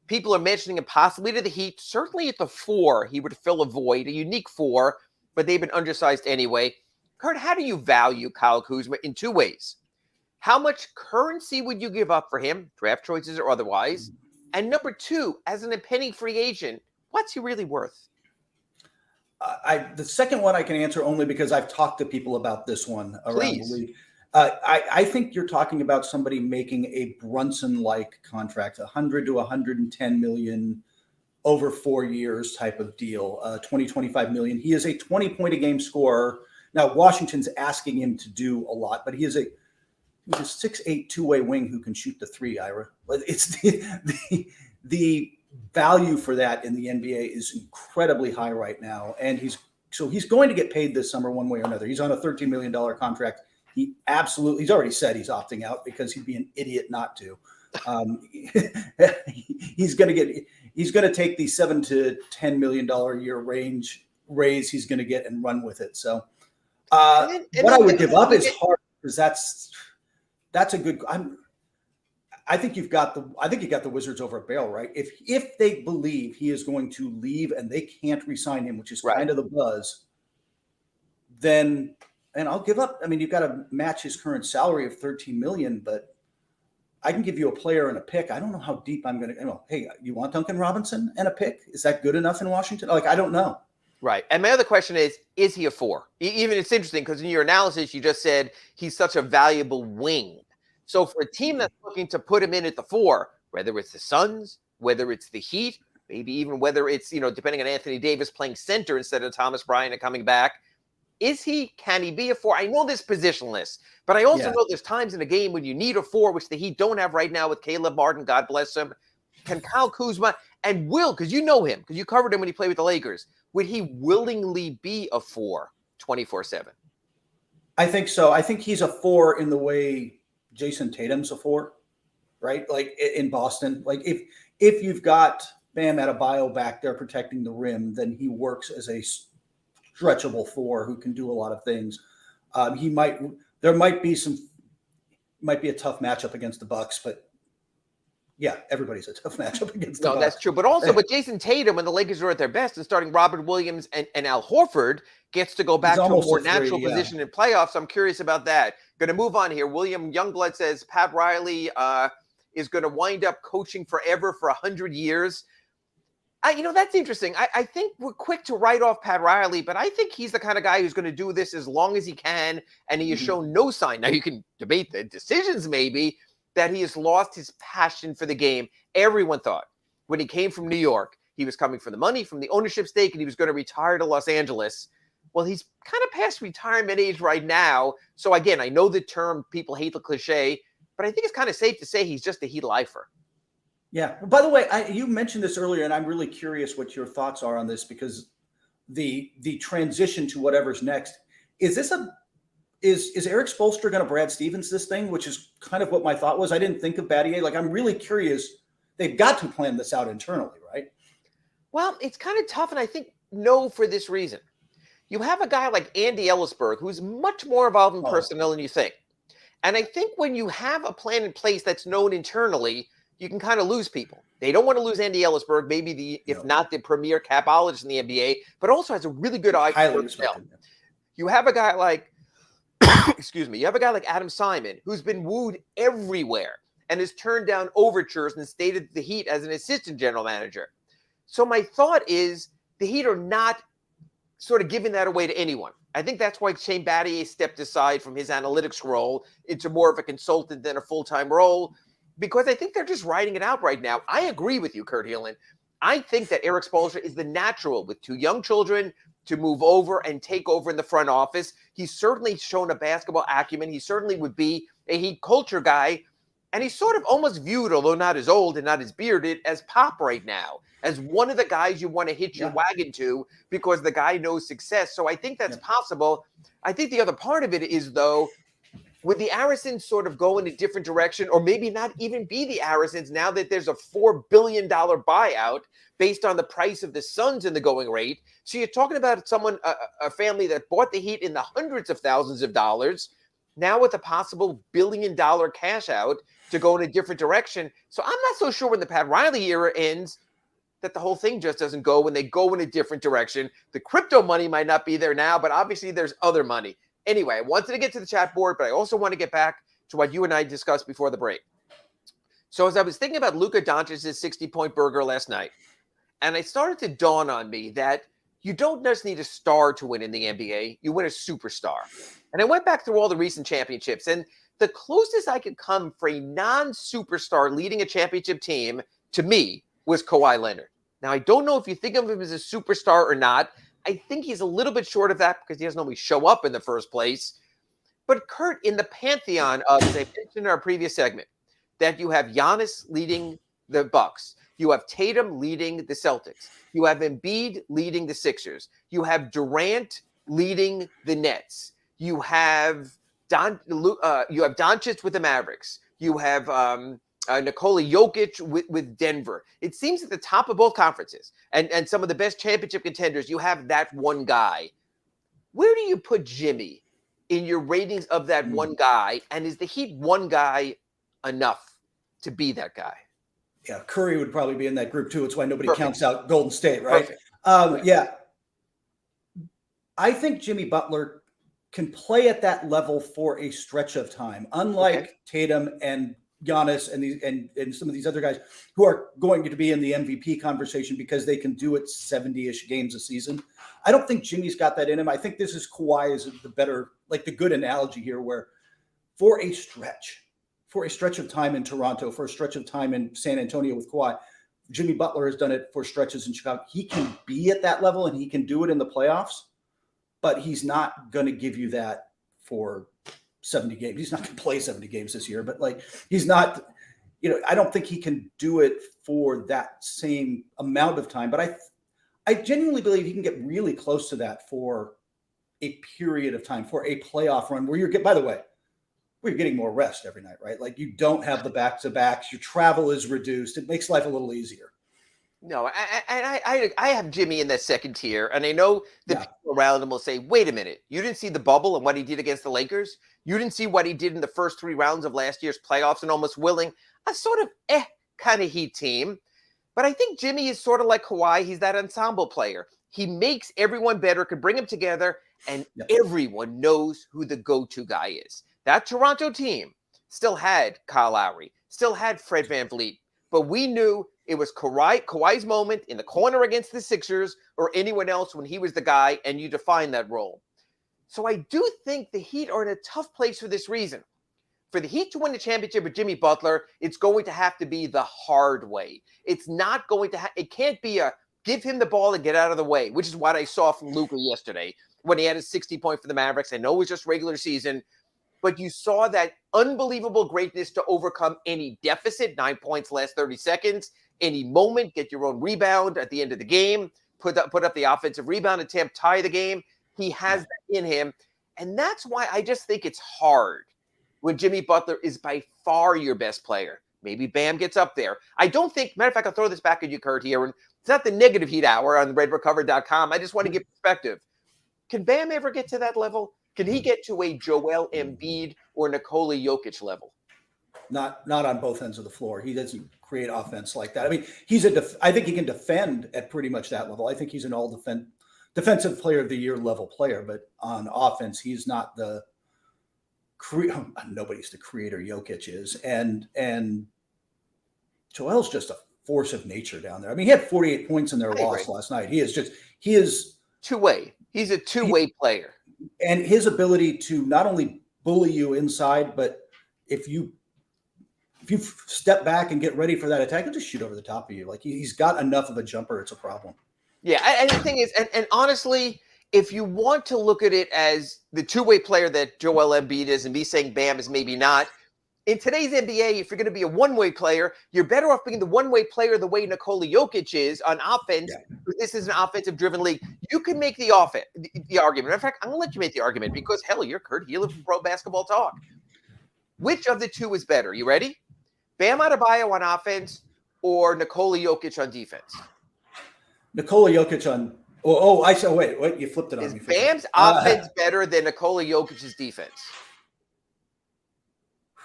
People are mentioning him possibly to the Heat. Certainly at the 4, he would fill a void, a unique 4, but they've been undersized anyway. Kurt, how do you value Kyle Kuzma in two ways? How much currency would you give up for him, draft choices or otherwise? And number 2, as an impending free agent, what's he really worth? The second one I can answer only because I've talked to people about this one around the league. I think you're talking about somebody making a Brunson-like contract, 100 to 110 million over 4 years type of deal, 25 million. He is a 20-point-a-game scorer. Now, Washington's asking him to do a lot, but he's a 6'8" two-way wing who can shoot the three, Ira. It's the value for that in the NBA is incredibly high right now. And he's going to get paid this summer one way or another. He's on a $13 million contract. He's already said he's opting out because he'd be an idiot not to. He's going to take the $7 to $10 million a year raise he's going to get and run with it. So what I would give up is hard because that's a good. I think you got the Wizards over a barrel, right? If they believe he is going to leave and they can't re-sign him, which is kind of the buzz, then and I'll give up. I mean, you've got to match his current salary of $13 million, but I can give you a player and a pick. I don't know how deep I'm going to. Hey, you want Duncan Robinson and a pick? Is that good enough in Washington? I don't know. Right. And my other question is he a 4? Even it's interesting because in your analysis, you just said he's such a valuable wing. So for a team that's looking to put him in at the 4, whether it's the Suns, whether it's the Heat, maybe even whether it's, depending on Anthony Davis playing center instead of Thomas Bryant and coming back, can he be a 4? I know this positionless, but I also know there's times in a game when you need a 4, which the Heat don't have right now with Caleb Martin, God bless him. Can Kyle Kuzma and because you know him, because you covered him when he played with the Lakers, would he willingly be a 4 24/7? I think so. I think he's a 4 in the way Jason Tatum's a 4, right? Like in Boston. Like if you've got Bam Adebayo back there protecting the rim, then he works as a stretchable 4 who can do a lot of things. There might be a tough matchup against the Bucks, but yeah, everybody's a tough matchup against the Bucks. No, that's true. But also, but Jason Tatum, when the Lakers are at their best and starting Robert Williams and Al Horford, gets to go back to a more natural position in playoffs. I'm curious about that. Going to move on here. William Youngblood says Pat Riley is going to wind up coaching forever for 100 years. That's interesting. I think we're quick to write off Pat Riley, but I think he's the kind of guy who's going to do this as long as he can, and he has shown no sign. Now, you can debate the decisions maybe, that he has lost his passion for the game. Everyone thought when he came from New York, he was coming for the money, from the ownership stake, and he was going to retire to Los Angeles. Well, he's kind of past retirement age right now. So again, I know the term, people hate the cliche, but I think it's kind of safe to say he's just a Heat lifer. Yeah. By the way, you mentioned this earlier, and I'm really curious what your thoughts are on this because the transition to whatever's next, is Eric Spoelstra going to Brad Stevens this thing, which is kind of what my thought was. I didn't think of Battier. I'm really curious. They've got to plan this out internally, right? Well, it's kind of tough, and I think no for this reason. You have a guy like Andy Ellisberg, who's much more involved in personnel than you think. And I think when you have a plan in place that's known internally, you can kind of lose people. They don't want to lose Andy Ellisberg, maybe if not the premier capologist in the NBA, but also has a really good eye for personnel. You have a guy like you have a guy like Adam Simon, who's been wooed everywhere and has turned down overtures and stayed at the Heat as an assistant general manager. So my thought is the Heat are not sort of giving that away to anyone. I think that's why Shane Battier stepped aside from his analytics role into more of a consultant than a full-time role, because I think they're just writing it out right now. I agree with you, Kurt Heelan. I think that Eric Spoelstra is the natural with 2 young children to move over and take over in the front office. He's certainly shown a basketball acumen. He certainly would be a Heat culture guy. And he's sort of almost viewed, although not as old and not as bearded, as Pop right now, as one of the guys you want to hitch your wagon to because the guy knows success. So I think that's possible. I think the other part of it is, though, would the Arisons sort of go in a different direction, or maybe not even be the Arisons now that there's a $4 billion buyout based on the price of the Suns in the going rate? So you're talking about someone, a family that bought the Heat in the hundreds of thousands of dollars, now with a possible $1 billion cash out to go in a different direction. So I'm not so sure when the Pat Riley era ends that the whole thing just doesn't go when they go in a different direction. The crypto money might not be there now, but obviously there's other money. Anyway, I wanted to get to the chat board, but I also want to get back to what you and I discussed before the break. So as I was thinking about Luka Doncic's 60-point burger last night, and it started to dawn on me that you don't just need a star to win in the NBA. You win a superstar. And I went back through all the recent championships, and the closest I could come for a non-superstar leading a championship team, to me, was Kawhi Leonard. Now, I don't know if you think of him as a superstar or not. I think he's a little bit short of that because he doesn't always show up in the first place. But Kurt, in the pantheon of, as I mentioned in our previous segment, that you have Giannis leading the Bucks, you have Tatum leading the Celtics, you have Embiid leading the Sixers, you have Durant leading the Nets, you have Doncic with the Mavericks, you have Nikola Jokic with Denver. It seems at the top of both conferences and some of the best championship contenders, you have that one guy. Where do you put Jimmy in your ratings of that one guy? And is the Heat one guy enough to be that guy? Yeah, Curry would probably be in that group too. It's why nobody counts out Golden State, right? Yeah. I think Jimmy Butler can play at that level for a stretch of time, unlike Tatum and Giannis and some of these other guys who are going to be in the MVP conversation because they can do it 70-ish games a season. I don't think Jimmy's got that in him. I think this is Kawhi is the better, like the good analogy here, where for a stretch of time in Toronto, for a stretch of time in San Antonio with Kawhi, Jimmy Butler has done it for stretches in Chicago. He can be at that level and he can do it in the playoffs, but he's not going to give you that for 70 games. He's not going to play 70 games this year, but like he's not, I don't think he can do it for that same amount of time, but I genuinely believe he can get really close to that for a period of time, for a playoff run where by the way, we're getting more rest every night, right? Like you don't have the back-to-backs, your travel is reduced. It makes life a little easier. No, I have Jimmy in that second tier, and I know the people around him will say, wait a minute, you didn't see the bubble and what he did against the Lakers? You didn't see what he did in the first 3 rounds of last year's playoffs and almost willing a sort of kind of Heat team. But I think Jimmy is sort of like Kawhi. He's that ensemble player. He makes everyone better, could bring them together, and everyone knows who the go-to guy is. That Toronto team still had Kyle Lowry, still had Fred VanVleet, but we knew it was Kawhi's moment in the corner against the Sixers or anyone else when he was the guy, and you define that role. So I do think the Heat are in a tough place for this reason. For the Heat to win the championship with Jimmy Butler, it's going to have to be the hard way. It's not going to it can't be a give him the ball and get out of the way, which is what I saw from Luka yesterday when he had his 60-point for the Mavericks. I know it was just regular season, but you saw that unbelievable greatness to overcome any deficit, 9 points last 30 seconds, any moment, get your own rebound at the end of the game, put up the offensive rebound attempt, tie the game. He has that in him. And that's why I just think it's hard when Jimmy Butler is by far your best player. Maybe Bam gets up there. I don't think, matter of fact, I'll throw this back at you, Kurt, here. And it's not the negative Heat hour on redrecover.com. I just want to give perspective. Can Bam ever get to that level? Can he get to a Joel Embiid or Nikola Jokic level? Not on both ends of the floor. He doesn't create offense like that. I mean, I think he can defend at pretty much that level. I think he's an all defensive player of the year level player, but on offense, he's not the nobody's the creator Jokic is. And Joel's just a force of nature down there. I mean, he had 48 points in their loss last night. He is two-way. He's a two-way player. And his ability to not only bully you inside, but if you step back and get ready for that attack, he'll just shoot over the top of you. Like he's got enough of a jumper. It's a problem. Yeah. And the thing is, and honestly, if you want to look at it as the two-way player that Joel Embiid is and me saying Bam is maybe not, in today's NBA, if you're going to be a one-way player, you're better off being the one-way player the way Nikola Jokic is on offense. Yeah. This is an offensive-driven league. You can make the argument. In fact, I'm going to let you make the argument because, hell, you're Kurt. You live in pro basketball talk. Which of the two is better? You ready? Bam Adebayo on offense or Nikola Jokic on defense? Nikola Jokic on – I said, wait, you flipped it on me. Is Bam's offense better than Nikola Jokic's defense?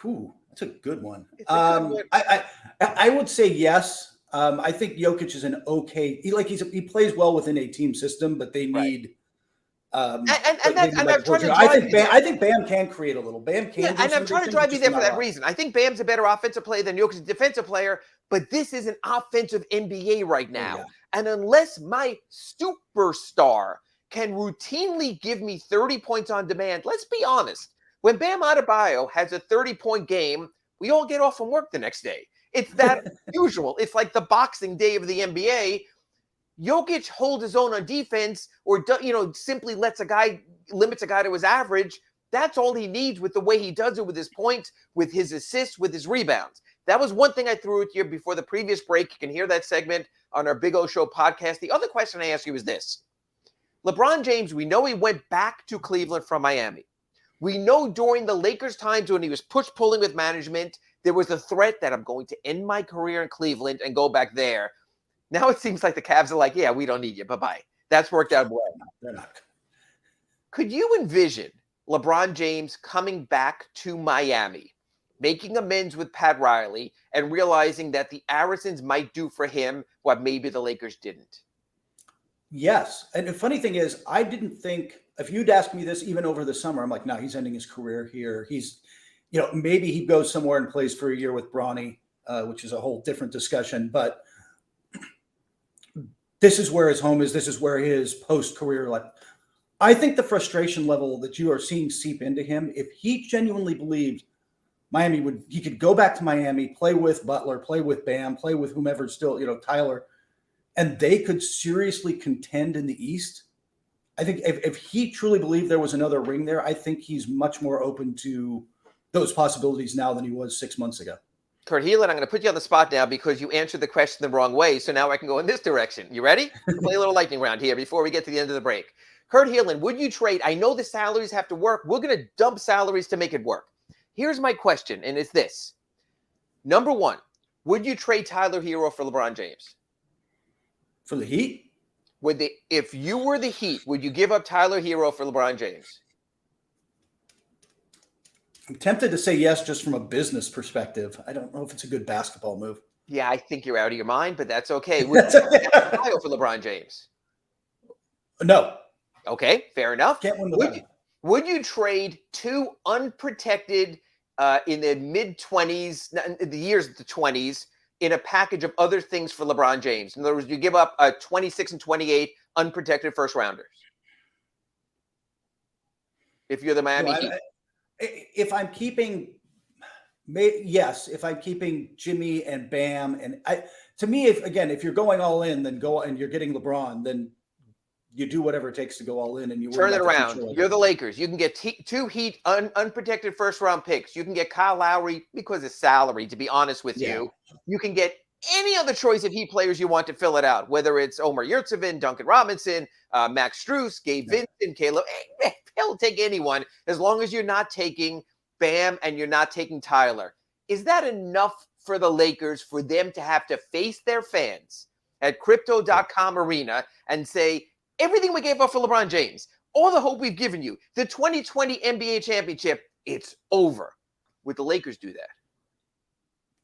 Ooh, that's a good one. I would say yes. I think Jokic is an okay. He plays well within a team system, but they need. I think Bam can create a little. Bam can. Yeah, and I'm trying to drive you there for that reason. I think Bam's a better offensive player than Jokic's defensive player, But this is an offensive NBA right now. And unless my superstar can routinely give me 30 points on demand, let's be honest. When Bam Adebayo has a 30-point game, we all get off from work the next day. It's that usual. It's like the Boxing Day of the NBA. Jokic holds his own on defense or, simply limits a guy to his average. That's all he needs with the way he does it, with his points, with his assists, with his rebounds. That was one thing I threw at you before the previous break. You can hear that segment on our Big O Show podcast. The other question I asked you is this. LeBron James, we know he went back to Cleveland from Miami. We know during the Lakers times when he was push-pulling with management, there was a threat that I'm going to end my career in Cleveland and go back there. Now it seems like the Cavs are like, yeah, we don't need you. Bye-bye. That's worked out well. They're not. Could you envision LeBron James coming back to Miami, making amends with Pat Riley, and realizing that the Arisons might do for him what maybe the Lakers didn't? Yes. And the funny thing is, I didn't think, if you'd asked me this even over the summer, I'm like, no, he's ending his career here. He's, maybe he goes somewhere and plays for a year with Bronny, which is a whole different discussion. But this is where his home is. This is where his post-career life. I think the frustration level that you are seeing seep into him, if he genuinely believed he could go back to Miami, play with Butler, play with Bam, play with whomever still, Tyler, and they could seriously contend in the East. I think if he truly believed there was another ring there, I think he's much more open to those possibilities now than he was 6 months ago. Kurt Heelan, I'm going to put you on the spot now because you answered the question the wrong way. So now I can go in this direction. You ready? Play a little lightning round here before we get to the end of the break. Kurt Heelan, would you trade? I know the salaries have to work. We're going to dump salaries to make it work. Here's my question, and it's this. Number one, would you trade Tyler Hero for LeBron James? For the Heat? If you were the Heat, would you give up Tyler Hero for LeBron James? I'm tempted to say yes just from a business perspective. I don't know if it's a good basketball move. Yeah, I think you're out of your mind, but that's okay. Would you trade Adebayo for LeBron James? No. Okay, fair enough. Can't win would you trade two unprotected in the mid-20s, the years of the 20s, in a package of other things for LeBron James? In other words, you give up a 26 and 28 unprotected first-rounders. If you're the Miami Heat. If I'm keeping, yes, if I'm keeping Jimmy and Bam, and to me, if you're going all in, then go and you're getting LeBron, then you do whatever it takes to go all in, and you turn it around. You're the Lakers. You can get two Heat unprotected first-round picks. You can get Kyle Lowry because of salary. To be honest with you, you can get any other choice of Heat players you want to fill it out. Whether it's Omer Yurtseven, Duncan Robinson, Max Strus, Gabe Vincent, Caleb. He'll take anyone as long as you're not taking Bam and you're not taking Tyler. Is that enough for the Lakers for them to have to face their fans at Crypto.com Arena and say, everything we gave up for LeBron James, all the hope we've given you, the 2020 NBA championship, it's over? Would the Lakers do that?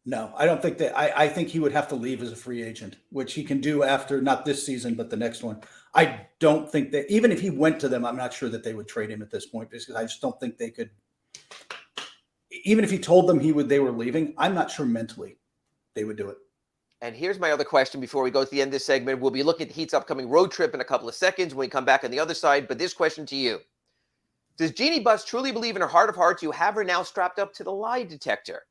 No, I don't think that. I think he would have to leave as a free agent, which he can do after not this season, but the next one. I don't think that even if he went to them, I'm not sure that they would trade him at this point because I just don't think they could. Even if he told them they were leaving, I'm not sure mentally they would do it. And here's my other question before we go to the end of this segment. We'll be looking at the Heat's upcoming road trip in a couple of seconds when we come back on the other side. But this question to you. Does Jeannie Buss truly believe in her heart of hearts you have her now strapped up to the lie detector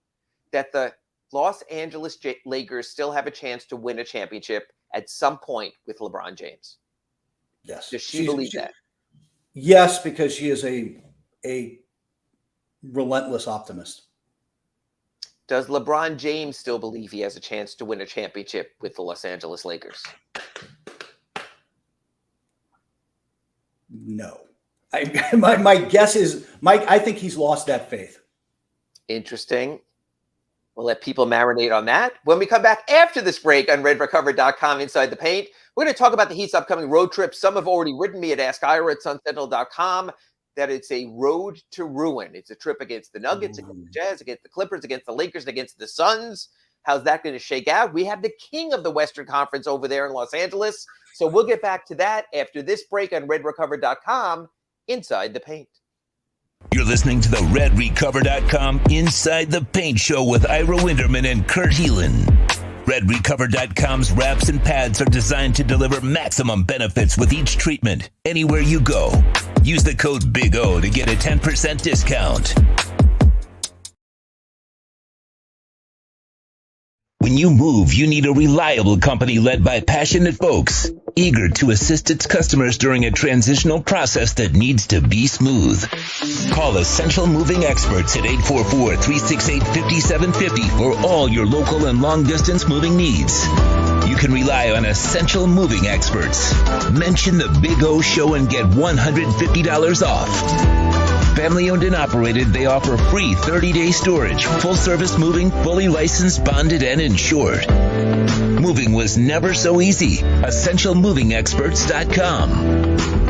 that the Los Angeles Lakers still have a chance to win a championship at some point with LeBron James? Yes. Does she believe that? Yes, because she is a relentless optimist. Does LeBron James still believe he has a chance to win a championship with the Los Angeles Lakers? No. My guess is, Mike, I think he's lost that faith. Interesting. We'll let people marinate on that. When we come back after this break on RedRecover.com Inside the Paint, we're going to talk about the Heat's upcoming road trip. Some have already written me at AskIra@SunSentinel.com that it's a road to ruin. It's a trip against the Nuggets, against the Jazz, against the Clippers, against the Lakers, against the Suns. How's that going to shake out? We have the king of the Western Conference over there in Los Angeles. So we'll get back to that after this break on RedRecover.com Inside the Paint. You're listening to the RedRecover.com Inside the Paint Show with Ira Winderman and Kurt Heelan. RedRecover.com's wraps and pads are designed to deliver maximum benefits with each treatment, anywhere you go. Use the code BIG-O to get a 10% discount. When you move, you need a reliable company led by passionate folks, eager to assist its customers during a transitional process that needs to be smooth. Call Essential Moving Experts at 844-368-5750 for all your local and long-distance moving needs. You can rely on Essential Moving Experts. Mention the Big O Show and get $150 off. Family owned and operated, they offer free 30-day storage, full-service moving, fully licensed, bonded, and insured. Moving was never so easy. EssentialMovingExperts.com.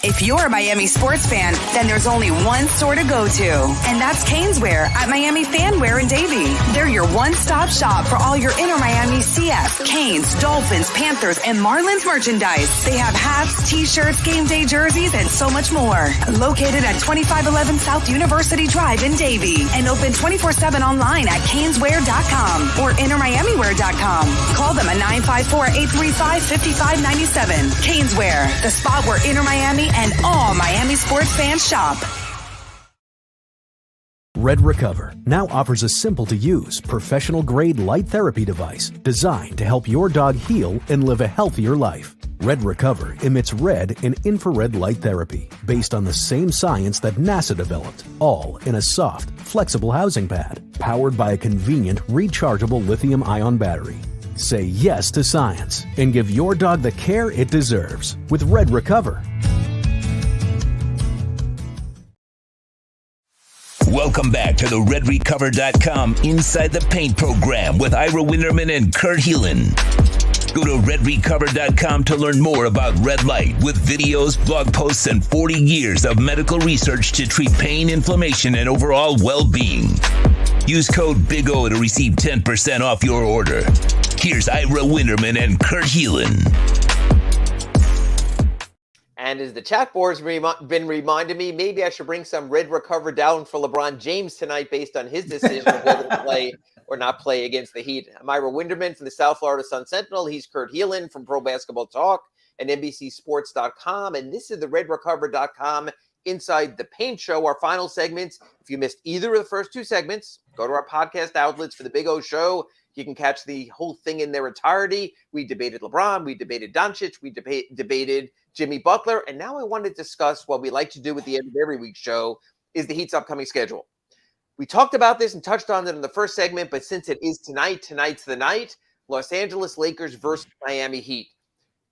If you're a Miami sports fan, then there's only one store to go to, and that's Caneswear at Miami Fanwear in Davie. They're your one-stop shop for all your Inter Miami CF, Canes, Dolphins, Panthers, and Marlins merchandise. They have hats, t-shirts, game day jerseys, and so much more. Located at 2511 South University Drive in Davie, and open 24/7 online at caneswear.com or intermiamiwear.com. Call them at 954-835-5597. Caneswear, the spot where Inter Miami and all Miami sports fans shop. Red Recover now offers a simple-to-use, professional-grade light therapy device designed to help your dog heal and live a healthier life. Red Recover emits red and infrared light therapy based on the same science that NASA developed, all in a soft, flexible housing pad powered by a convenient, rechargeable lithium-ion battery. Say yes to science and give your dog the care it deserves with Red Recover. Welcome back to the RedRecover.com Inside the Paint program with Ira Winterman and Kurt Heelan. Go to RedRecover.com to learn more about red light with videos, blog posts, and 40 years of medical research to treat pain, inflammation, and overall well-being. Use code BIG-O to receive 10% off your order. Here's Ira Winterman and Kurt Heelan. And as the chat board's been reminding me, maybe I should bring some Red Recover down for LeBron James tonight based on his decision of whether to play or not play against the Heat. I'm Ira Winderman from the South Florida Sun Sentinel. He's Kurt Heelan from Pro Basketball Talk and NBCSports.com. And this is the RedRecover.com Inside the Paint Show, our final segments. If you missed either of the first two segments, go to our podcast outlets for the Big O Show. You can catch the whole thing in their entirety. We debated LeBron. We debated Doncic. We debated Jimmy Butler. And now I want to discuss what we like to do at the end of every week's show is the Heat's upcoming schedule. We talked about this and touched on it in the first segment, but since it is tonight's the night, Los Angeles Lakers versus Miami Heat.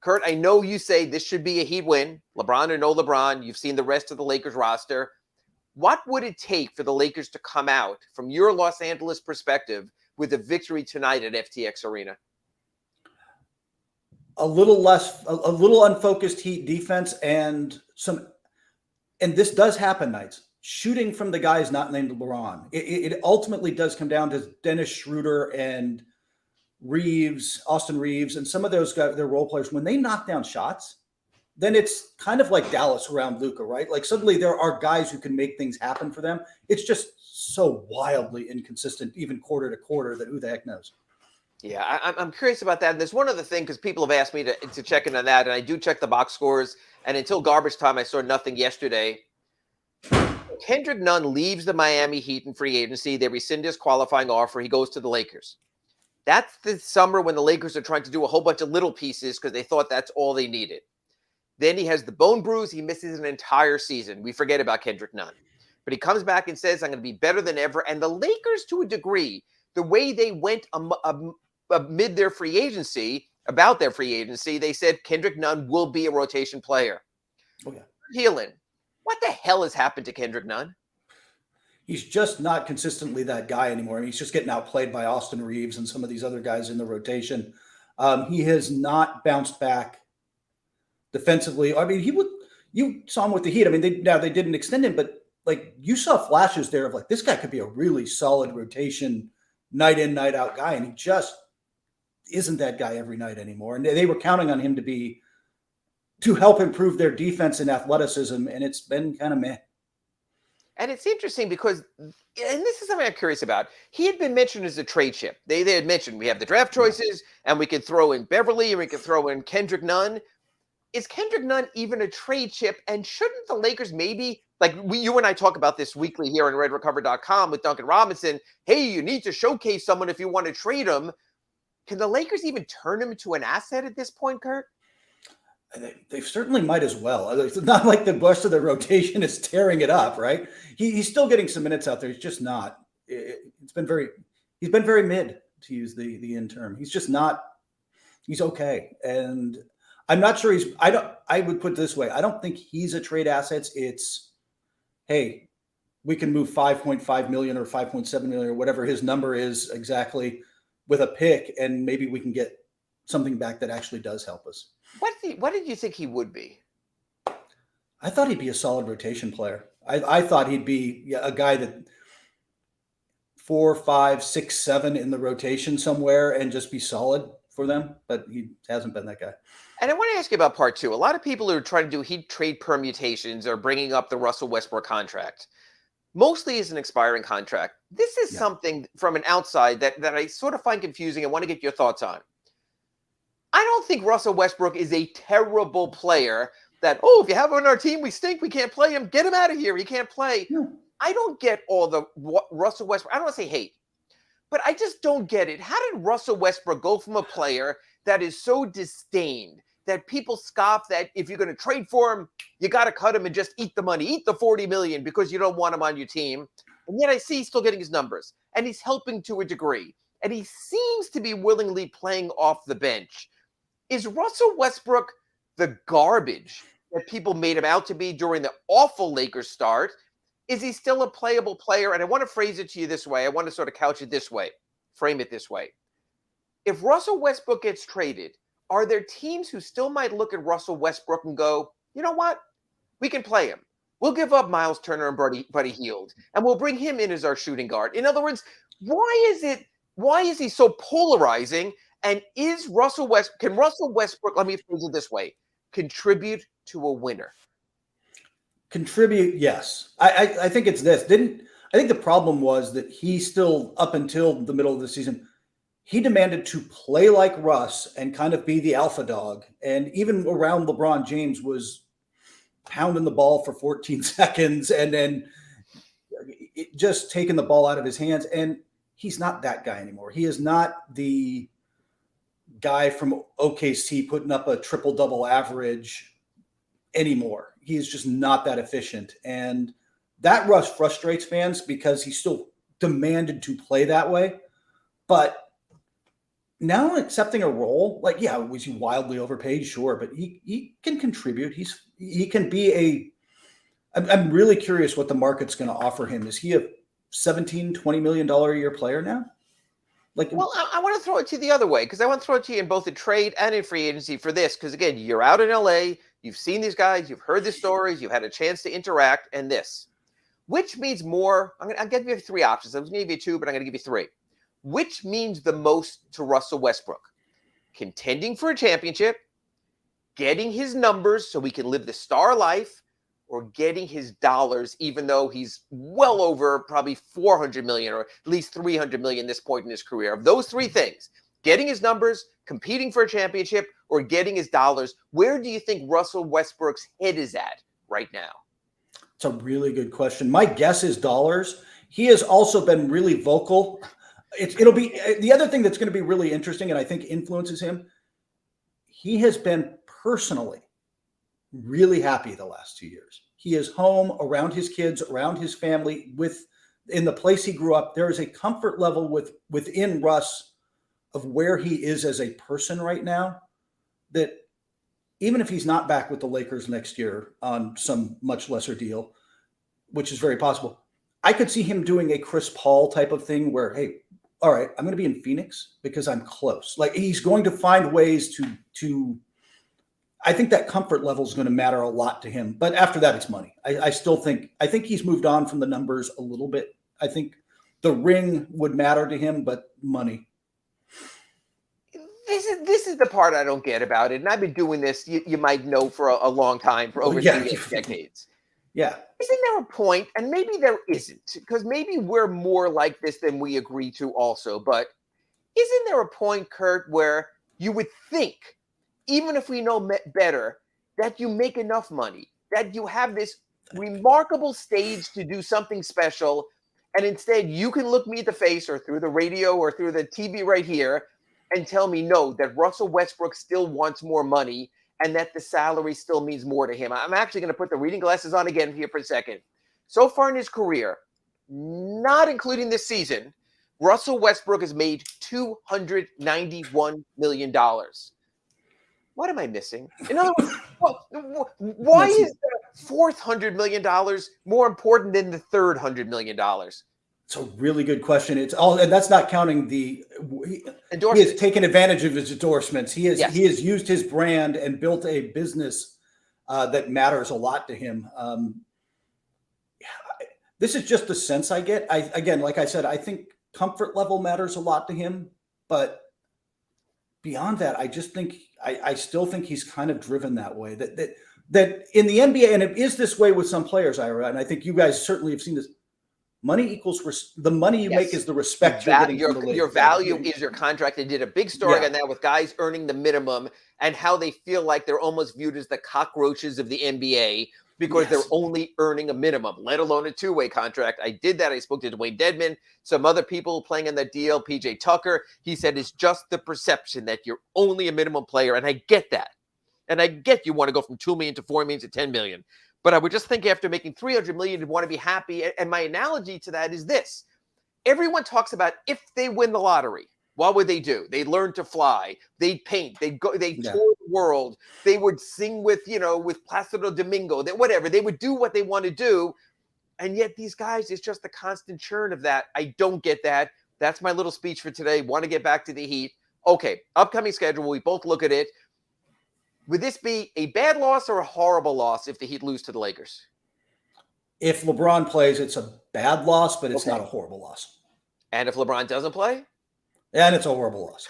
Kurt, I know you say this should be a Heat win, LeBron or no LeBron. You've seen the rest of the Lakers roster. What would it take for the Lakers to come out, from your Los Angeles perspective, with a victory tonight at FTX Arena? A little unfocused Heat defense and this does happen nights. Shooting from the guys not named LeBron. It ultimately does come down to Dennis Schroeder and Austin Reeves, and some of those guys, their role players. When they knock down shots, then it's kind of like Dallas around Luka, right? Like suddenly there are guys who can make things happen for them. It's just so wildly inconsistent, even quarter to quarter, that who the heck knows. Yeah, I'm curious about that. And there's one other thing, because people have asked me to check in on that, and I do check the box scores. And until garbage time, I saw nothing yesterday. Kendrick Nunn leaves the Miami Heat in free agency. They rescind his qualifying offer. He goes to the Lakers. That's the summer when the Lakers are trying to do a whole bunch of little pieces because they thought that's all they needed. Then he has the bone bruise. He misses an entire season. We forget about Kendrick Nunn. But he comes back and says, I'm going to be better than ever. And the Lakers, to a degree, the way they went amid their free agency, about their free agency, they said Kendrick Nunn will be a rotation player. Okay. Heelan, what the hell has happened to Kendrick Nunn? He's just not consistently that guy anymore. I mean, he's just getting outplayed by Austin Reeves and some of these other guys in the rotation. He has not bounced back defensively. I mean, you saw him with the Heat. I mean, they didn't extend him, but like you saw flashes there of like, this guy could be a really solid rotation, night in, night out guy. And he just isn't that guy every night anymore. And they were counting on him to help improve their defense and athleticism. And it's been kind of meh. And it's interesting because, and this is something I'm curious about, he had been mentioned as a trade chip. They had mentioned we have the draft choices, and we could throw in Beverly, and we could throw in Kendrick Nunn. Is Kendrick Nunn even a trade chip? And shouldn't the Lakers maybe, like you and I talk about this weekly here on RedRecover.com with Duncan Robinson, hey, you need to showcase someone if you want to trade him. Can the Lakers even turn him into an asset at this point, Kurt? They certainly might as well. It's not like the rest of the rotation is tearing it up, right? He's still getting some minutes out there. He's just not. He's been very mid, to use the in term. He's just not. He's okay, and I'm not sure he's. I would put it this way. I don't think he's a trade asset. It's, hey, we can move 5.5 million or 5.7 million or whatever his number is exactly with a pick, and maybe we can get something back that actually does help us. What did you think he would be? I thought he'd be a solid rotation player. I thought he'd be a guy that 4, 5, 6, 7 in the rotation somewhere and just be solid for them. But he hasn't been that guy. And I want to ask you about part two. A lot of people who are trying to do heat trade permutations are bringing up the Russell Westbrook contract. Mostly as an expiring contract. This is something from an outside that I sort of find confusing. I want to get your thoughts on. I don't think Russell Westbrook is a terrible player that, if you have him on our team, we stink, we can't play him, get him out of here, he can't play. No. I don't get all the Russell Westbrook, I don't want to say hate, but I just don't get it. How did Russell Westbrook go from a player that is so disdained, that people scoff that if you're going to trade for him, you got to cut him and just eat the money, eat the $40 million because you don't want him on your team. And yet I see he's still getting his numbers, and he's helping to a degree, and he seems to be willingly playing off the bench. Is Russell Westbrook the garbage that people made him out to be during the awful Lakers start? Is he still a playable player? And I want to phrase it to you this way. I want to sort of couch it this way, frame it this way. If Russell Westbrook gets traded, are there teams who still might look at Russell Westbrook and go, you know what? We can play him. We'll give up Miles Turner and Buddy Hield, and we'll bring him in as our shooting guard. In other words, why is he so polarizing? And can Russell Westbrook, let me phrase it this way, contribute to a winner? Contribute, yes. I think it's this. I think the problem was that he still, up until the middle of the season, he demanded to play like Russ and kind of be the alpha dog. And even around LeBron James was pounding the ball for 14 seconds and then just taking the ball out of his hands. And he's not that guy anymore. He is not the guy from OKC putting up a triple-double average anymore. He's just not that efficient. And that rush frustrates fans because he still demanded to play that way. But now accepting a role, was he wildly overpaid? Sure, but he can contribute. He can be I'm really curious what the market's going to offer him. Is he a $17, $20 million a year player now? I want to throw it to you the other way, because I want to throw it to you in both in trade and in free agency for this. Because again, you're out in LA, you've seen these guys, you've heard the stories, you've had a chance to interact, and this. Which means more? I'll give you 3 options. I was going to give you 2, but I'm going to give you 3. Which means the most to Russell Westbrook? Contending for a championship, getting his numbers so he can live the star life, or getting his dollars, even though he's well over probably 400 million or at least 300 million at this point in his career. Of those 3 things, getting his numbers, competing for a championship, or getting his dollars, where do you think Russell Westbrook's head is at right now? It's a really good question. My guess is dollars. He has also been really vocal. It'll be the other thing that's going to be really interesting, and I think influences him. He has been personally really happy the last 2 years. He is home around his kids, around his family, in the place he grew up. There is a comfort level within Russ of where he is as a person right now, that even if he's not back with the Lakers next year on some much lesser deal, which is very possible, I could see him doing a Chris Paul type of thing where, hey, all right, I'm going to be in Phoenix because I'm close. He's going to find ways to I think that comfort level is going to matter a lot to him. But after that, it's money. I think he's moved on from the numbers a little bit. I think the ring would matter to him, but money. This is the part I don't get about it. And I've been doing this, you might know, for a long time, for over 2 decades. Yeah. Isn't there a point, and maybe there isn't, because maybe we're more like this than we agree to also, but isn't there a point, Kurt, where you would think, even if we know better, that you make enough money, that you have this remarkable stage to do something special, and instead you can look me in the face or through the radio or through the TV right here and tell me, no, that Russell Westbrook still wants more money and that the salary still means more to him. I'm actually going to put the reading glasses on again here for a second. So far in his career, not including this season, Russell Westbrook has made $291 million. What am I missing? In other words, why is the fourth $100 million more important than the third $100 million? It's a really good question. It's all, and that's not counting the endorsements. He has taken advantage of his endorsements. He has used his brand and built a business that matters a lot to him. This is just the sense I get. Again, like I said, I think comfort level matters a lot to him, but beyond that, I just think I still think he's kind of driven that way. That in the NBA, and it is this way with some players, Ira, and I think you guys certainly have seen this. Money equals the money you make is the respect you're getting from the league. Your value is your contract. They did a big story on that with guys earning the minimum and how they feel like they're almost viewed as the cockroaches of the NBA because they're only earning a minimum, let alone a two-way contract. I did that. I spoke to Dwayne Dedman, some other people playing in that deal, PJ Tucker. He said it's just the perception that you're only a minimum player, and I get that. And I get you want to go from $2 million to $4 million to $10 million. But I would just think after making $300 million, you'd want to be happy. And my analogy to that is this. Everyone talks about if they win the lottery, what would they do? They'd learn to fly. They'd paint. They'd tour the world. They would sing with Placido Domingo. Whatever. They would do what they want to do. And yet these guys, it's just the constant churn of that. I don't get that. That's my little speech for today. Want to get back to the Heat. Okay, upcoming schedule. We both look at it. Would this be a bad loss or a horrible loss if the Heat lose to the Lakers? If LeBron plays, it's a bad loss, but it's not a horrible loss. And if LeBron doesn't play? And it's a horrible loss.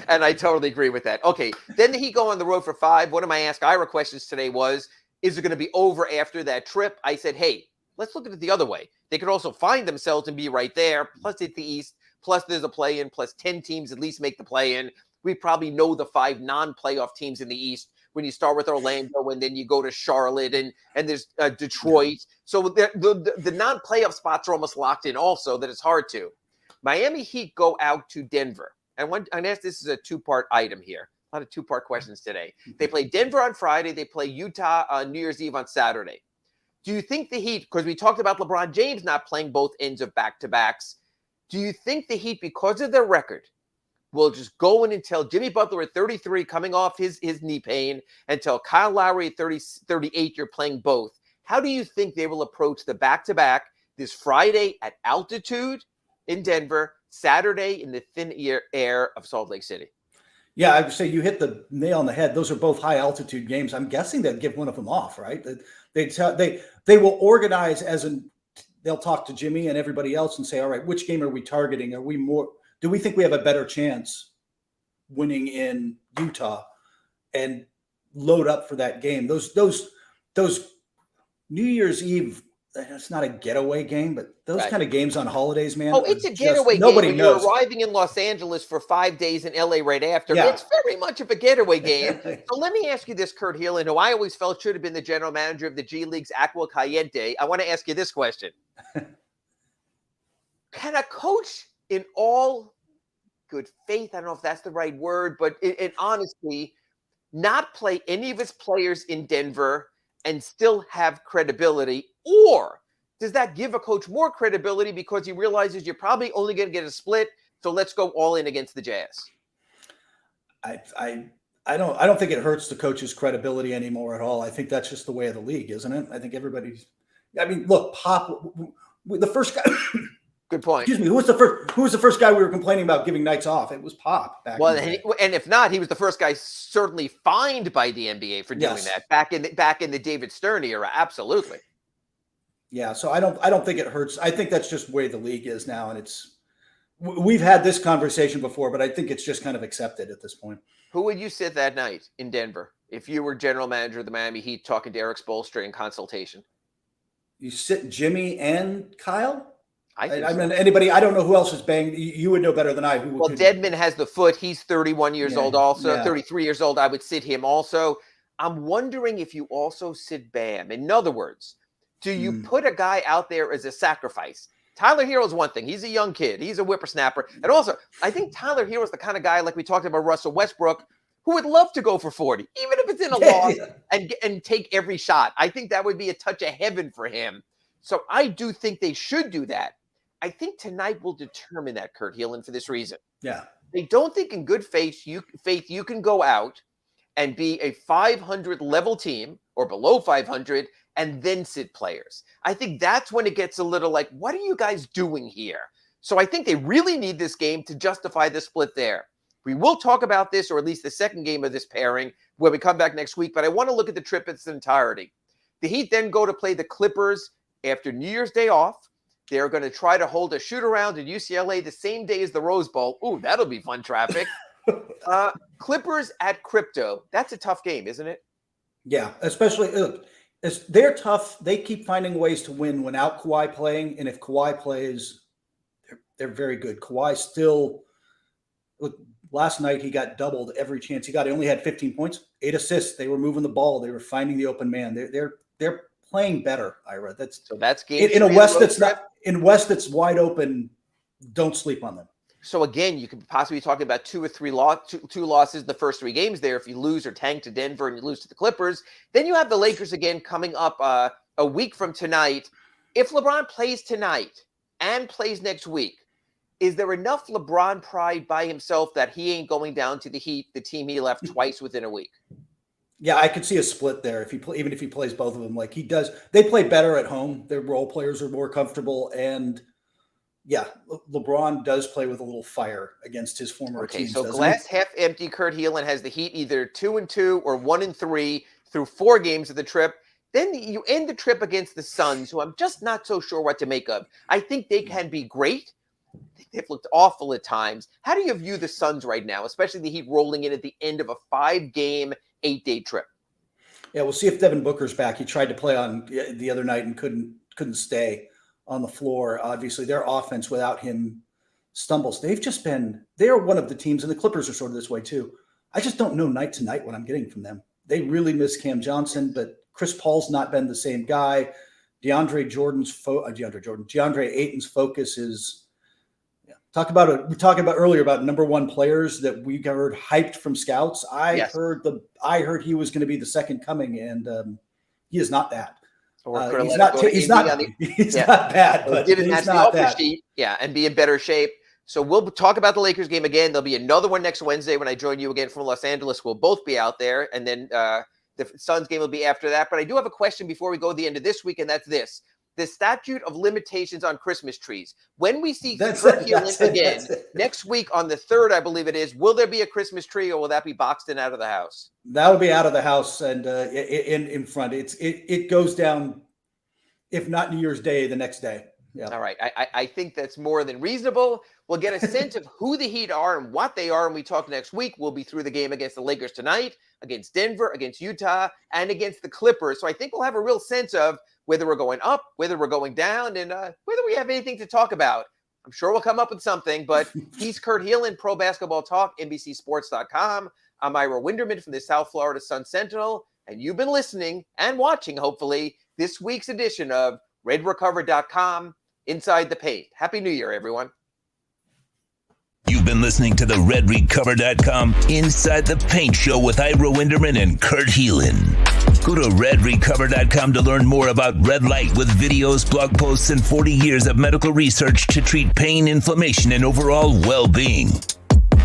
And I totally agree with that. Okay, then the Heat go on the road for 5. One of my Ask Ira questions today was, is it going to be over after that trip? I said, hey, let's look at it the other way. They could also find themselves and be right there, plus it's the East, plus there's a play-in, plus 10 teams at least make the play-in. We probably know the 5 non-playoff teams in the East when you start with Orlando and then you go to Charlotte and there's Detroit. So the non-playoff spots are almost locked in also that it's hard to. Miami Heat go out to Denver. And I asked this is a 2-part item here. A lot of 2-part questions today. They play Denver on Friday. They play Utah on New Year's Eve on Saturday. Do you think the Heat, because we talked about LeBron James not playing both ends of back-to-backs, do you think the Heat, because of their record, will just go in and tell Jimmy Butler at 33, coming off his knee pain, and tell Kyle Lowry at 38, you're playing both? How do you think they will approach the back-to-back this Friday at altitude in Denver, Saturday in the thin air of Salt Lake City? Yeah, I would say you hit the nail on the head. Those are both high-altitude games. I'm guessing they'd give one of them off, right? They will organize they'll talk to Jimmy and everybody else and say, all right, which game are we targeting? Do we think we have a better chance winning in Utah and load up for that game? Those New Year's Eve, it's not a getaway game, but those kind of games on holidays, man. Oh, it's a getaway game. Nobody knows. You're arriving in Los Angeles for 5 days in LA right after. Yeah. It's very much of a getaway game. So let me ask you this, Kurt Heelan, who I always felt should have been the general manager of the G League's Aqua Caliente. I want to ask you this question. Can a coach in all good faith, I don't know if that's the right word, but in honesty, not play any of his players in Denver and still have credibility? Or does that give a coach more credibility because he realizes you're probably only going to get a split, so let's go all in against the Jazz? I don't think it hurts the coach's credibility anymore at all. I think that's just the way of the league, isn't it? I think look, Pop, the first guy. Good point. Excuse me. Who was the first guy we were complaining about giving nights off? It was Pop. And if not, he was the first guy certainly fined by the NBA for doing that back in the David Stern era. Absolutely. Yeah. So I don't think it hurts. I think that's just the way the league is now, and we've had this conversation before, but I think it's just kind of accepted at this point. Who would you sit that night in Denver if you were general manager of the Miami Heat talking to Eric Spoelstra in consultation? You sit Jimmy and Kyle? I mean, so. anybody, I don't know who else is banged. You would know better than I. Well, Dedmon has the foot. He's 31 years old also, 33 years old. I would sit him also. I'm wondering if you also sit Bam. In other words, do you put a guy out there as a sacrifice? Tyler Hero is one thing. He's a young kid. He's a whippersnapper. And also, I think Tyler Hero is the kind of guy, like we talked about Russell Westbrook, who would love to go for 40, even if it's in a loss, and take every shot. I think that would be a touch of heaven for him. So I do think they should do that. I think tonight will determine that, Kurt Heelan, for this reason. Yeah. They don't think in good faith you can go out and be a 500 level team or below 500 and then sit players. I think that's when it gets a little like, what are you guys doing here? So I think they really need this game to justify the split there. We will talk about this, or at least the second game of this pairing, when we come back next week, but I want to look at the trip in its entirety. The Heat then go to play the Clippers after New Year's Day off. They're going to try to hold a shoot-around in UCLA the same day as the Rose Bowl. Ooh, that'll be fun traffic. Clippers at Crypto. That's a tough game, isn't it? Yeah, especially they're tough. They keep finding ways to win without Kawhi playing, and if Kawhi plays, they're very good. Kawhi still, look, last night he got doubled every chance he got. He only had 15 points, 8 assists. They were moving the ball. They were finding the open man. They're playing better, Ira. That's game in a West that's not in West that's wide open. Don't sleep on them. So again, you could possibly be talking about two losses in the first 3 games there. If you lose or tank to Denver and you lose to the Clippers, then you have the Lakers again coming up a week from tonight. If LeBron plays tonight and plays next week, is there enough LeBron pride by himself that he ain't going down to the Heat, the team he left twice within a week? Yeah, I could see a split there even if he plays both of them like he does. They play better at home. Their role players are more comfortable, and yeah, LeBron does play with a little fire against his former teams. So glass half empty. Kurt Heelan has the Heat either 2-2 or 1-3 through 4 games of the trip. Then you end the trip against the Suns, who I'm just not so sure what to make of. I think they can be great. They've looked awful at times. How do you view the Suns right now, especially the Heat rolling in at the end of a 5-game, 8-day trip? Yeah, we'll see if Devin Booker's back. He tried to play on the other night and couldn't stay on the floor. Obviously, their offense without him stumbles. They're one of the teams, and the Clippers are sort of this way too. I just don't know night to night what I'm getting from them. They really miss Cam Johnson, but Chris Paul's not been the same guy. DeAndre Ayton's focus is we talked about earlier about number 1 players that we heard hyped from scouts. I heard he was going to be the second coming, and he is not that. He's not bad, but he's not that. And be in better shape. So we'll talk about the Lakers game again. There'll be another one next Wednesday when I join you again from Los Angeles. We'll both be out there, and then the Suns game will be after that. But I do have a question before we go to the end of this week, and that's this. The statute of limitations on Christmas trees. When we see Kurt Heelan again next week on the 3rd, I believe it is, will there be a Christmas tree, or will that be boxed in out of the house? That'll be out of the house and in front. It goes down, if not New Year's Day, the next day. Yeah. All right. I think that's more than reasonable. We'll get a sense of who the Heat are and what they are when we talk next week. We'll be through the game against the Lakers tonight, against Denver, against Utah, and against the Clippers. So I think we'll have a real sense of whether we're going up, whether we're going down, and whether we have anything to talk about. I'm sure we'll come up with something, but he's Kurt Heelan, Pro Basketball Talk, NBCSports.com. I'm Ira Winderman from the South Florida Sun Sentinel, and you've been listening and watching, hopefully, this week's edition of RedRecover.com, Inside the Paint. Happy New Year, everyone. You've been listening to the RedRecover.com Inside the Paint Show with Ira Winderman and Kurt Heelan. Go to RedRecover.com to learn more about red light with videos, blog posts, and 40 years of medical research to treat pain, inflammation, and overall well-being.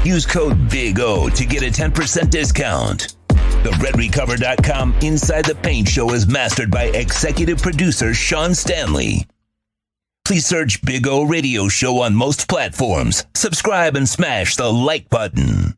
Use code BIG-O to get a 10% discount. The RedRecover.com Inside the Paint Show is mastered by executive producer Sean Stanley. Please search Big O Radio Show on most platforms. Subscribe and smash the like button.